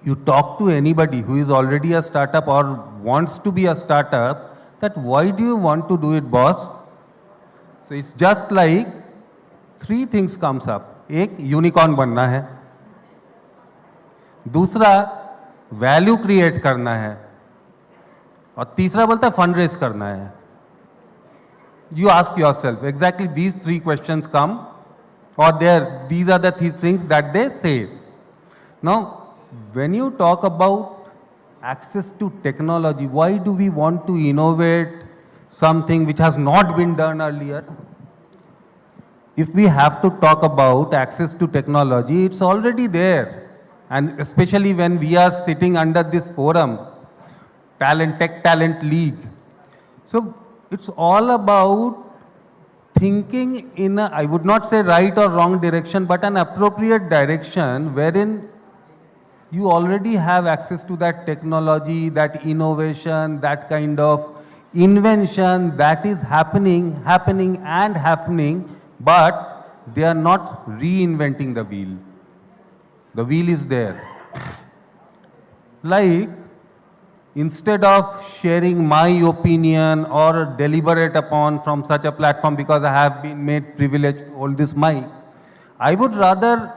you talk to anybody who is already a startup or wants to be a startup, that why do you want to do it, boss? So it's just like 3 things comes up. एक, unicorn बनना है. दूसरा, value create करना है, और तीसरा बोलता है फंड रेज करना है. You ask yourself, exactly these 3 questions come, or these are the 3 things that they say. Now, when you talk about access to technology, why do we want to innovate something which has not been done earlier? If we have to talk about access to technology, it's already there. And especially when we are sitting under this forum, Tech Talent League. So it's all about thinking in a, I would not say right or wrong direction, but an appropriate direction wherein you already have access to that technology, that innovation, that kind of invention that is happening, but they are not reinventing the wheel. The wheel is there. Like, instead of sharing my opinion or deliberate upon from such a platform because I have been made privileged to hold this mic, I would rather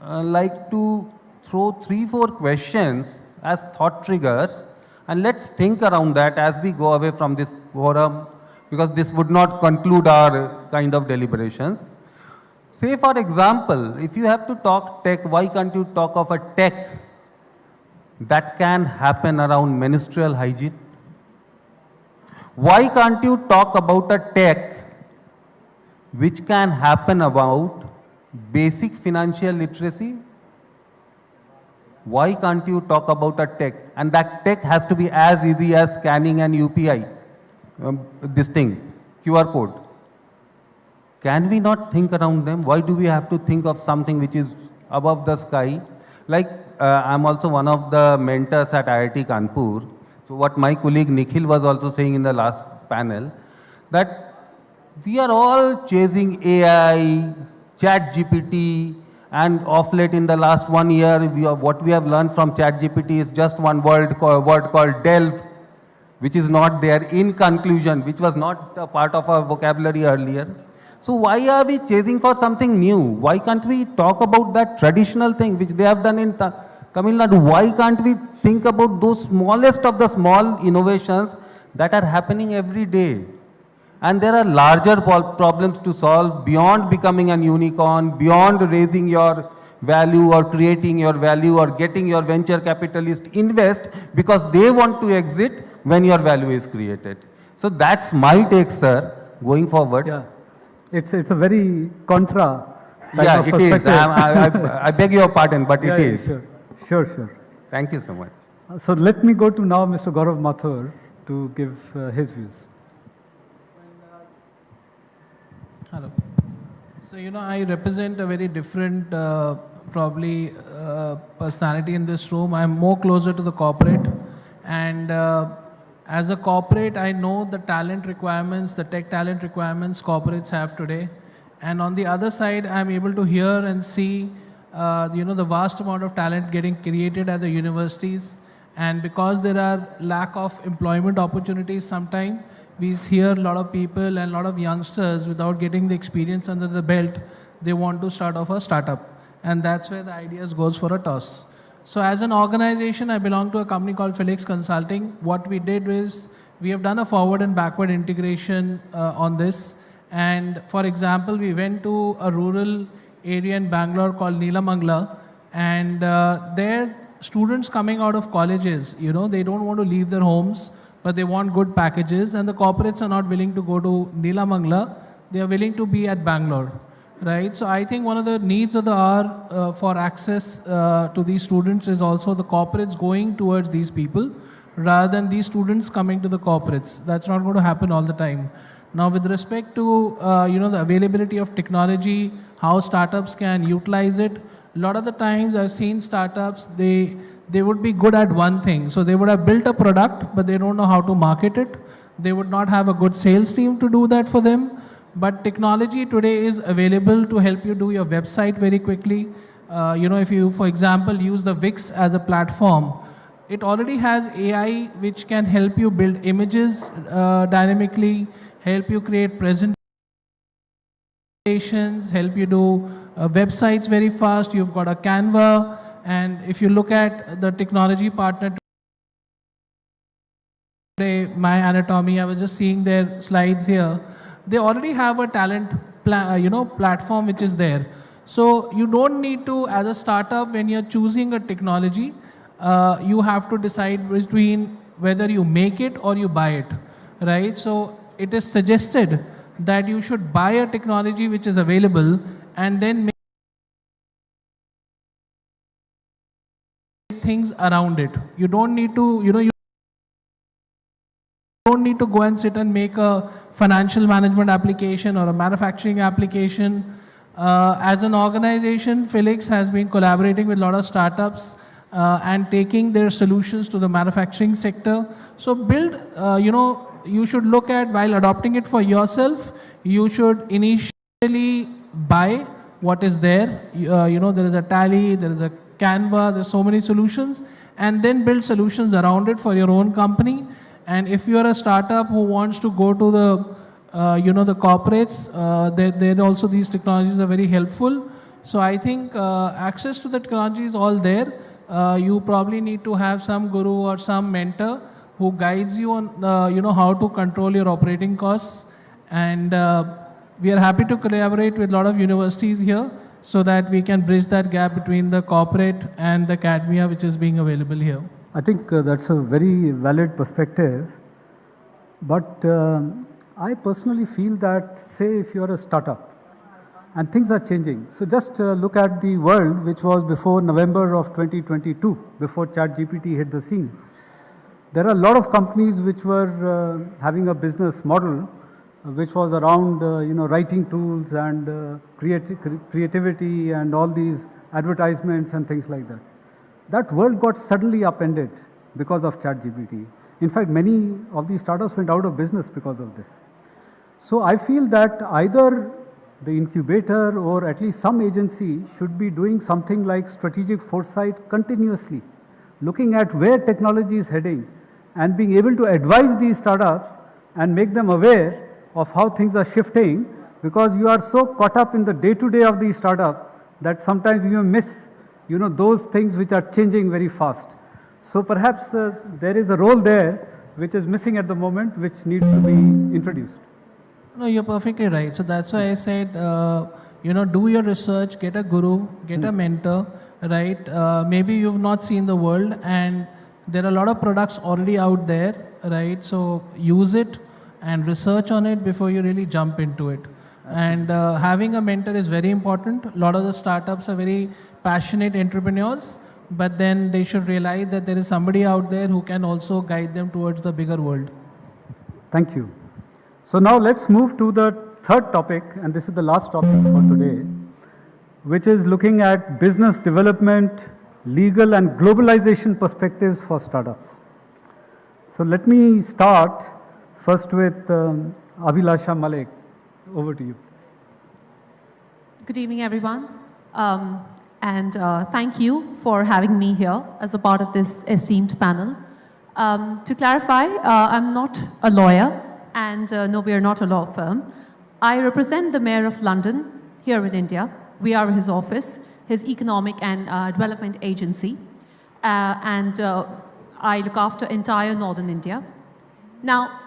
like to throw 3-4 questions as thought triggers, and let's think around that as we go away from this forum, because this would not conclude our kind of deliberations. Say for example, if you have to talk tech, why can't you talk of a tech that can happen around menstrual hygiene? Why can't you talk about a tech which can happen about basic financial literacy? Why can't you talk about a tech? And that tech has to be as easy as scanning an UPI, this thing, QR code. Can we not think around them? Why do we have to think of something which is above the sky? Like, I'm also one of the mentors at IIT Kanpur. So what my colleague Nikhil was also saying in the last panel, that we are all chasing AI, ChatGPT, and of late in the last 1 year, what we have learned from ChatGPT is just one word called delve, which is not there in conclusion, which was not a part of our vocabulary earlier. So why are we chasing for something new? Why can't we talk about that traditional thing which they have done in Tamil Nadu? Why can't we think about those smallest of the small innovations that are happening every day? And there are larger problems to solve beyond becoming an unicorn, beyond raising your value or creating your value or getting your venture capitalist invest because they want to exit when your value is created. So that's my take, sir, going forward. Yeah. It's a very contra type yeah, of it is. perspective. I beg your pardon, but yeah, it is. Sure. Thank you so much. So let me go to now Mr. Gaurav Mathur to give his views. Hello. So, I represent a very different, personality in this room. I'm more closer to the corporate. And as a corporate, I know the talent requirements, the tech talent requirements corporates have today. And on the other side, I'm able to hear and see, the vast amount of talent getting created at the universities. And because there are lack of employment opportunities sometimes, we hear a lot of people and a lot of youngsters without getting the experience under the belt, they want to start off a startup. And that's where the ideas goes for a toss. So as an organization, I belong to a company called Felix Consulting. What we did is, we have done a forward and backward integration on this. And for example, we went to a rural area in Bangalore called Neelamangala. And there, students coming out of colleges, they don't want to leave their homes, but they want good packages. And the corporates are not willing to go to Neelamangala. They are willing to be at Bangalore. Right, so I think one of the needs of the hour for access to these students is also the corporates going towards these people rather than these students coming to the corporates. That's not going to happen all the time. Now, with respect to the availability of technology, how startups can utilize it, a lot of the times I've seen startups, they would be good at one thing. So they would have built a product, but they don't know how to market it. They would not have a good sales team to do that for them. But technology today is available to help you do your website very quickly. If you, for example, use the Wix as a platform, it already has AI which can help you build images dynamically, help you create presentations, help you do websites very fast. You've got a Canva. And if you look at the technology partner today, My Anatomy, I was just seeing their slides here. They already have a talent platform which is there. So you don't need to, as a startup, when you're choosing a technology, you have to decide between whether you make it or you buy it, right? So it is suggested that you should buy a technology which is available and then make things around it. You don't need to, you don't need to go and sit and make a financial management application or a manufacturing application. As an organization, Felix has been collaborating with a lot of startups and taking their solutions to the manufacturing sector. So build, you should look at, while adopting it for yourself, you should initially buy what is there. There is a Tally, there is a Canva, there's so many solutions, and then build solutions around it for your own company. And if you are a startup who wants to go to the the corporates, then also these technologies are very helpful. So I think access to the technology is all there. You probably need to have some guru or some mentor who guides you on how to control your operating costs. And we are happy to collaborate with a lot of universities here so that we can bridge that gap between the corporate and the academia which is being available here. I think that's a very valid perspective. But I personally feel that, say, if you're a startup and things are changing. So just look at the world which was before November of 2022, before ChatGPT hit the scene. There are a lot of companies which were having a business model which was around writing tools and creativity and all these advertisements and things like that. That world got suddenly upended because of ChatGPT. In fact, many of these startups went out of business because of this. So I feel that either the incubator or at least some agency should be doing something like strategic foresight continuously, looking at where technology is heading and being able to advise these startups and make them aware of how things are shifting, because you are so caught up in the day-to-day of the startup that sometimes you miss those things which are changing very fast. So perhaps there is a role there which is missing at the moment, which needs to be introduced. No, you're perfectly right. So that's why I said, do your research, get a guru, get a mentor, right? Maybe you've not seen the world and there are a lot of products already out there, right? So use it and research on it before you really jump into it. And having a mentor is very important. A lot of the startups are very passionate entrepreneurs, but then they should realize that there is somebody out there who can also guide them towards the bigger world. Thank you. So now let's move to the third topic, and this is the last topic for today, which is looking at business development, legal and globalization perspectives for startups. So let me start first with Abhilasha Malik. Over to you. Good evening, everyone. And thank you for having me here as a part of this esteemed panel. To clarify, I'm not a lawyer, and no, we are not a law firm. I represent the Mayor of London here in India. We are his office, his economic and development agency. And I look after entire Northern India. Now,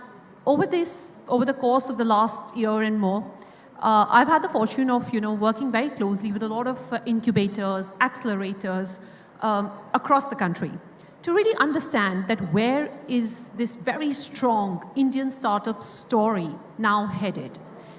over the course of the last year and more, I've had the fortune of working very closely with a lot of incubators, accelerators across the country to really understand that where is this very strong Indian startup story now headed.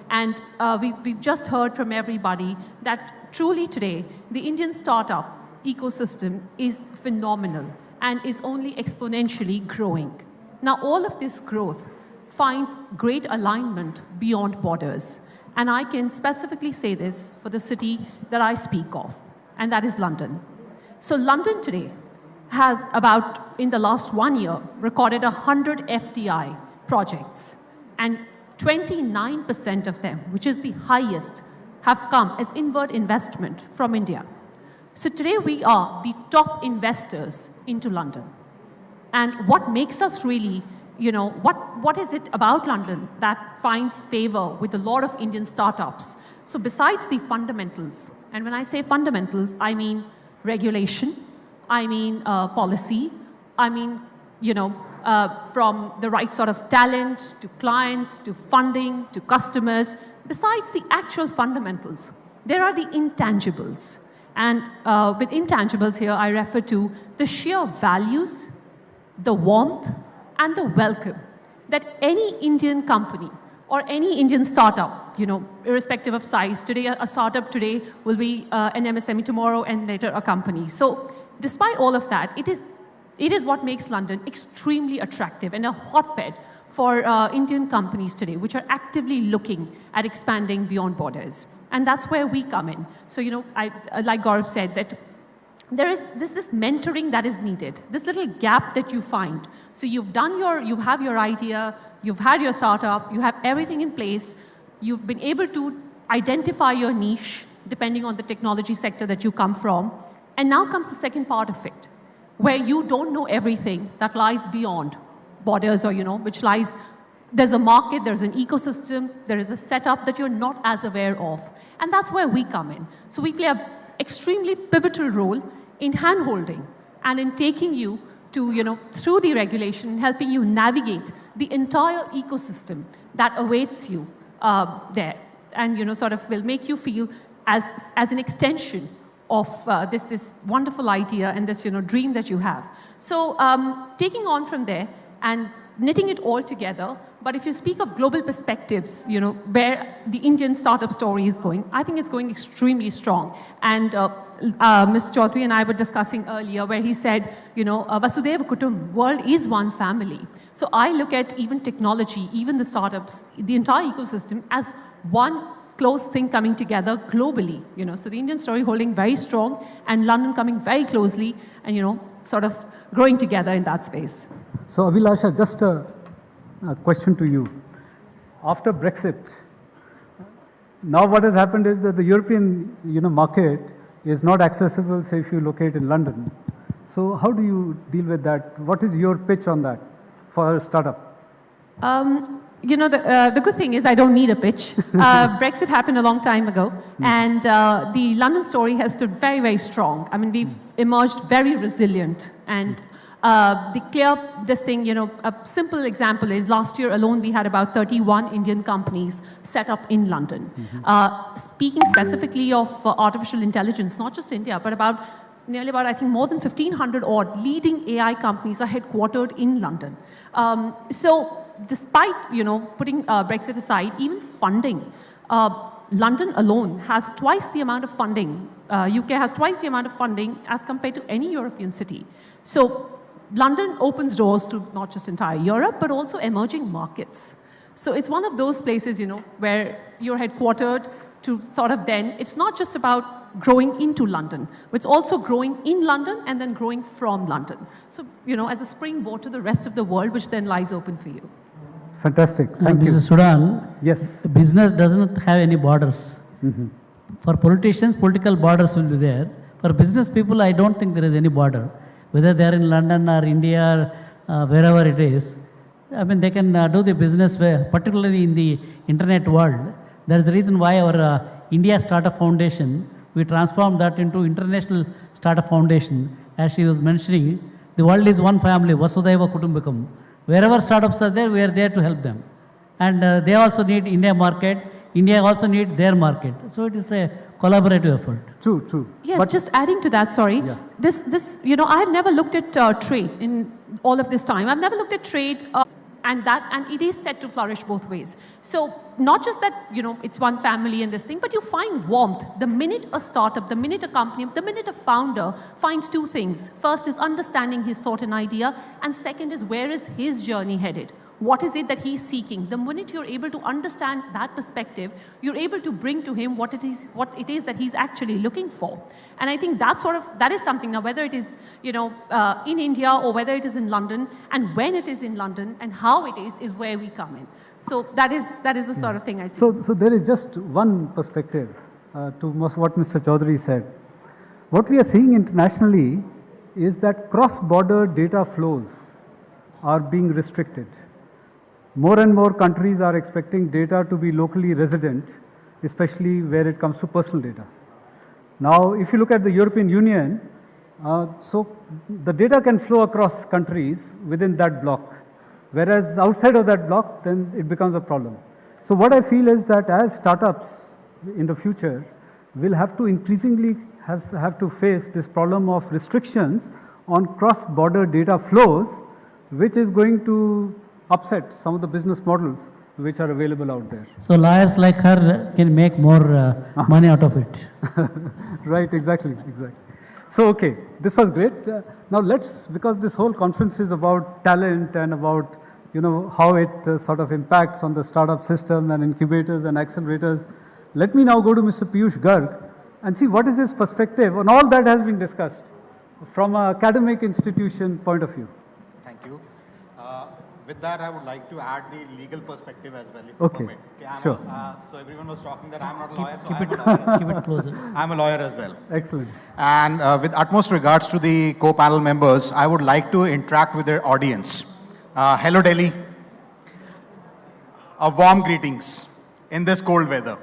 And we've just heard from everybody that truly today the Indian startup ecosystem is phenomenal and is only exponentially growing. Now all of this growth finds great alignment beyond borders. And I can specifically say this for the city that I speak of, and that is London. So London today has about, in the last 1 year, recorded 100 FDI projects, and 29% of them, which is the highest, have come as inward investment from India. So today we are the top investors into London. And what makes us really what is it about London that finds favor with a lot of Indian startups? So besides the fundamentals, and when I say fundamentals, I mean regulation, I mean policy, I mean, from the right sort of talent to clients to funding to customers, besides the actual fundamentals, there are the intangibles. And with intangibles here, I refer to the sheer values, the warmth, and the welcome that any Indian company or any Indian startup, irrespective of size, today a startup today will be an MSME tomorrow and later a company. So despite all of that, it is what makes London extremely attractive and a hotbed for Indian companies today, which are actively looking at expanding beyond borders. And that's where we come in. So, like Gaurav said, that there's this mentoring that is needed, this little gap that you find. So you have your idea, you've had your startup, you have everything in place, you've been able to identify your niche depending on the technology sector that you come from. And now comes the second part of it, where you don't know everything that lies beyond borders or, which lies, there's a market, there's an ecosystem, there is a setup that you're not as aware of. And that's where we come in. So we play an extremely pivotal role in hand-holding and in taking you to, through the regulation, helping you navigate the entire ecosystem that awaits you there. And, sort of will make you feel as an extension of this wonderful idea and this, dream that you have. So taking on from there and knitting it all together, but if you speak of global perspectives, where the Indian startup story is going, I think it's going extremely strong. And Mr. Chaudhary and I were discussing earlier where he said, Vasudhaiva Kutumbakam, world is one family. So I look at even technology, even the startups, the entire ecosystem as one close thing coming together globally. So the Indian story holding very strong and London coming very closely and, sort of growing together in that space. So Abhilasha, just a question to you. After Brexit, now what has happened is that the European market is not accessible, say, if you locate in London. So how do you deal with that? What is your pitch on that for a startup? The good thing is I don't need a pitch. Brexit happened a long time ago, and the London story has stood very, very strong. I mean, we've emerged very resilient, and a simple example is last year alone we had about 31 Indian companies set up in London. Speaking specifically of artificial intelligence, not just India, but nearly about, I think, more than 1,500 odd leading AI companies are headquartered in London. So despite, putting Brexit aside, even funding, London alone has twice the amount of funding, UK has twice the amount of funding as compared to any European city. So London opens doors to not just entire Europe, but also emerging markets. So it's one of those places, where you're headquartered to sort of then, it's not just about growing into London, but it's also growing in London and then growing from London. So, as a springboard to the rest of the world, which then lies open for you. Fantastic. Thank you. Mr. Sudan, yes. Business doesn't have any borders. For politicians, political borders will be there. For business people, I don't think there is any border. Whether they are in London or India or wherever it is, I mean, they can do the business, particularly in the internet world. That's the reason why our India Startup Foundation, we transformed that into International Startup Foundation. As she was mentioning, the world is one family, Vasudhaiva Kutumbakam. Wherever startups are there, we are there to help them. And they also need India market. India also need their market. So it is a collaborative effort. True, true. Yes, but just adding to that, sorry. Yeah. I've never looked at trade in all of this time. I've never looked at trade and it is set to flourish both ways. So not just that, it's one family and this thing, but you find warmth. The minute a startup, the minute a company, the minute a founder finds two things. First is understanding his thought and idea, and second is where is his journey headed? What is it that he's seeking? The minute you're able to understand that perspective, you're able to bring to him what it is that he's actually looking for. And I think that is something now, whether it is, in India or whether it is in London, and when it is in London and how it is where we come in. So that is the sort of thing I see. So there is just one perspective to what Mr. Chaudhary said. What we are seeing internationally is that cross-border data flows are being restricted. More and more countries are expecting data to be locally resident, especially where it comes to personal data. Now, if you look at the European Union, so the data can flow across countries within that block, whereas outside of that block, then it becomes a problem. So what I feel is that as startups in the future will have to increasingly have to face this problem of restrictions on cross-border data flows, which is going to upset some of the business models which are available out there. So lawyers like her can make more money out of it. Right, exactly. So, okay, this was great. Now because this whole conference is about talent and about, how it sort of impacts on the startup system and incubators and accelerators, let me now go to Mr. Piyush Garg and see what is his perspective on all that has been discussed. from an academic institution point of view. Thank you. With that, I would like to add the legal perspective as well, if Okay, you permit. Okay, sure. So everyone was talking that I'm not a lawyer, so keep I'm it- a lawyer. keep it closer. I'm a lawyer as well. Excellent. And with utmost regards to the co-panel members, I would like to interact with their audience. Hello, Delhi. A warm greetings in this cold weather.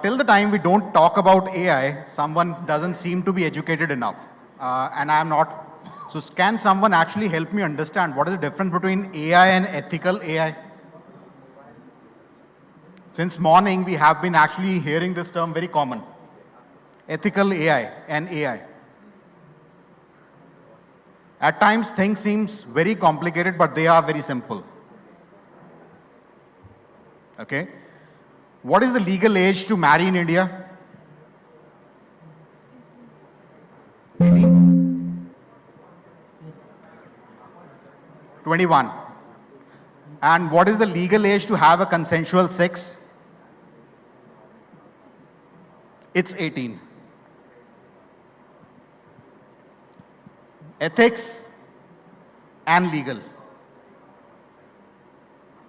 Till the time we don't talk about AI, someone doesn't seem to be educated enough. And I'm not. So can someone actually help me understand what is the difference between AI and ethical AI? Since morning, we have been actually hearing this term very common. Ethical AI and AI. At times, things seems very complicated, but they are very simple. Okay? What is the legal age to marry in India? 18? 21. And what is the legal age to have a consensual sex? It's 18. Ethics and legal.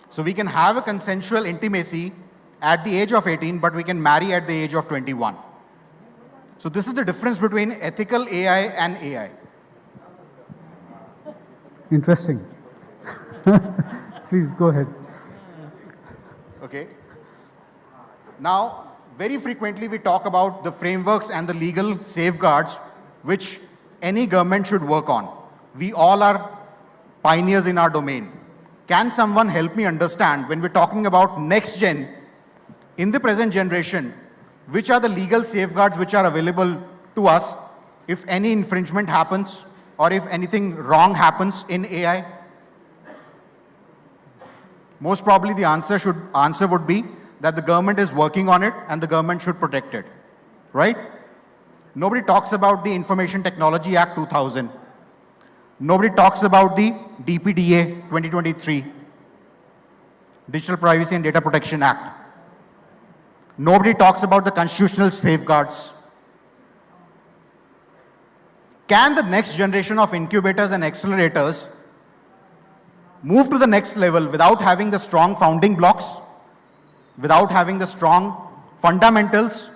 So we can have a consensual intimacy at the age of 18, but we can marry at the age of 21. So this is the difference between ethical AI and AI. Interesting. Please go ahead. Okay. Now, very frequently we talk about the frameworks and the legal safeguards which any government should work on. We all are pioneers in our domain. Can someone help me understand when we're talking about next gen, in the present generation, which are the legal safeguards which are available to us if any infringement happens or if anything wrong happens in AI? Most probably the answer would be that the government is working on it and the government should protect it, right? Nobody talks about the Information Technology Act 2000. Nobody talks about the DPDA 2023, Digital Privacy and Data Protection Act. Nobody talks about the constitutional safeguards. Can the next generation of incubators and accelerators move to the next level without having the strong founding blocks, without having the strong fundamentals?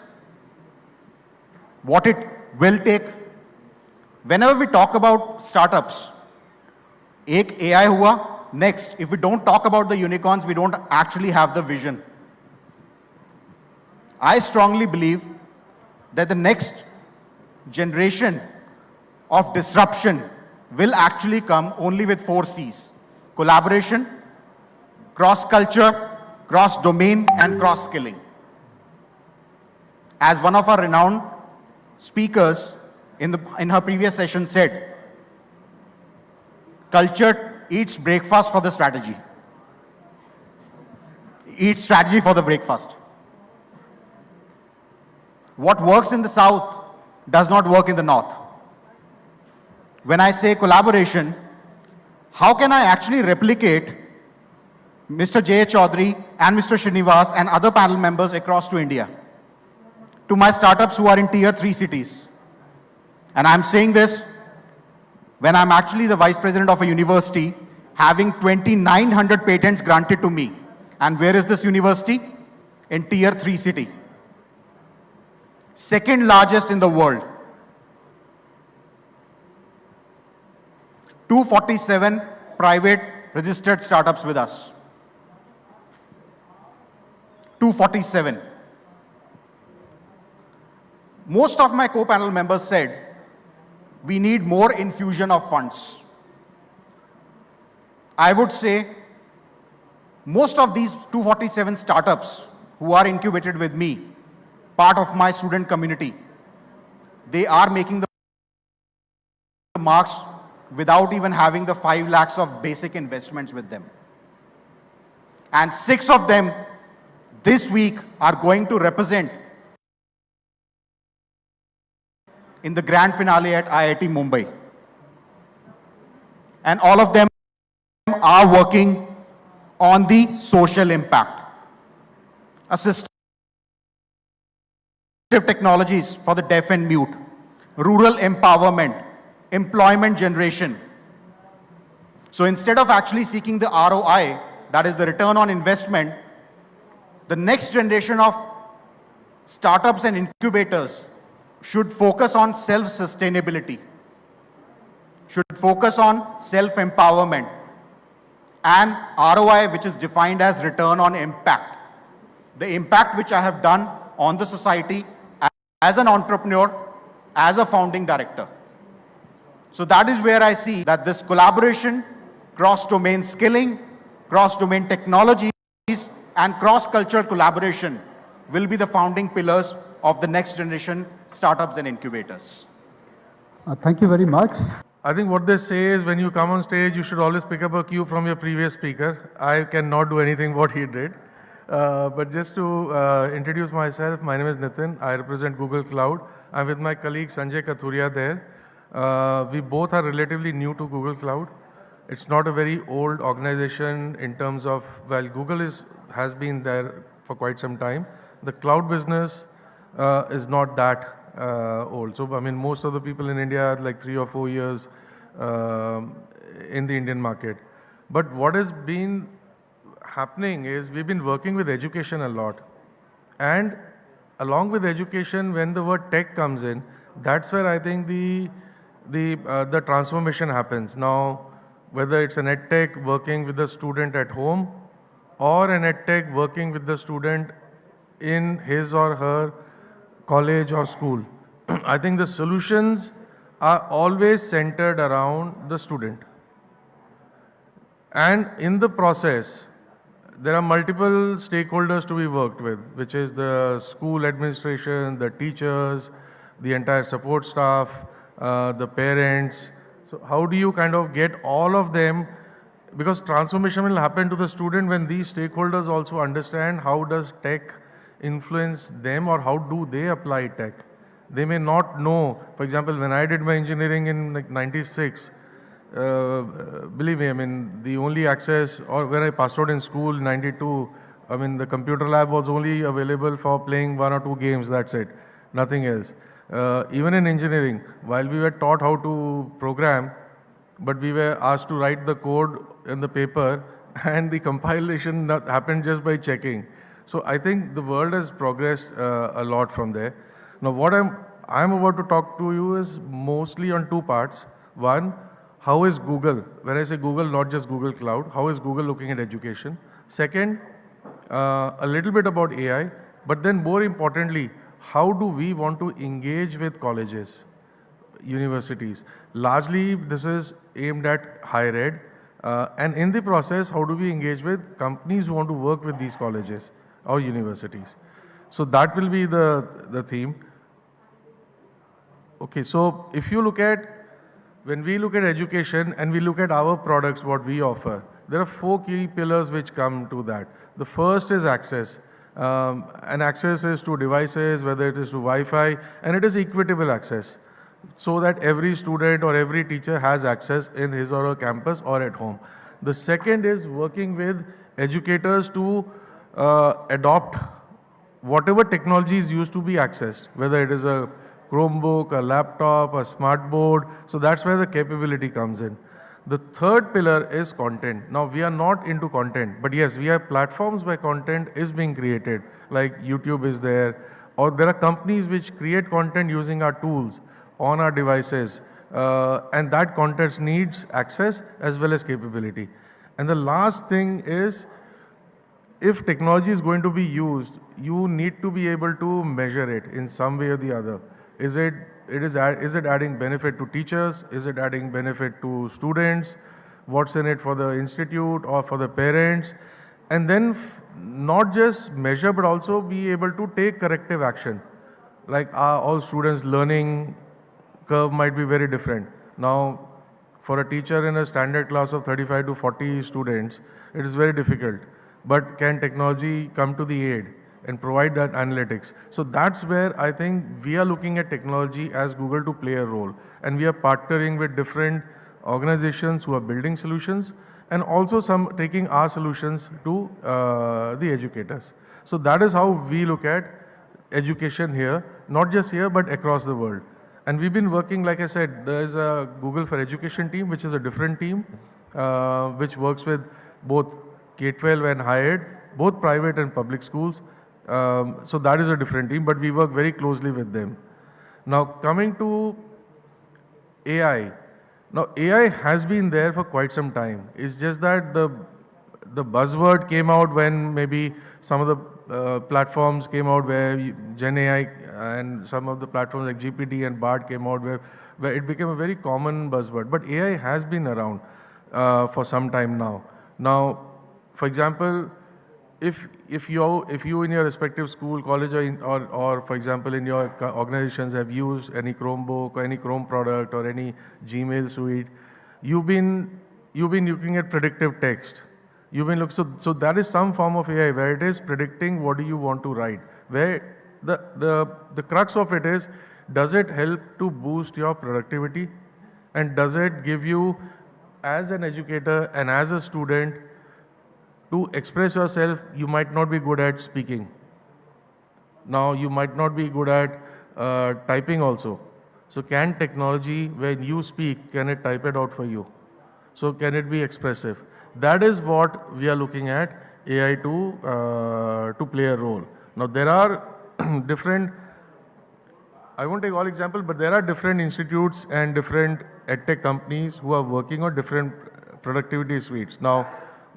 What it will take. Whenever we talk about startups, ek AI hua, next, if we don't talk about the unicorns, we don't actually have the vision. I strongly believe that the next generation of disruption will actually come only with 4 C's. Collaboration, cross-culture, cross-domain, and cross-skilling. As one of our renowned speakers in her previous session said, culture eats breakfast for the strategy. Eats strategy for the breakfast. What works in the South does not work in the North. When I say collaboration, how can I actually replicate Mr. J. Chaudhary and Mr. Srinivas and other panel members across to India, to my startups who are in tier 3 cities? And I'm saying this when I'm actually the vice president of a university having 2,900 patents granted to me. And where is this university? In tier 3 city. Second largest in the world. 247 private registered startups with us. 247. Most of my co-panel members said, we need more infusion of funds. I would say, most of these 247 startups who are incubated with me, part of my student community, they are making the marks without even having the 5 lakhs of basic investments with them. And 6 of them this week are going to represent in the grand finale at IIT Mumbai. And all of them are working on the social impact. Assistive technologies for the deaf and mute, rural empowerment, employment generation. So instead of actually seeking the ROI, that is the return on investment, the next generation of startups and incubators should focus on self-sustainability, should focus on self-empowerment, and ROI, which is defined as return on impact. The impact which I have done on the society as an entrepreneur, as a founding director. So that is where I see that this collaboration, cross-domain skilling, cross-domain technologies, and cross-cultural collaboration will be the founding pillars of the next generation startups and incubators. Thank you very much. I think what they say is when you come on stage, you should always pick up a cue from your previous speaker. I cannot do anything what he did. But just to introduce myself, my name is Nitin. I represent Google Cloud. I'm with my colleague Sanjay Kathuria there. We both are relatively new to Google Cloud. It's not a very old organization in terms of, well, Google has been there for quite some time. The cloud business is not that old. So, I mean, most of the people in India are like 3 or 4 years in the Indian market. But what has been happening is we've been working with education a lot. And along with education, when the word tech comes in, that's where I think the transformation happens. Now, whether it's an edtech working with the student at home or an edtech working with the student in his or her college or school, I think the solutions are always centered around the student. And in the process, there are multiple stakeholders to be worked with, which is the school administration, the teachers, the entire support staff, the parents. So how do you kind of get all of them? Because transformation will happen to the student when these stakeholders also understand how does tech influence them or how do they apply tech. They may not know. For example, when I did my engineering in like 96, believe me, I mean, the only access, or when I passed out in school in 92, I mean, the computer lab was only available for playing 1 or 2 games, that's it, nothing else. Even in engineering, while we were taught how to program, but we were asked to write the code in the paper, and the compilation happened just by checking. So I think the world has progressed a lot from there. Now, what I'm about to talk to you is mostly on 2 parts. One, how is Google, when I say Google, not just Google Cloud, how is Google looking at education? Second, a little bit about AI, but then more importantly, how do we want to engage with colleges, universities? Largely, this is aimed at higher ed. And in the process, how do we engage with companies who want to work with these colleges or universities? So that will be the theme. Okay, so if you look at, when we look at education and we look at our products, what we offer, there are 4 key pillars which come to that. The first is access. And access is to devices, whether it is to Wi-Fi, and it is equitable access, so that every student or every teacher has access in his or her campus or at home. The second is working with educators to adopt whatever technologies used to be accessed, whether it is a Chromebook, a laptop, a smart board. So that's where the capability comes in. The third pillar is content. Now, we are not into content, but yes, we have platforms where content is being created, like YouTube is there, or there are companies which create content using our tools on our devices, and that content needs access as well as capability. And the last thing is, if technology is going to be used, you need to be able to measure it in some way or the other. Is it adding benefit to teachers? Is it adding benefit to students? What's in it for the institute or for the parents? And then not just measure, but also be able to take corrective action. Like all students' learning curve might be very different. Now, for a teacher in a standard class of 35 to 40 students, it is very difficult. But can technology come to the aid and provide that analytics? So that's where I think we are looking at technology as Google to play a role. And we are partnering with different organizations who are building solutions and also some taking our solutions to the educators. So that is how we look at education here, not just here, but across the world. And we've been working, like I said, there's a Google for Education team, which is a different team, which works with both K-12 and higher ed, both private and public schools. So that is a different team, but we work very closely with them. Now, coming to AI. Now, AI has been there for quite some time. It's just that the buzzword came out when maybe some of the platforms came out where Gen AI and some of the platforms like GPT and Bard came out where it became a very common buzzword. But AI has been around for some time now. Now, for example, if you in your respective school, college, or for example in your organizations have used any Chromebook or any Chrome product or any Gmail suite, you've been looking at predictive text. You've been so that is some form of AI where it is predicting what do you want to write. Where the crux of it is, does it help to boost your productivity, and does it give you as an educator and as a student to express yourself? You might not be good at speaking. Now you might not be good at typing also. So can technology, when you speak, can it type it out for you? So can it be expressive? That is what we are looking at AI to play a role. Now there are different, I won't take all examples, but there are different institutes and different edtech companies who are working on different productivity suites. Now,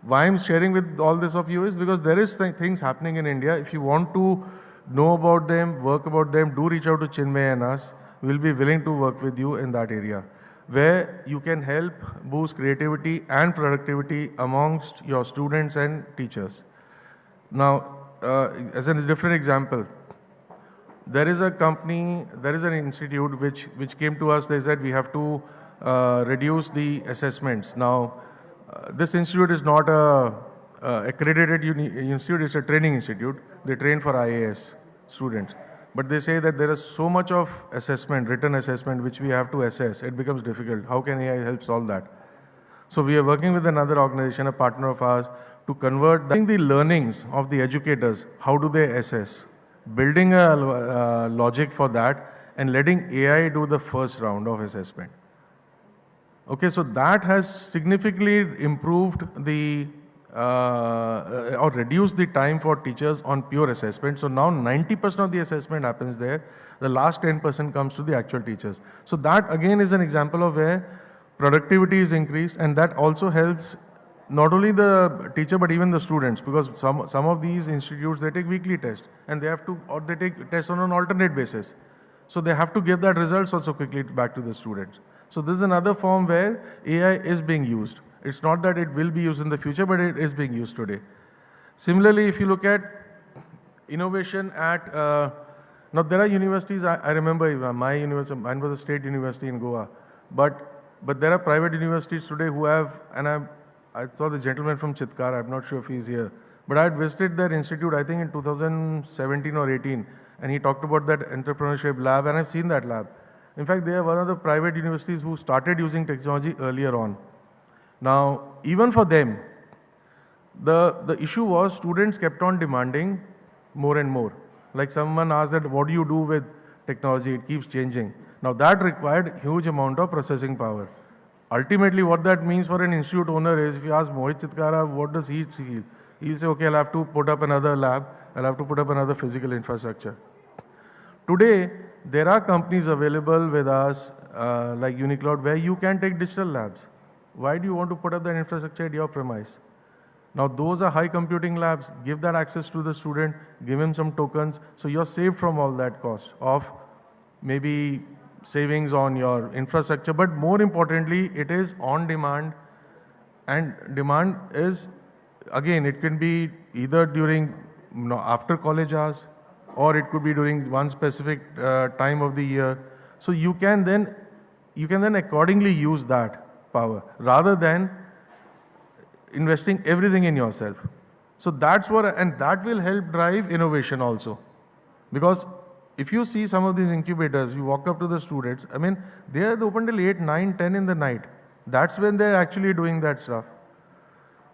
why I'm sharing with all this of you is because there is things happening in India. If you want to know about them, work about them, do reach out to Chinmay and us. We'll be willing to work with you in that area, where you can help boost creativity and productivity amongst your students and teachers. Now, as a different example, there is a company, there is an institute which came to us. They said we have to reduce the assessments. Now, this institute is not a accredited institute, it's a training institute. They train for IAS students. But they say that there is so much of assessment, written assessment, which we have to assess. It becomes difficult. How can AI help solve that? So we are working with another organization, a partner of ours, to convert the learnings of the educators. How do they assess? Building a logic for that and letting AI do the first round of assessment. Okay, so that has significantly improved the or reduced the time for teachers on pure assessment. So now 90% of the assessment happens there. The last 10% comes to the actual teachers. So that again is an example of where productivity is increased, and that also helps not only the teacher but even the students, because some of these institutes, they take weekly tests and they have to, or they take tests on an alternate basis. So they have to give that results also quickly back to the students. So this is another form where AI is being used. It's not that it will be used in the future, but it is being used today. Similarly, if you look at innovation at, now there are universities, I remember my university, mine was a state university in Goa, but there are private universities today who have, and I saw the gentleman from Chitkara, I'm not sure if he's here, but I had visited their institute, I think in 2017 or 18, and he talked about that entrepreneurship lab, and I've seen that lab. In fact, they are one of the private universities who started using technology earlier on. Now, even for them, the issue was students kept on demanding more and more. Like someone asked that, what do you do with technology? It keeps changing. Now that required huge amount of processing power. Ultimately, what that means for an institute owner is, if you ask Mohit Chitkara, what does he feel? He'll say, okay, I'll have to put up another lab, I'll have to put up another physical infrastructure. Today, there are companies available with us, like Unicloud, where you can take digital labs. Why do you want to put up that infrastructure at your premise? Now, those are high computing labs. Give that access to the student, give him some tokens, so you're saved from all that cost of maybe savings on your infrastructure. But more importantly, it is on demand, and demand is, again, it can be either during, after college hours, or it could be during one specific time of the year. So you can then accordingly use that power rather than investing everything in yourself. So that's what, and that will help drive innovation also. Because if you see some of these incubators, you walk up to the students, I mean, they are open till 8, 9, 10 in the night. That's when they're actually doing that stuff.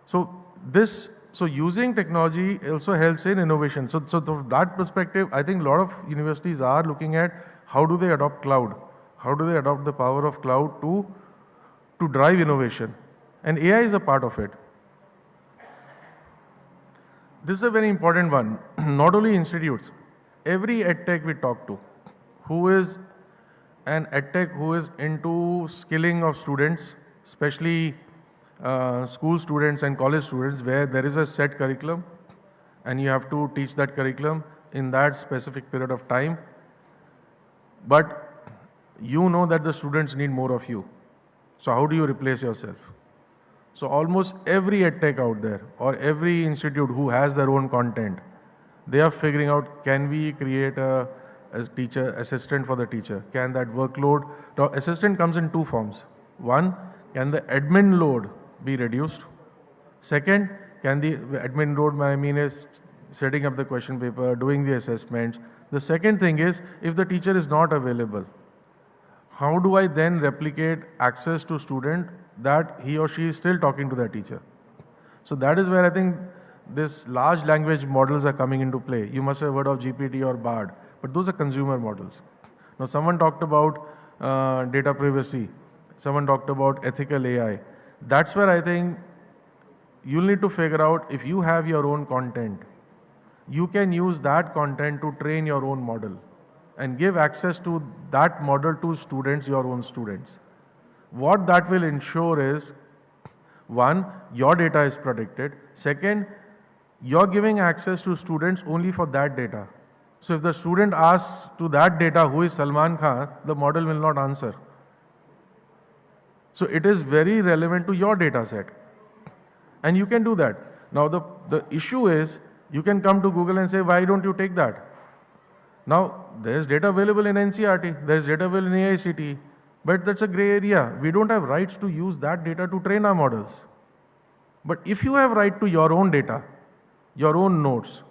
So using technology also helps in innovation. So from that perspective, I think a lot of universities are looking at how do they adopt cloud. How do they adopt the power of cloud to drive innovation? And AI is a part of it. This is a very important one. Not only institutes, every edtech we talk to, who is an edtech who is into skilling of students, especially school students and college students, where there is a set curriculum and you have to teach that curriculum in that specific period of time. But you know that the students need more of you. So how do you replace yourself? So almost every edtech out there or every institute who has their own content, they are figuring out, can we create a teacher assistant for the teacher? Can that workload? Now, assistant comes in two forms. One, can the admin load be reduced? Second, can the admin load, I mean, is setting up the question paper, doing the assessments. The second thing is, if the teacher is not available, how do I then replicate access to student that he or she is still talking to their teacher? So that is where I think this large language models are coming into play. You must have heard of GPT or BARD, but those are consumer models. Now someone talked about data privacy. Someone talked about ethical AI. That's where I think you'll need to figure out, if you have your own content, you can use that content to train your own model and give access to that model to students, your own students. What that will ensure is, one, your data is protected. Second, you're giving access to students only for that data. So if the student asks to that data, who is Salman Khan, the model will not answer. So it is very relevant to your data set. And you can do that. Now the issue is, you can come to Google and say, why don't you take that? Now, there's data available in NCRT, there's data available in AICTE, but that's a gray area. We don't have rights to use that data to train our models. But if you have right to your own data, your own notes,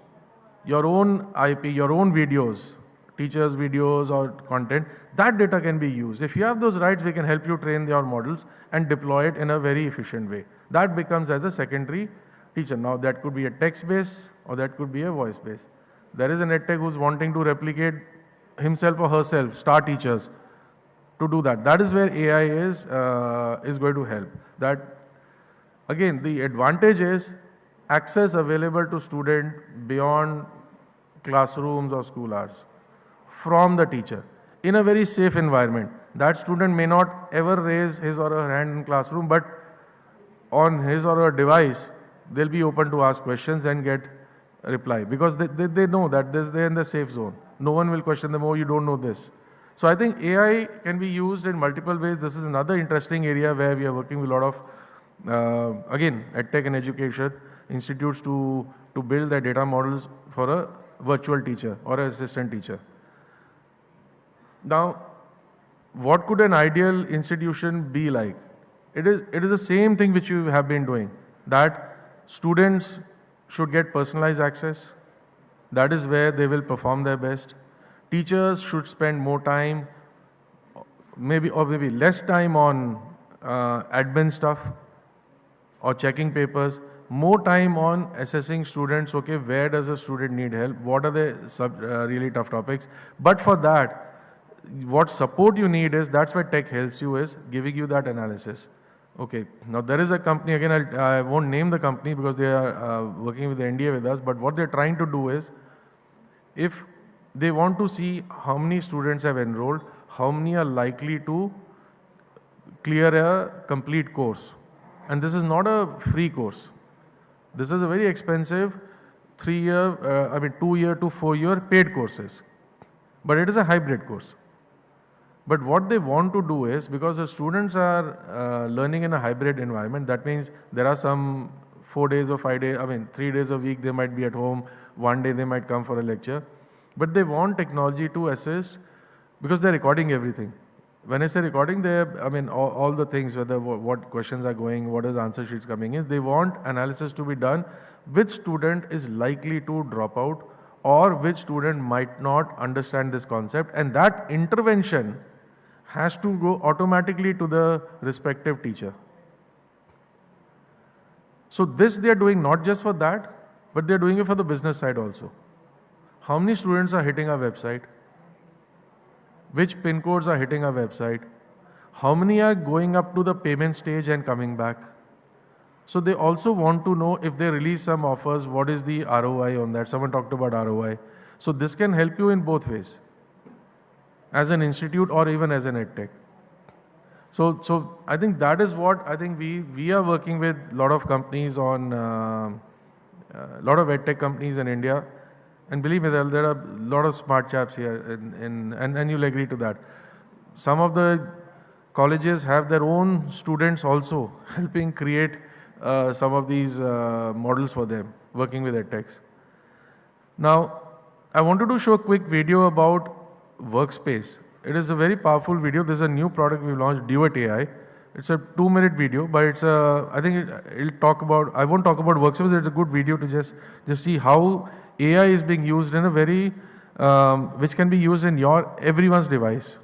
your own IP, your own videos, teachers' videos or content, that data can be used. If you have those rights, we can help you train your models and deploy it in a very efficient way. That becomes as a secondary teacher. Now, that could be a text-based or that could be a voice-based. There is an edtech who's wanting to replicate himself or herself, star teachers, to do that. That is where AI is going to help. That, again, the advantage is access available to student beyond classrooms or school hours from the teacher in a very safe environment. That student may not ever raise his or her hand in classroom, but on his or her device, they'll be open to ask questions and get a reply, because they know that they're in the safe zone. No one will question them, oh, you don't know this. So I think AI can be used in multiple ways. This is another interesting area where we are working with a lot of, again, edtech and education institutes to build their data models for a virtual teacher or an assistant teacher. Now, what could an ideal institution be like? It is the same thing which you have been doing, that students should get personalized access. That is where they will perform their best. Teachers should spend more time, maybe less time on admin stuff or checking papers, more time on assessing students, okay, where does a student need help, what are the really tough topics. But for that, what support you need is, that's where tech helps you, is giving you that analysis. Okay, now there is a company, again, I won't name the company because they are working with the NDA with us, but what they're trying to do is, if they want to see how many students have enrolled, how many are likely to clear a complete course. And this is not a free course. This is a very expensive 2-year to 4-year paid courses. But it is a hybrid course. But what they want to do is, because the students are learning in a hybrid environment, that means there are some 4 days or 5 days, 3 days a week they might be at home, 1 day they might come for a lecture. But they want technology to assist, because they're recording everything. When I say recording, all the things, whether what questions are going, what are the answer sheets coming in, they want analysis to be done, which student is likely to drop out or which student might not understand this concept, and that intervention has to go automatically to the respective teacher. So this they are doing not just for that, but they're doing it for the business side also. How many students are hitting our website? which pin codes are hitting our website, how many are going up to the payment stage and coming back. So they also want to know if they release some offers, what is the ROI on that? Someone talked about ROI. So this can help you in both ways, as an institute or even as an edtech. So I think that is what I think we are working with a lot of companies on, a lot of edtech companies in India. And believe me, there are a lot of smart chaps here, and you'll agree to that. Some of the colleges have their own students also helping create some of these models for them, working with edtechs. Now, I wanted to show a quick video about Workspace. It is a very powerful video. This is a new product we launched, Duet AI. It's a 2-minute video, but it's I think it'll talk about, I won't talk about Workspace. It's a good video to just see how AI is being used in a very, which can be used in everyone's device.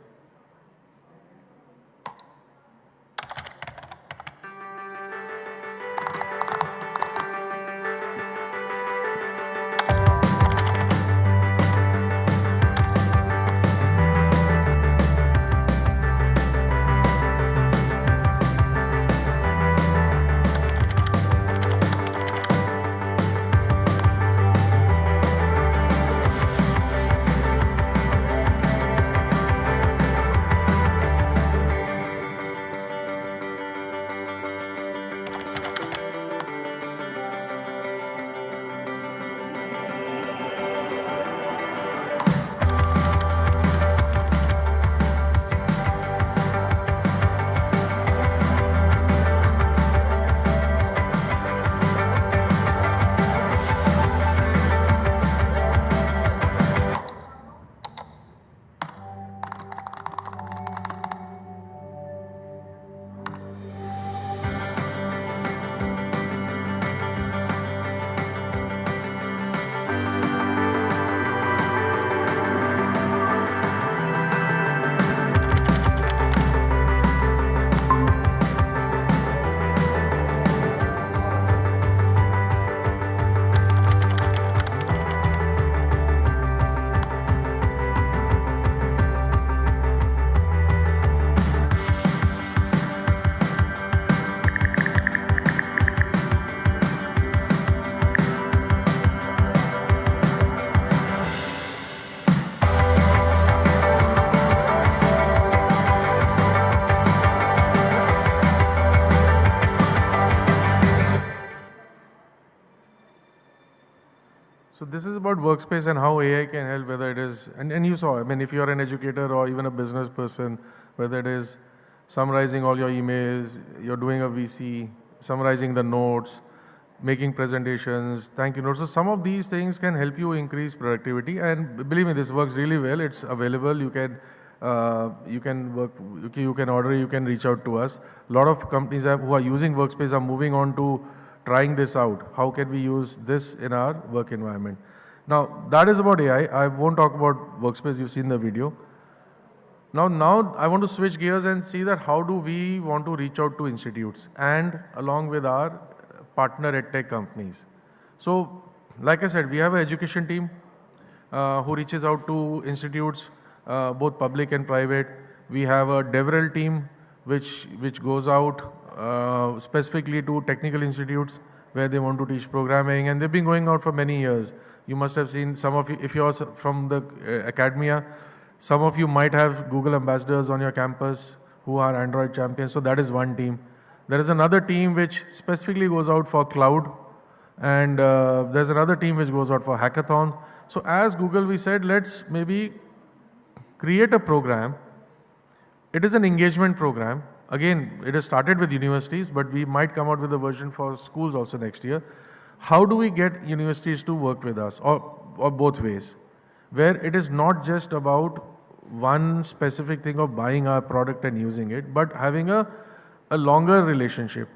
So this is about Workspace and how AI can help, whether it is, and you saw, I mean, if you're an educator or even a business person, whether it is summarizing all your emails, you're doing a VC, summarizing the notes, making presentations, thank you notes. So some of these things can help you increase productivity. And believe me, this works really well. It's available. You can work, you can order, you can reach out to us. A lot of companies who are using Workspace are moving on to trying this out. How can we use this in our work environment? Now, that is about AI. I won't talk about Workspace. You've seen the video. Now I want to switch gears and see that how do we want to reach out to institutes and along with our partner edtech companies. So, like I said, we have an education team who reaches out to institutes, both public and private. We have a DevRel team which goes out specifically to technical institutes where they want to teach programming, and they've been going out for many years. You must have seen some of you, if you're from the academia, some of you might have Google ambassadors on your campus who are Android champions, so that is one team. There is another team which specifically goes out for cloud, and there's another team which goes out for hackathons. So as Google, we said, let's maybe create a program. It is an engagement program. Again, it has started with universities, but we might come out with a version for schools also next year. How do we get universities to work with us, or both ways, where it is not just about one specific thing of buying our product and using it, but having a longer relationship.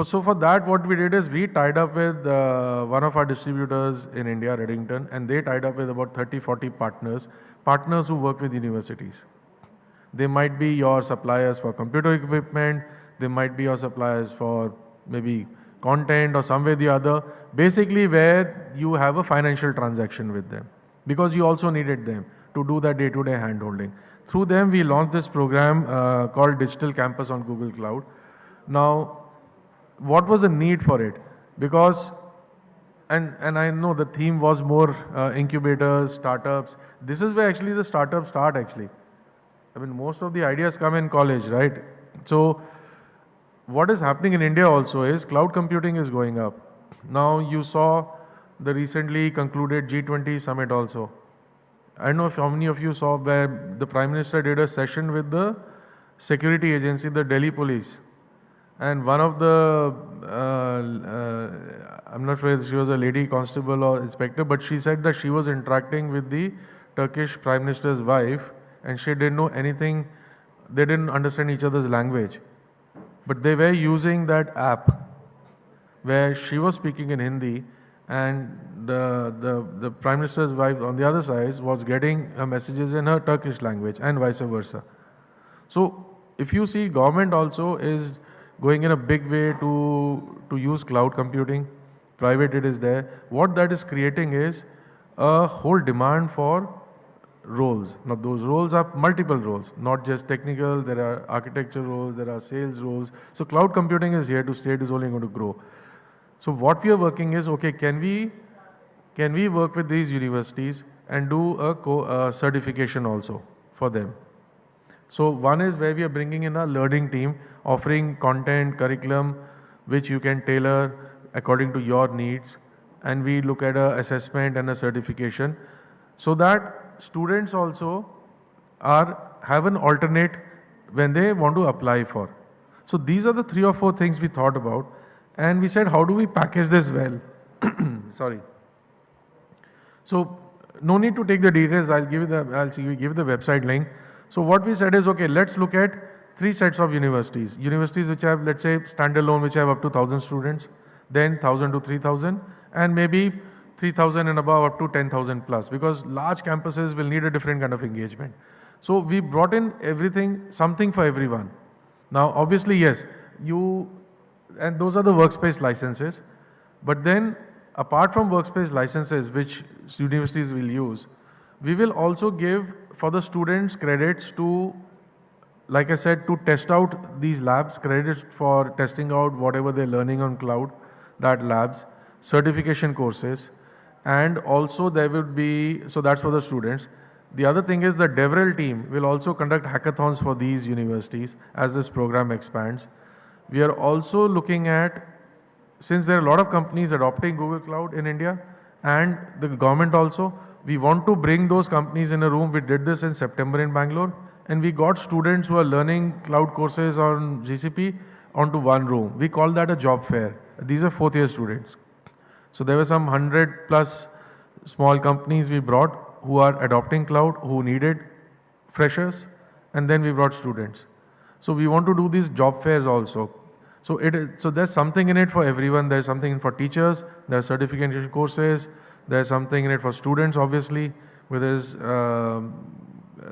So for that, what we did is we tied up with one of our distributors in India, Reddington, and they tied up with about 30, 40 partners who work with universities. They might be your suppliers for computer equipment, they might be your suppliers for maybe content or some way or the other, basically where you have a financial transaction with them, because you also needed them to do that day-to-day hand-holding. Through them, we launched this program called Digital Campus on Google Cloud. Now, what was the need for it? Because, and I know the theme was more incubators, startups. This is where actually the startups start actually. I mean, most of the ideas come in college, right? So, what is happening in India also is cloud computing is going up. Now, you saw the recently concluded G20 summit also. I don't know if how many of you saw where the Prime Minister did a session with the security agency, the Delhi police. And one of the, I'm not sure if she was a lady constable or inspector, but she said that she was interacting with the Turkish Prime Minister's wife and she didn't know anything, they didn't understand each other's language. But they were using that app where she was speaking in Hindi and the Prime Minister's wife on the other side was getting her messages in her Turkish language and vice versa. So if you see, government also is going in a big way to use cloud computing. Private it is there. What that is creating is a whole demand for roles. Now those roles are multiple roles, not just technical, there are architecture roles, there are sales roles. So cloud computing is here to stay, it is only going to grow. So what we are working is, okay, can we work with these universities and do a certification also for them? So one is where we are bringing in a learning team, offering content, curriculum, which you can tailor according to your needs. And we look at a assessment and a certification so that students also have an alternate when they want to apply for. So these are the 3 or 4 things we thought about. And we said, how do we package this well? Sorry. So no need to take the details. I'll give you the website link. So what we said is, okay, let's look at 3 sets of universities. Universities which have, let's say, standalone, which have up to 1,000 students, then 1,000 to 3,000, and maybe 3,000 and above up to 10,000 plus, because large campuses will need a different kind of engagement. So we brought in everything, something for everyone. Now, obviously, yes, and those are the workspace licenses. But then, apart from workspace licenses, which universities will use, we will also give for the students credits to, like I said, to test out these labs, credits for testing out whatever they're learning on cloud, that labs, certification courses, and also there will be, so that's for the students. The other thing is the DevRel team will also conduct hackathons for these universities as this program expands. We are also looking at, since there are a lot of companies adopting Google Cloud in India and the government also, we want to bring those companies in a room. We did this in September in Bangalore, and we got students who are learning cloud courses on GCP onto one room. We call that a job fair. These are 4th year students. So there were some 100 plus small companies we brought who are adopting cloud, who needed freshers, and then we brought students. So we want to do these job fairs also. So there's something in it for everyone. There's something for teachers, there's certification courses, there's something in it for students, obviously, where there's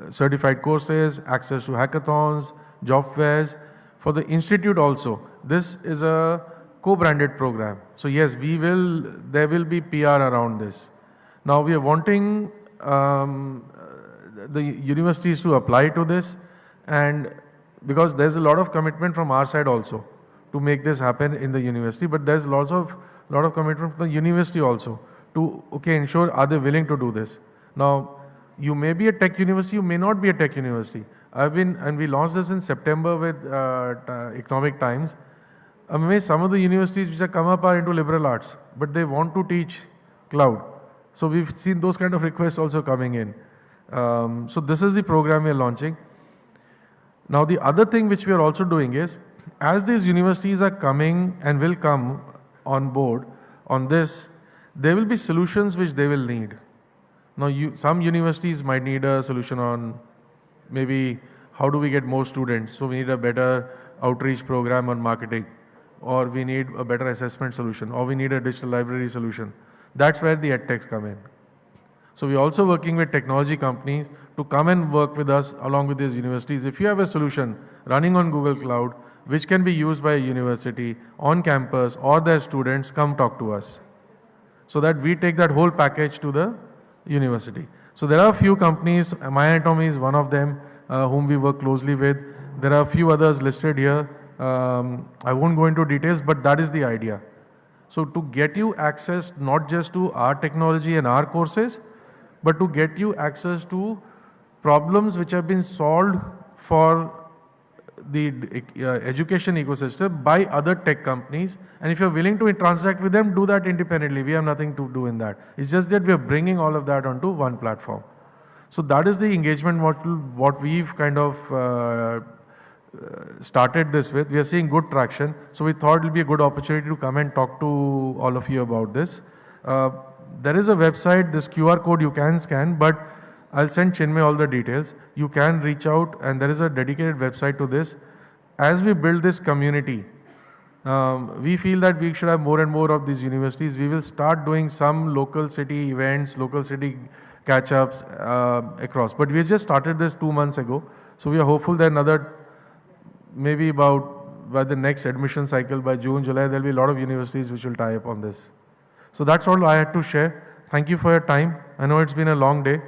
certified courses, access to hackathons, job fairs. For the institute also, this is a co-branded program. So yes, there will be PR around this. Now we are wanting the universities to apply to this, and because there's a lot of commitment from our side also to make this happen in the university, but there's lot of commitment from the university also to, okay, ensure are they willing to do this. Now, you may be a tech university, you may not be a tech university. And we launched this in September with Economic Times. Some of the universities which have come up are into liberal arts, but they want to teach cloud. So we've seen those kind of requests also coming in. So this is the program we are launching. Now the other thing which we are also doing is, as these universities are coming and will come on board on this, there will be solutions which they will need. Now some universities might need a solution on maybe how do we get more students. So we need a better outreach program on marketing, or we need a better assessment solution, or we need a digital library solution. That's where the edtechs come in. So we're also working with technology companies to come and work with us along with these universities. If you have a solution running on Google Cloud, which can be used by a university on campus or their students, come talk to us. So that we take that whole package to the university. So there are a few companies, MyAnatomy is one of them. whom we work closely with. There are a few others listed here. I won't go into details, but that is the idea. So to get you access not just to our technology and our courses, but to get you access to problems which have been solved for the education ecosystem by other tech companies. And if you're willing to transact with them, do that independently. We have nothing to do in that. It's just that we are bringing all of that onto one platform. So that is the engagement what we've kind of started this with. We are seeing good traction. So we thought it will be a good opportunity to come and talk to all of you about this. There is a website, this QR code you can scan, but I'll send Chinmay all the details. You can reach out, and there is a dedicated website to this. As we build this community, we feel that we should have more and more of these universities. We will start doing some local city events, local city catch-ups across. But we just started this 2 months ago. So we are hopeful that maybe by the next admission cycle, by June, July, there'll be a lot of universities which will tie up on this. So that's all I had to share. Thank you for your time. I know it's been a long day.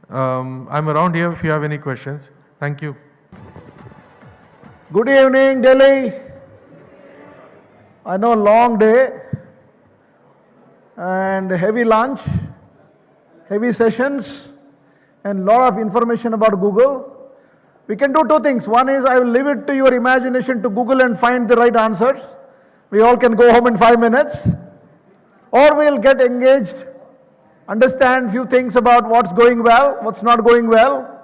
I'm around here if you have any questions. Thank you. Good evening, Delhi. I know long day and heavy lunch, heavy sessions, and lot of information about Google. We can do two things. One is I will leave it to your imagination to Google and find the right answers. We all can go home in 5 minutes. Or we'll get engaged, understand few things about what's going well, what's not going well,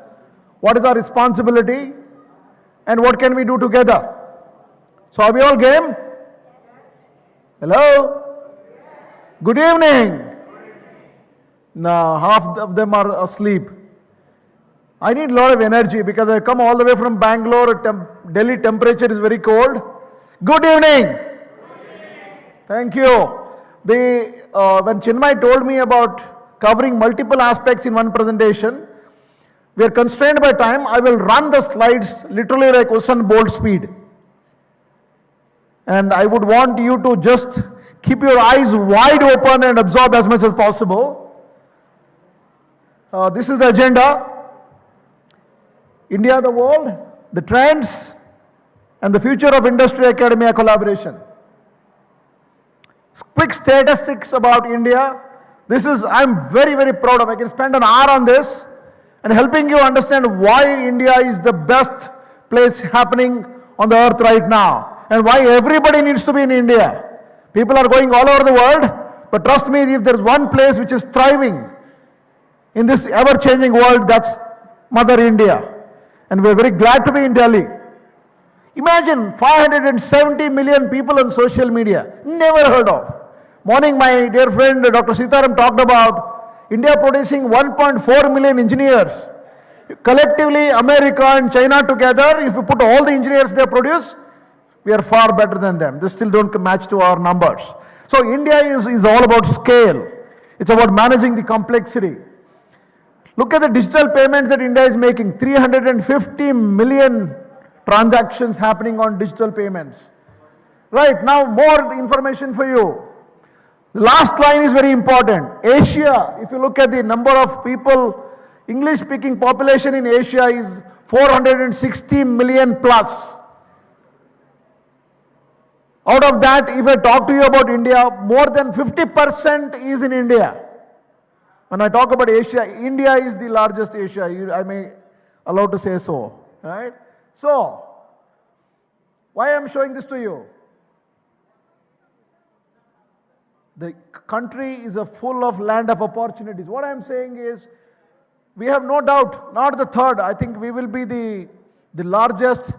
what is our responsibility, and what can we do together. So are we all game? Hello? Good evening. Now half of them are asleep. I need a lot of energy because I come all the way from Bangalore. Delhi temperature is very cold. Good evening. Thank you. When Chinmay told me about covering multiple aspects in one presentation, we are constrained by time. I will run the slides literally like Usain Bolt speed. And I would want you to just keep your eyes wide open and absorb as much as possible. This is the agenda. India, the world, the trends, and the future of industry-academia collaboration. Quick statistics about India. I'm very, very proud of. I can spend an hour on this and helping you understand why India is the best place happening on the earth right now and why everybody needs to be in India. People are going all over the world, but trust me, if there's one place which is thriving in this ever-changing world, that's Mother India. And we're very glad to be in Delhi. Imagine 570 million people on social media. Never heard of. Morning, my dear friend Dr. Sitaram talked about India producing 1.4 million engineers. Collectively, America and China together, if you put all the engineers they produce, we are far better than them. They still don't match to our numbers. So India is all about scale. It's about managing the complexity. Look at the digital payments that India is making. 350 million transactions happening on digital payments. Right, now more information for you. The last line is very important. Asia, if you look at the number of people, English-speaking population in Asia is 460 million plus. Out of that, if I talk to you about India, more than 50% is in India. When I talk about Asia, India is the largest Asia. I may allow to say so, right? So, why I'm showing this to you? The country is full of land of opportunities. What I'm saying is, we have no doubt, not the third, I think we will be the largest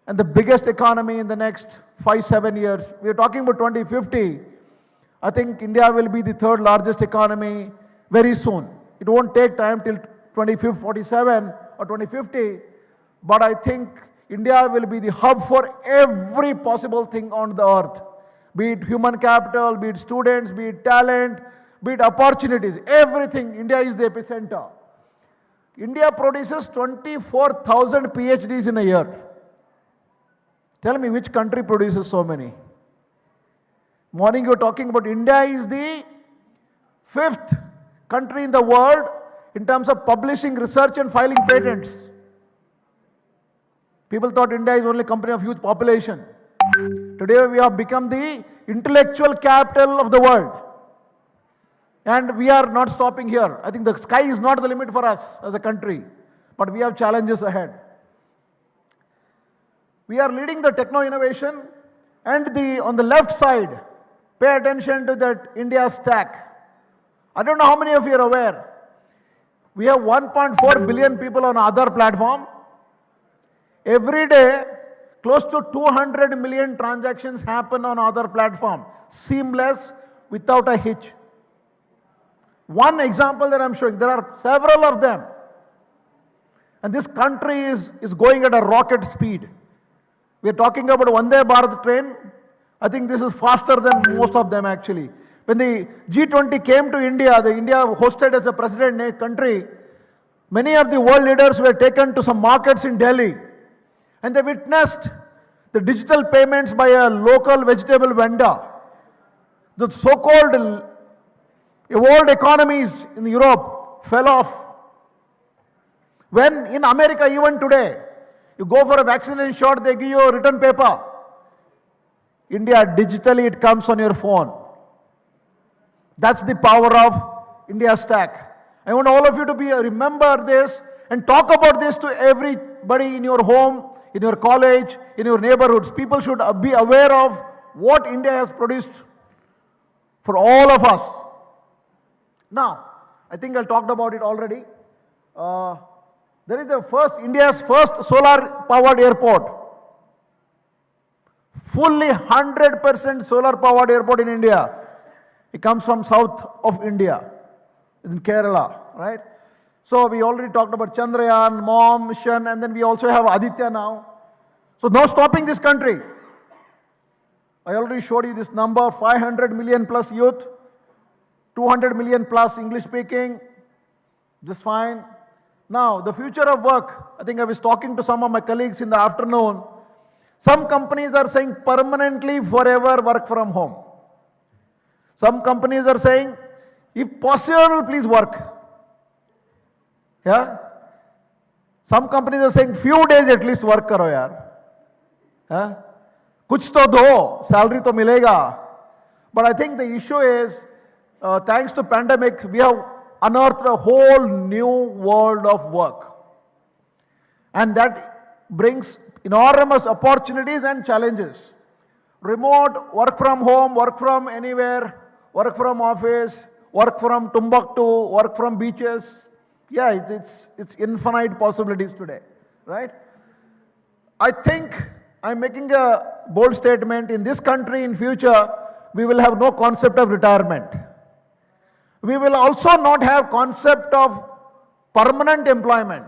and the biggest economy in the next 5-7 years. We are talking about 2050. I think India will be the third largest economy very soon. It won't take time till 2047 or 2050, but I think India will be the hub for every possible thing on the earth. Be it human capital, be it students, be it talent, be it opportunities, everything. India is the epicenter. India produces 24,000 PhDs in a year. Tell me which country produces so many? Morning you're talking about India is the 5th country in the world in terms of publishing research and filing patents. People thought India is only a country of huge population. Today we have become the intellectual capital of the world. And we are not stopping here. I think the sky is not the limit for us as a country, but we have challenges ahead. We are leading the techno-innovation, and on the left side, pay attention to that India stack. I don't know how many of you are aware. We have 1.4 billion people on other platform. Every day, close to 200 million transactions happen on other platform. Seamless, without a hitch. One example that I'm showing, there are several of them. And this country is going at a rocket speed. We're talking about Vande Bharat train. I think this is faster than most of them actually. When the G20 came to India, India hosted as a president country, many of the world leaders were taken to some markets in Delhi. And they witnessed the digital payments by a local vegetable vendor. The so-called evolved economies in Europe fell off. When in America, even today, you go for a vaccination shot, they give you a written paper. India, digitally, it comes on your phone. That's the power of India Stack. I want all of you to remember this and talk about this to everybody in your home, in your college, in your neighborhoods. People should be aware of what India has produced for all of us. Now, I think I talked about it already. There is India's first solar-powered airport. Fully 100% solar-powered airport in India. It comes from south of India, in Kerala, right? So we already talked about Chandrayaan, MOM mission, and then we also have Aditya now. So no stopping this country. I already showed you this number, 500 million plus youth, 200 million plus English speaking, just fine. Now, the future of work, I think I was talking to some of my colleagues in the afternoon. Some companies are saying permanently, forever work from home. Some companies are saying, if possible, please work. Yeah? Some companies are saying, few days at least work karo yaar. Yeah? Kuch to do, salary to milega. But I think the issue is, thanks to pandemic, we have unearthed a whole new world of work. And that brings enormous opportunities and challenges. Remote, work from home, work from anywhere, work from office, work from Timbuktu, work from beaches. Yeah, it's infinite possibilities today, right? I think I'm making a bold statement. In this country, in future, we will have no concept of retirement. We will also not have concept of permanent employment.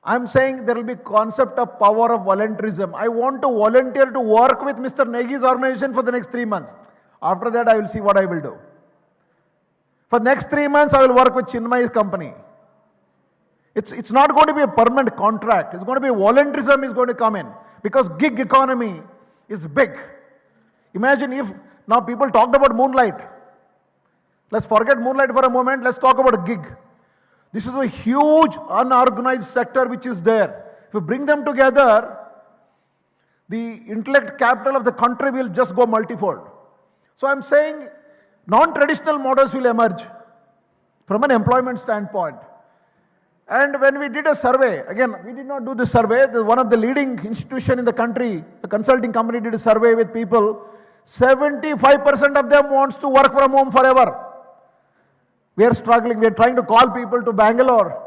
I'm saying there will be concept of power of volunteerism. I want to volunteer to work with Mr. Negi's organization for the next 3 months. After that, I will see what I will do. For next 3 months, I will work with Chinmay's company. It's not going to be a permanent contract. It's going to be volunteerism is going to come in because gig economy is big. Imagine if now people talked about moonlight. Let's forget moonlight for a moment. Let's talk about gig. This is a huge unorganized sector which is there. If we bring them together, the intellect capital of the country will just go multifold. So I'm saying non-traditional models will emerge from an employment standpoint. And when we did a survey, again, we did not do this survey, one of the leading institutions in the country, a consulting company did a survey with people, 75% of them wants to work from home forever. We are struggling, we are trying to call people to Bangalore.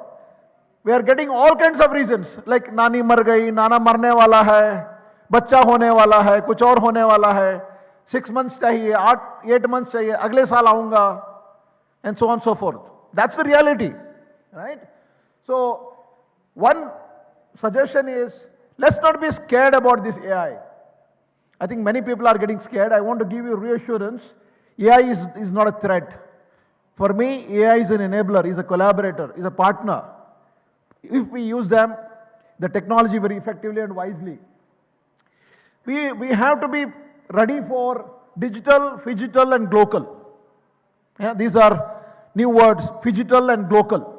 We are getting all kinds of reasons, like Nani mar gayi, Nana marne wala hai, bachcha hone wala hai, kuch aur hone wala hai, 6 months chahiye, 8 months chahiye, agle saal aunga, and so on and so forth. That's the reality, right? So, one suggestion is, let's not be scared about this AI. I think many people are getting scared. I want to give you reassurance. AI is not a threat. For me, AI is an enabler, is a collaborator, is a partner. If we use them, the technology very effectively and wisely. We have to be ready for digital, phygital, and global. Yeah, these are new words, phygital and global.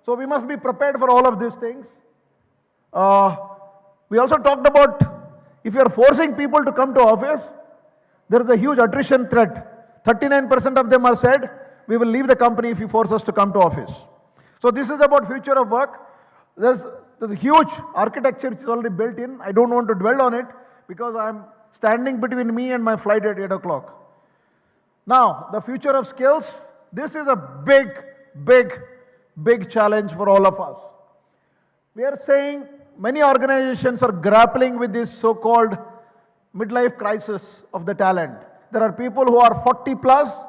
So we must be prepared for all of these things. We also talked about if you are forcing people to come to office, there is a huge attrition threat. 39% of them are said, we will leave the company if you force us to come to office. So this is about future of work. There's a huge architecture which is already built in. I don't want to dwell on it because I'm standing between me and my flight at 8 o'clock. Now, the future of skills, this is a big challenge for all of us. We are saying many organizations are grappling with this so-called midlife crisis of the talent. There are people who are 40 plus,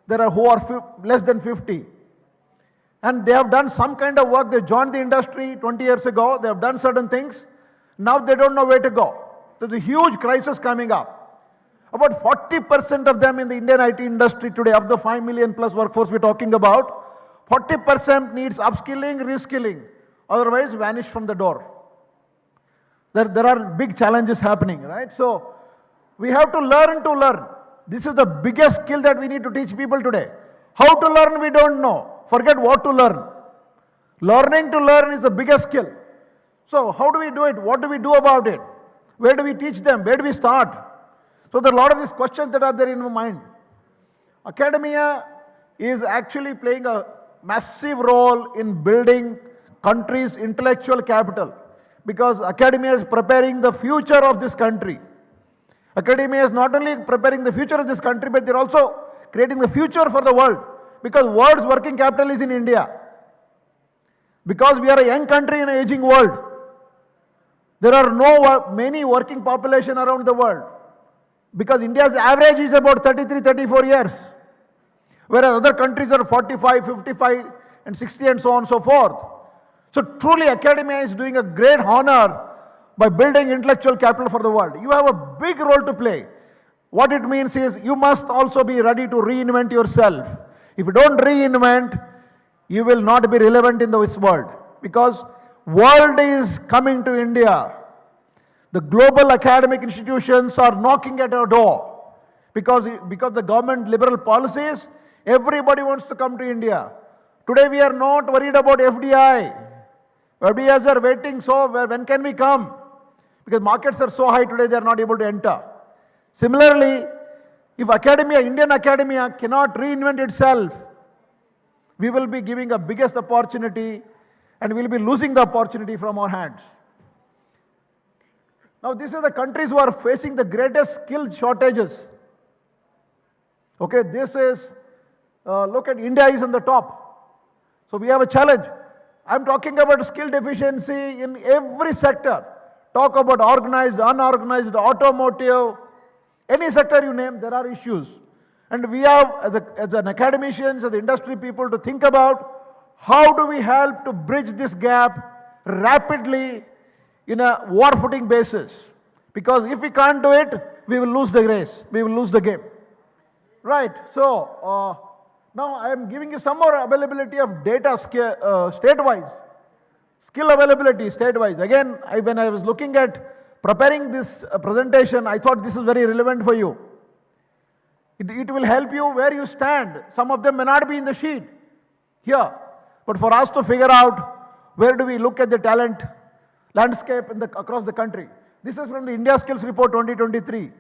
there are who are less than 50. And they have done some kind of work. They joined the industry 20 years ago. They have done certain things. Now they don't know where to go. There's a huge crisis coming up. About 40% of them in the Indian IT industry today, of the 5 million plus workforce we're talking about, 40% needs upskilling, reskilling. Otherwise, vanish from the door. There are big challenges happening, right? So, we have to learn. This is the biggest skill that we need to teach people today. How to learn, we don't know. Forget what to learn. Learning to learn is the biggest skill. So, how do we do it? What do we do about it? Where do we teach them? Where do we start? So, there are a lot of these questions that are there in my mind. Academia is actually playing a massive role in building country's intellectual capital, because academia is preparing the future of this country. Academia is not only preparing the future of this country, but they're also creating the future for the world, because world's working capital is in India. Because we are a young country in an aging world, there are many working population around the world, because India's average is about 33, 34 years, whereas other countries are 45, 55 and 60 and so on and so forth. So truly academia is doing a great honor by building intellectual capital for the world. You have a big role to play. What it means is you must also be ready to reinvent yourself. If you don't reinvent, you will not be relevant in this world, because world is coming to India. The global academic institutions are knocking at our door because the government liberal policies, everybody wants to come to India. Today we are not worried about FDI. FDIs are waiting, so when can we come? Because markets are so high today, they are not able to enter. Similarly, if academia, Indian academia cannot reinvent itself, we will be giving a biggest opportunity and we will be losing the opportunity from our hands. Now, these are the countries who are facing the greatest skill shortages. Okay, this is, look at India is on the top. So we have a challenge. I'm talking about skill deficiency in every sector. Talk about organized, unorganized, automotive, any sector you name, there are issues. And we have, as an academicians, as industry people, to think about how do we help to bridge this gap rapidly in a war footing basis. Because if we can't do it, we will lose the race, we will lose the game. Right, so now I am giving you some more availability of data state-wise. Skill availability state-wise. Again, when I was looking at preparing this presentation, I thought this is very relevant for you. It will help you where you stand. Some of them may not be in the sheet here. But for us to figure out where do we look at the talent landscape across the country. This is from the India Skills Report 2023.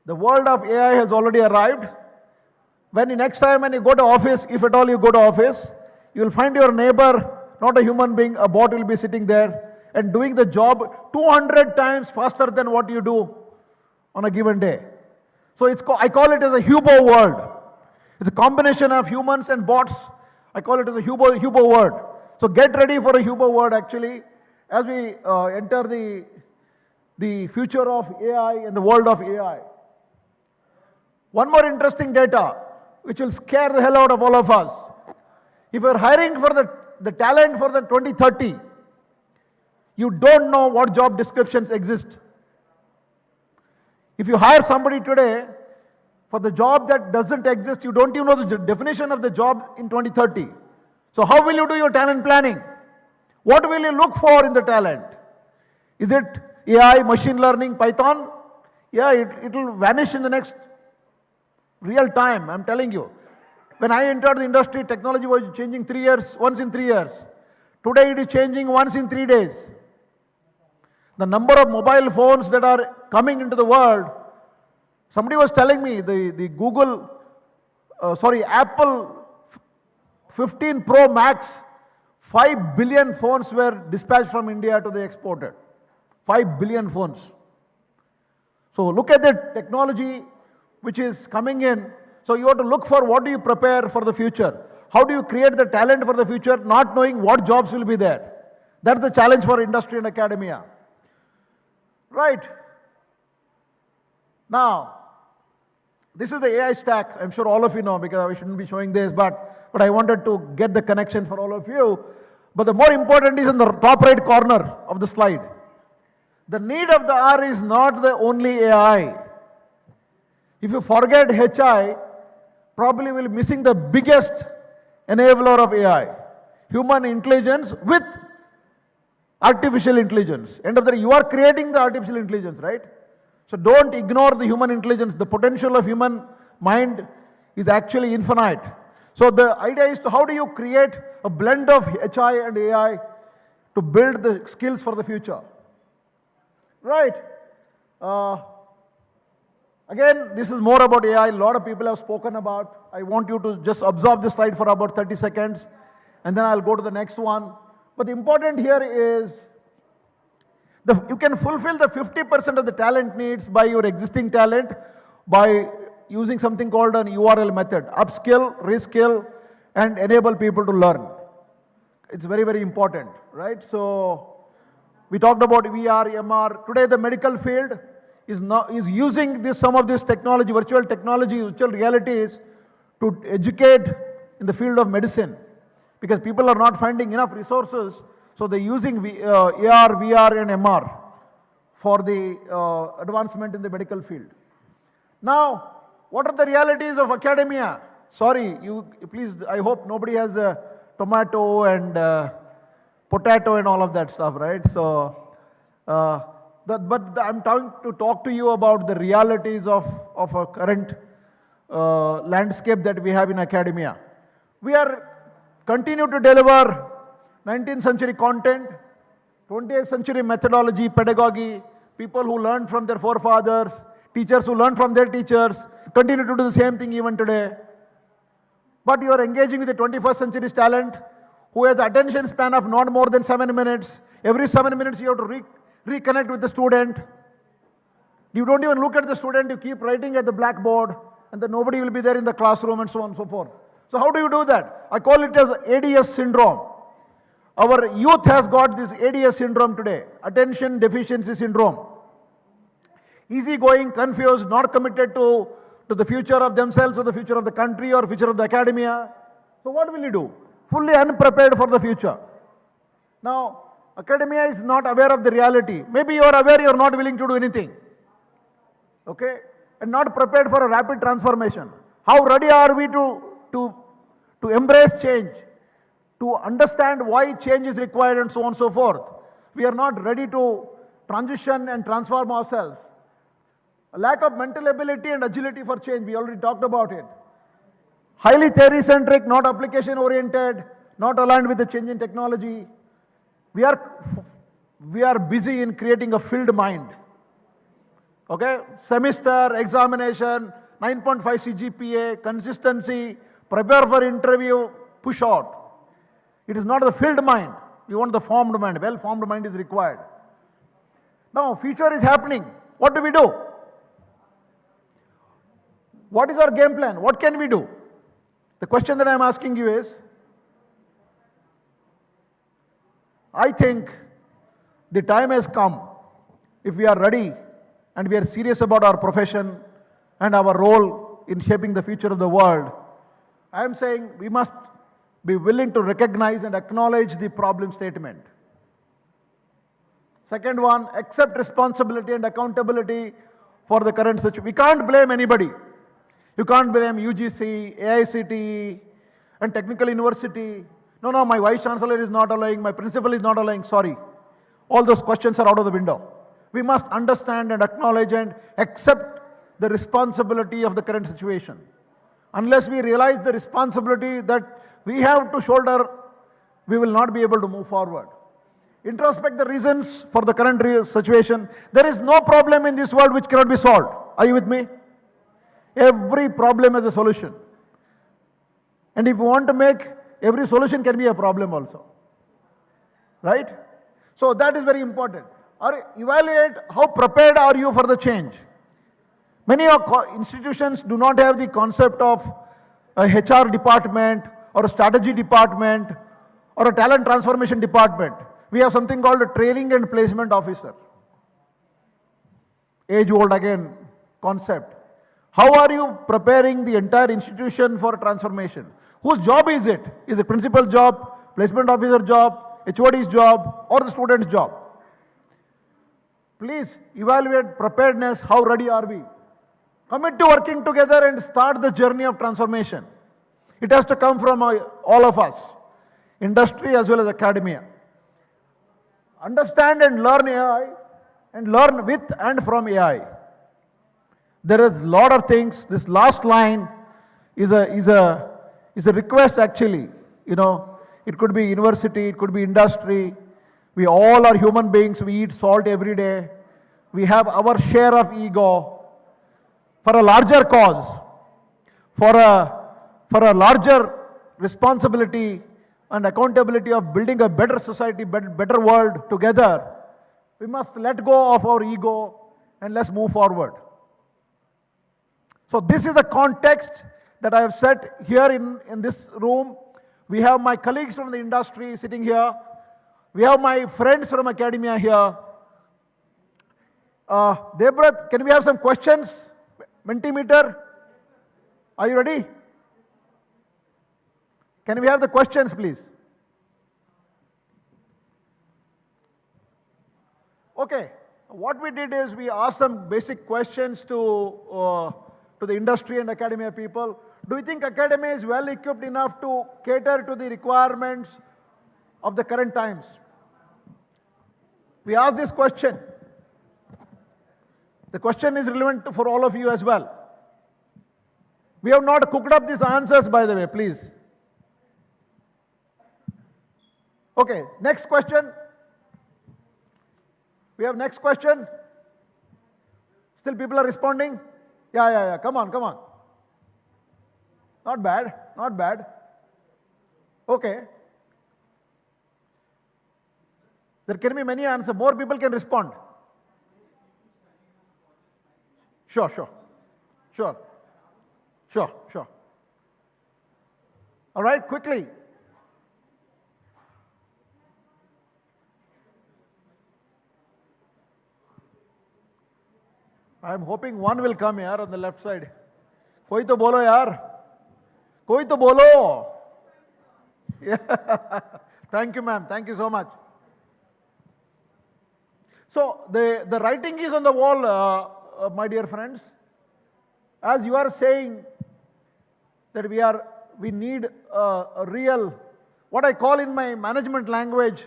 The world of AI has already arrived. Next time when you go to office, if at all you go to office, you will find your neighbor, not a human being, a bot will be sitting there and doing the job 200 times faster than what you do on a given day. So I call it as a Hubo world. It's a combination of humans and bots. I call it as a Hubo world. So get ready for a Hubo world actually as we enter the future of AI and the world of AI. One more interesting data which will scare the hell out of all of us. If you're hiring for the talent for the 2030, you don't know what job descriptions exist. If you hire somebody today for the job that doesn't exist, you don't even know the definition of the job in 2030. So how will you do your talent planning? What will you look for in the talent? Is it AI, machine learning, Python? Yeah, it will vanish in the next real time, I'm telling you. When I entered the industry, technology was changing once in 3 years. Today it is changing once in 3 days. The number of mobile phones that are coming into the world, somebody was telling me Apple 15 Pro Max, 5 billion phones were dispatched from India to the exported. 5 billion phones. So look at the technology which is coming in. So you have to look for what do you prepare for the future. How do you create the talent for the future, not knowing what jobs will be there. That's the challenge for industry and academia. Right. Now, this is the AI stack. I'm sure all of you know because I shouldn't be showing this, but I wanted to get the connection for all of you. But the more important is in the top right corner of the slide. The need of the hour is not the only AI. If you forget HI, probably will be missing the biggest enabler of AI. Human intelligence with artificial intelligence. End of the day, you are creating the artificial intelligence, right? So don't ignore the human intelligence. The potential of human mind is actually infinite. So the idea is how do you create a blend of HI and AI to build the skills for the future? Right. Again, this is more about AI. A lot of people have spoken about. I want you to just absorb this slide for about 30 seconds, and then I'll go to the next one. But the important here is you can fulfill the 50% of the talent needs by your existing talent by using something called an URL method. Upskill, reskill, and enable people to learn. It's very, very important, right? So we talked about VR, MR. Today the medical field is using some of this technology, virtual technology, virtual realities to educate in the field of medicine because people are not finding enough resources. So they're using AR, VR, and MR for the advancement in the medical field. Now, what are the realities of academia? Sorry, please, I hope nobody has a tomato and potato and all of that stuff, right? So, but I'm trying to talk to you about the realities of a current landscape that we have in academia. We are continue to deliver 19th century content, 20th century methodology, pedagogy, people who learned from their forefathers, teachers who learned from their teachers, continue to do the same thing even today. But you are engaging with the 21st century's talent who has attention span of not more than 7 minutes. Every 7 minutes you have to reconnect with the student. You don't even look at the student, you keep writing at the blackboard and then nobody will be there in the classroom and so on and so forth. So how do you do that? I call it as ADS syndrome. Our youth has got this ADS syndrome today, attention deficiency syndrome. Easygoing, confused, not committed to the future of themselves or the future of the country or future of the academia. So what will you do? Fully unprepared for the future. Now, academia is not aware of the reality. Maybe you are aware, you are not willing to do anything. Okay? And not prepared for a rapid transformation. How ready are we to embrace change? To understand why change is required and so on and so forth. We are not ready to transition and transform ourselves. A lack of mental ability and agility for change, we already talked about it. Highly theory-centric, not application-oriented, not aligned with the change in technology. We are busy in creating a filled mind. Okay? Semester, examination, 9.5 CGPA, consistency, prepare for interview, push out. It is not the filled mind. We want the formed mind. Well-formed mind is required. Now, future is happening. What do we do? What is our game plan? What can we do? The question that I am asking you is, I think the time has come, if we are ready and we are serious about our profession and our role in shaping the future of the world, I am saying we must be willing to recognize and acknowledge the problem statement. Second one, accept responsibility and accountability for the current situation. We can't blame anybody. You can't blame UGC, AICTE, and technical university. No, my vice chancellor is not allowing, my principal is not allowing, sorry. All those questions are out of the window. We must understand and acknowledge and accept the responsibility of the current situation. unless we realize the responsibility that we have to shoulder, we will not be able to move forward. Introspect the reasons for the current situation. There is no problem in this world which cannot be solved. Are you with me? Every problem has a solution. And if you want to make, every solution can be a problem also. Right? So that is very important. Or evaluate how prepared are you for the change. Many institutions do not have the concept of a HR department or a strategy department or a talent transformation department. We have something called a training and placement officer. Age-old again concept. How are you preparing the entire institution for transformation? Whose job is it? Is it principal job, placement officer job, HOD's job, or the student's job? Please evaluate preparedness. How ready are we? Commit to working together and start the journey of transformation. It has to come from all of us, industry as well as academia. Understand and learn AI and learn with and from AI. There is a lot of things. This last line is a request actually. You know, it could be university, it could be industry. We all are human beings. We eat salt every day. We have our share of ego. For a larger cause, for a larger responsibility and accountability of building a better society, better world together, we must let go of our ego and let's move forward. So this is the context that I have set here in this room. We have my colleagues from the industry sitting here. We have my friends from academia here. Deborah, can we have some questions? Mentimeter, are you ready? Can we have the questions, please? Okay, what we did is we asked some basic questions to the industry and academia people. Do you think academia is well equipped enough to cater to the requirements of the current times? We asked this question. The question is relevant for all of you as well. We have not cooked up these answers, by the way, please. Okay, next question. We have next question. Still people are responding? Yeah. Come on. Not bad. Okay. There can be many answers. More people can respond. Sure. All right, quickly. I'm hoping one will come here on the left side. Koi to bolo yaar. Koi to bolo. Yeah. Thank you, ma'am. Thank you so much. So the writing is on the wall, my dear friends. As you are saying that we need a real, what I call in my management language,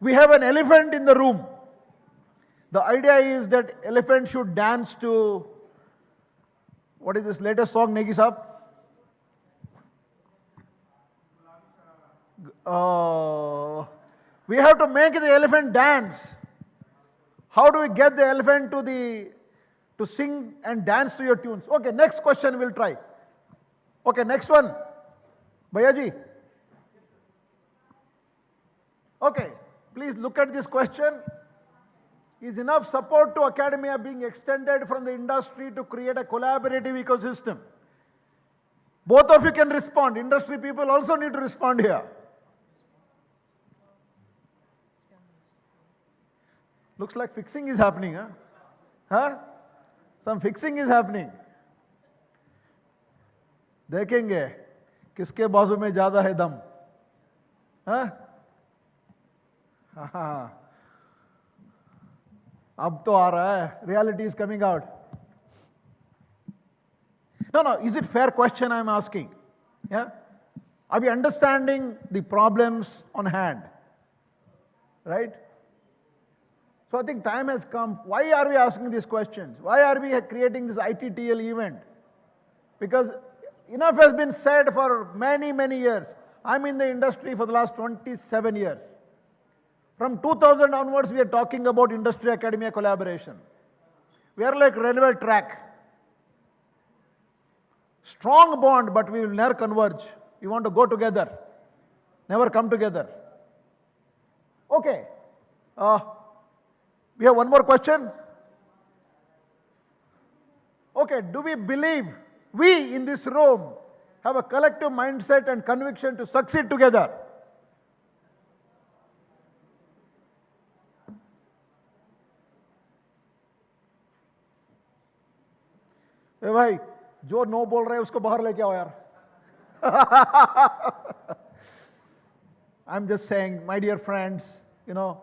we have an elephant in the room. The idea is that elephant should dance to, what is this latest song, Negi Saab? We have to make the elephant dance. How do we get the elephant to sing and dance to your tunes? Okay, next question we'll try. Okay, next one. Bhayaji. Okay, please look at this question. Is enough support to academia being extended from the industry to create a collaborative ecosystem? Both of you can respond. Industry people also need to respond here. Looks like fixing is happening, huh? Some fixing is happening. देखेंगे किसके बाजू में ज्यादा है दम, हाँ? अब तो आ रहा है. Reality is coming out. No. Is it fair question I'm asking? Yeah. Are we understanding the problems on hand? Right? So I think time has come. Why are we asking these questions? Why are we creating this ITTL event? Because enough has been said for many, many years. I'm in the industry for the last 27 years. From 2000 onwards, we are talking about industry-academia collaboration. We are like railway track. Strong bond, but we will never converge. We want to go together, never come together. Okay. We have one more question. Okay, do we believe we in this room have a collective mindset and conviction to succeed together? ए भाई जो no बोल रहे हैं उसको बाहर लेके आओ यार. I'm just saying, my dear friends, you know,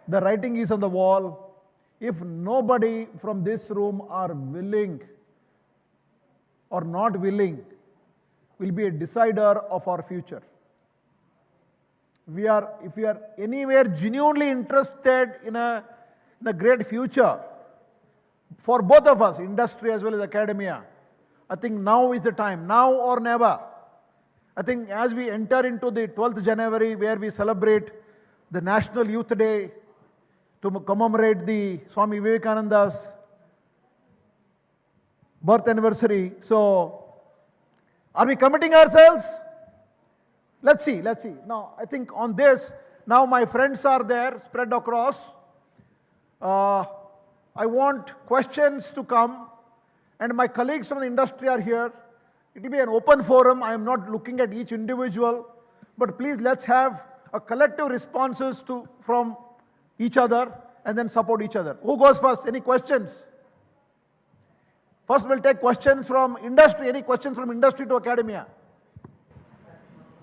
the writing is on the wall. If nobody from this room are willing or not willing, will be a decider of our future. If we are anywhere genuinely interested in a great future, for both of us, industry as well as academia, I think now is the time, now or never. I think as we enter into the 12th January, where we celebrate the National Youth Day to commemorate the Swami Vivekananda's birth anniversary. So, are we committing ourselves? Let's see. Now, I think on this, now my friends are there, spread across. I want questions to come, and my colleagues from the industry are here. It will be an open forum. I am not looking at each individual, but please let's have a collective responses from each other and then support each other. Who goes first? Any questions? First we'll take questions from industry. Any questions from industry to academia?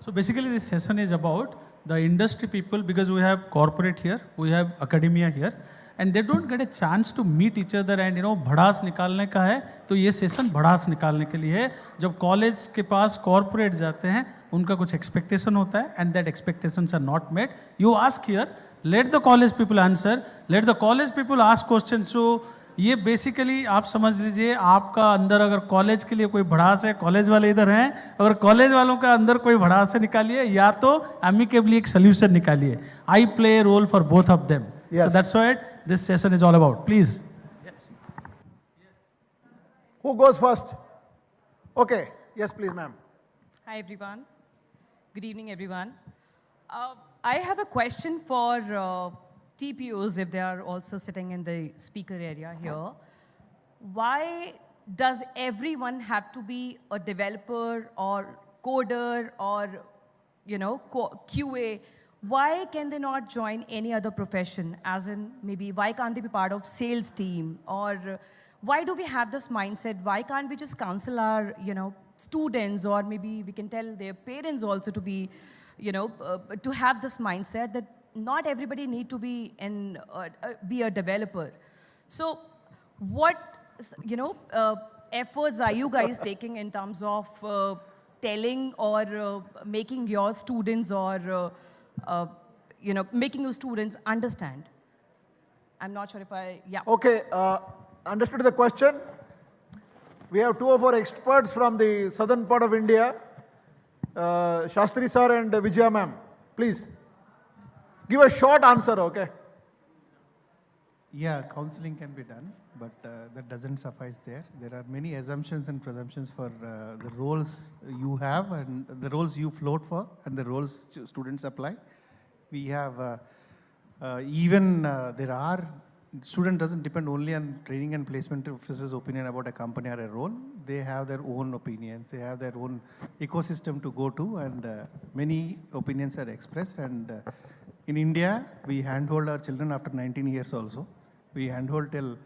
So basically this session is about the industry people, because we have corporate here, we have academia here, and they don't get a chance to meet each other and भड़ास निकालने का है, तो ये session भड़ास निकालने के लिए है. जब कॉलेज के पास कॉर्पोरेट जाते हैं, उनका कुछ एक्सपेक्टेशन होता है, and that expectations are not met. You ask here, let the college people answer, let the college people ask questions. So ये बेसिकली आप समझ लीजिए, आपका अंदर अगर कॉलेज के लिए कोई भड़ास है, कॉलेज वाले इधर हैं, अगर कॉलेज वालों का अंदर कोई भड़ास है निकालिए, या तो एमिकेबली एक सोल्यूशन निकालिए. I play a role for both of them. So that's what this session is all about. Please. Yes. Who goes first? Okay. Yes, please, ma'am. Hi, everyone. Good evening, everyone. I have a question for TPOs, if they are also sitting in the speaker area here. Why does everyone have to be a developer or coder or, QA? Why can they not join any other profession? As in, maybe why can't they be part of sales team? Or why do we have this mindset? Why can't we just counsel our, students, or maybe we can tell their parents also to be, to have this mindset that not everybody need to be be a developer. So what, efforts are you guys taking in terms of telling or making your students or making your students understand? I'm not sure if Okay, understood the question. We have two of our experts from the southern part of India, Shastri sir and Vijaya ma'am. Please, give a short answer, okay? Yeah, counseling can be done, but that doesn't suffice there. There are many assumptions and presumptions for the roles you have and the roles you float for and the roles students apply. We have there are, student doesn't depend only on training and placement officer's opinion about a company or a role. They have their own opinions. They have their own ecosystem to go to, and many opinions are expressed. And in India, we handhold our children after 19 years also. We handhold till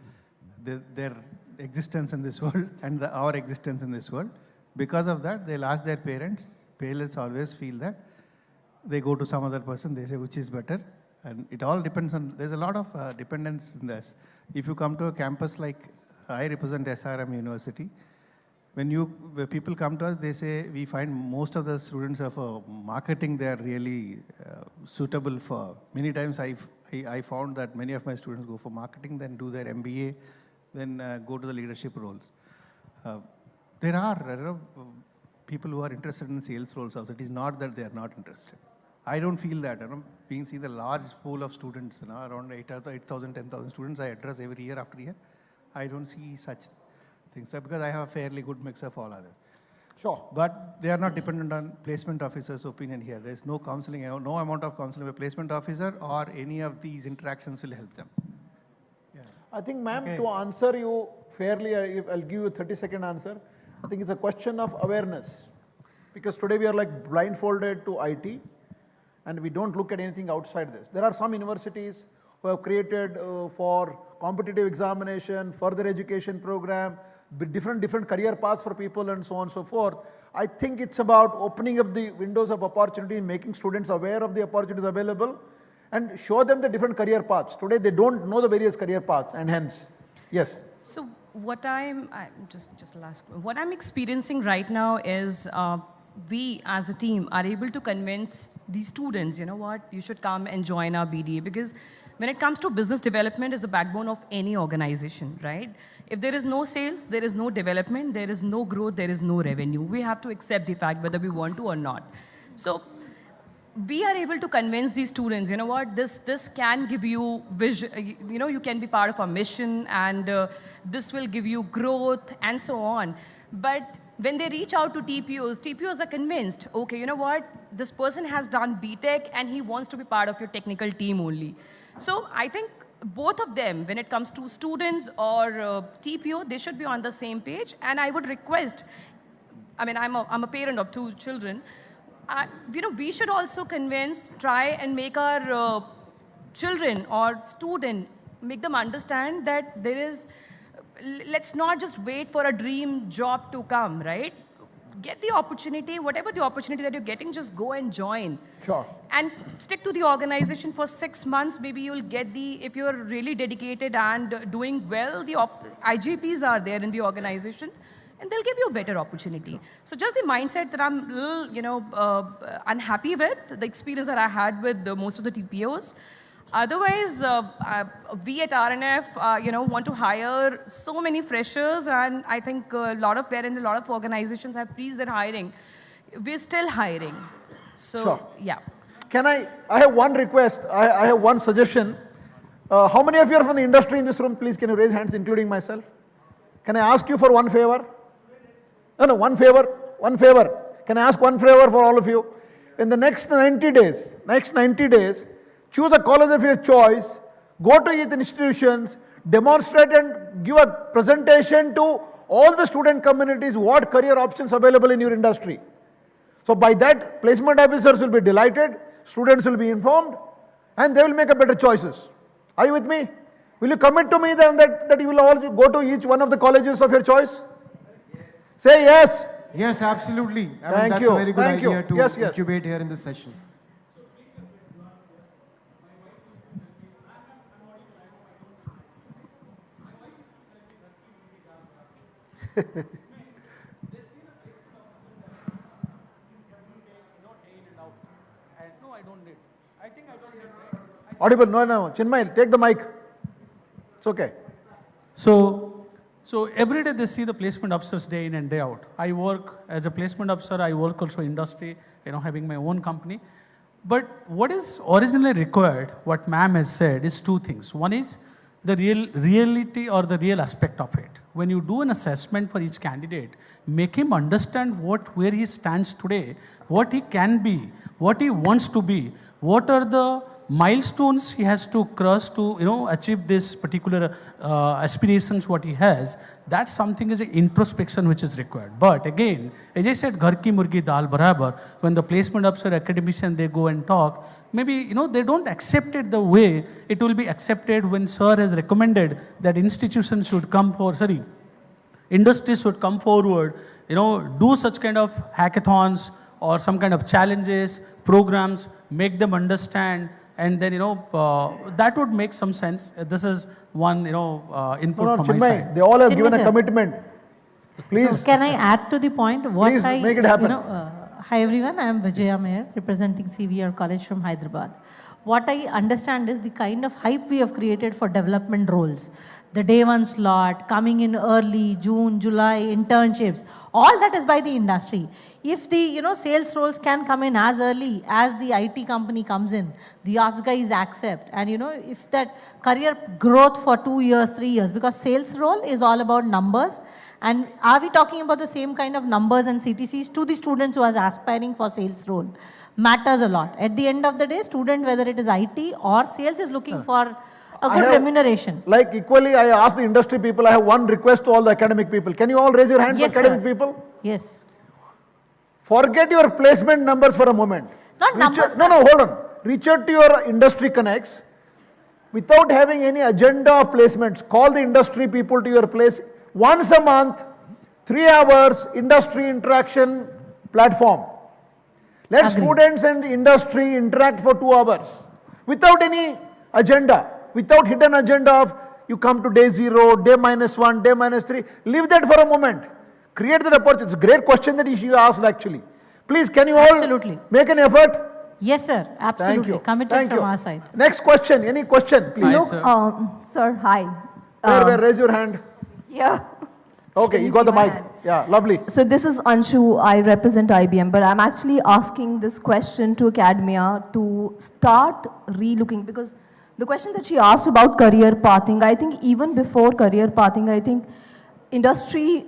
their existence in this world and our existence in this world. Because of that, they'll ask their parents. Parents always feel that they go to some other person, they say which is better. And it all depends on, there's a lot of dependence in this. If you come to a campus like, I represent SRM University, when people come to us, they say, we find most of the students are for marketing, they are really suitable for. Many times I found that many of my students go for marketing, then do their MBA, then go to the leadership roles. There are people who are interested in sales roles also. It is not that they are not interested. I don't feel that. Being see the large pool of students, around 8,000, 10,000 students I address every year after year. I don't see such things because I have a fairly good mix of all others. Sure. But they are not dependent on placement officer's opinion here. There is no counseling, no amount of counseling with placement officer or any of these interactions will help them. I think, ma'am, to answer you fairly, I'll give you a 30-second answer. I think it's a question of awareness. Because today we are like blindfolded to IT and we don't look at anything outside this. There are some universities who have created for competitive examination, further education program, different career paths for people and so on and so forth. I think it's about opening up the windows of opportunity, making students aware of the opportunities available and show them the different career paths. Today they don't know the various career paths and hence, yes. So what I'm what I'm experiencing right now is we as a team are able to convince these students, you know what, you should come and join our BDA because when it comes to business development is the backbone of any organization, right? If there is no sales, there is no development, there is no growth, there is no revenue. We have to accept the fact whether we want to or not. So we are able to convince these students, you know what, this can give you vision, you can be part of our mission and this will give you growth and so on. But when they reach out to TPOs are convinced, okay, you know what, this person has done BTech and he wants to be part of your technical team only. So I think both of them, when it comes to students or TPO, they should be on the same page. And I would request, I'm a parent of 2 children, we should also try and make our children or student, make them understand that there is, let's not just wait for a dream job to come, right? Get the opportunity, whatever the opportunity that you're getting, just go and join. Sure. And stick to the organization for 6 months. Maybe you'll get if you're really dedicated and doing well, the IGPs are there in the organizations and they'll give you a better opportunity. So just the mindset that I'm a little, unhappy with, the experience that I had with most of the TPOs. Otherwise, we at RNF, want to hire so many freshers, and I think a lot of organizations have freezed their hiring. We're still hiring. So, sure. Yeah. I have one request, I have one suggestion. How many of you are from the industry in this room? Please, can you raise hands, including myself? Can I ask you for one favor? No, one favor. Can I ask one favor for all of you? In the next 90 days, choose a college of your choice, go to youth institutions, demonstrate and give a presentation to all the student communities what career options available in your industry. So by that, placement officers will be delighted, students will be informed, and they will make a better choices. Are you with me? Will you commit to me then that you will all go to each one of the colleges of your choice? Say yes. Yes, absolutely. That's a very good idea to yes. incubate here in this session. Audible, no. Chinmay, take the mic. It's okay. So every day they see the placement officers day in and day out. I work as a placement officer, I work also industry, having my own company. But what is originally required, what ma'am has said, is 2 things. One is the reality or the real aspect of it. When you do an assessment for each candidate, make him understand where he stands today, what he can be, what he wants to be, what are the milestones he has to cross to achieve this particular aspirations what he has. That's something is an introspection which is required. But again, as I said, ghar ki murgi dal barabar, when the placement officer, academician, they go and talk, maybe they don't accept it the way it will be accepted when sir has recommended that institutions should come industries should come forward, do such kind of hackathons or some kind of challenges, programs, make them understand. And then, that would make some sense. This is one, input from my side. They all have given a commitment. Please. Can I add to the point? Please make it happen. Hi everyone, I am Vijaya Mayer, representing CVR College from Hyderabad. what I understand is the kind of hype we have created for development roles. The day one slot, coming in early, June, July, internships, all that is by the industry. If the sales roles can come in as early as the IT company comes in, the ops guys accept, and if that career growth for 2 years, 3 years, because sales role is all about numbers. And are we talking about the same kind of numbers and CTCs to the students who are aspiring for sales role? Matters a lot. At the end of the day, student, whether it is IT or sales, is looking for a good remuneration. Like equally, I asked the industry people, I have one request to all the academic people. Can you all raise your hands, Yes, for academic sir. people? Yes. Forget your placement numbers for a moment. Not numbers. No, hold on. Reach out to your industry connects without having any agenda of placements. Call the industry people to your place once a month, 3 hours, industry interaction platform. Let students and industry interact for 2 hours without any agenda, without hidden agenda of you come to day 0, day -1, day -3. Leave that for a moment. Create the opportunity. It's a great question that you asked actually. Please, can you all make an effort? Yes, sir. Absolutely. Committed from our side. Next question. Any question, please? Sir, hi. Where? Raise your hand. Yeah. Okay, you got the mic. Yeah, lovely. So this is Anshu. I represent IBM, but I'm actually asking this question to academia to start relooking, because the question that she asked about career pathing, I think even before career pathing, I think industry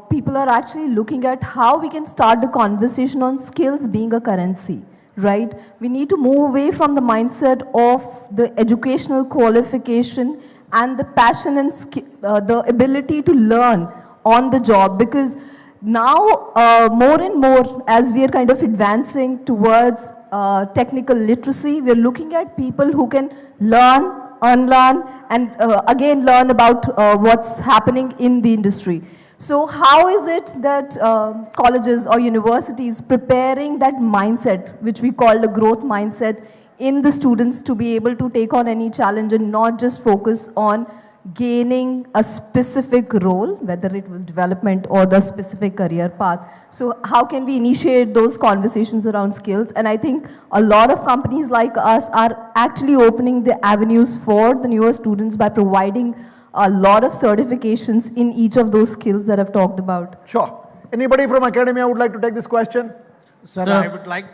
people are actually looking at how we can start the conversation on skills being a currency, right? We need to move away from the mindset of the educational qualification and the passion and the ability to learn on the job, because now more and more as we are kind of advancing towards technical literacy, we are looking at people who can learn, unlearn, and again learn about what's happening in the industry. So how is it that colleges or universities preparing that mindset, which we call the growth mindset, in the students to be able to take on any challenge and not just focus on gaining a specific role, whether it was development or the specific career path? So how can we initiate those conversations around skills? And I think a lot of companies like us are actually opening the avenues for the newer students by providing a lot of certifications in each of those skills that I've talked about. Sure. Anybody from academia would like to take this question? Sir, I would like to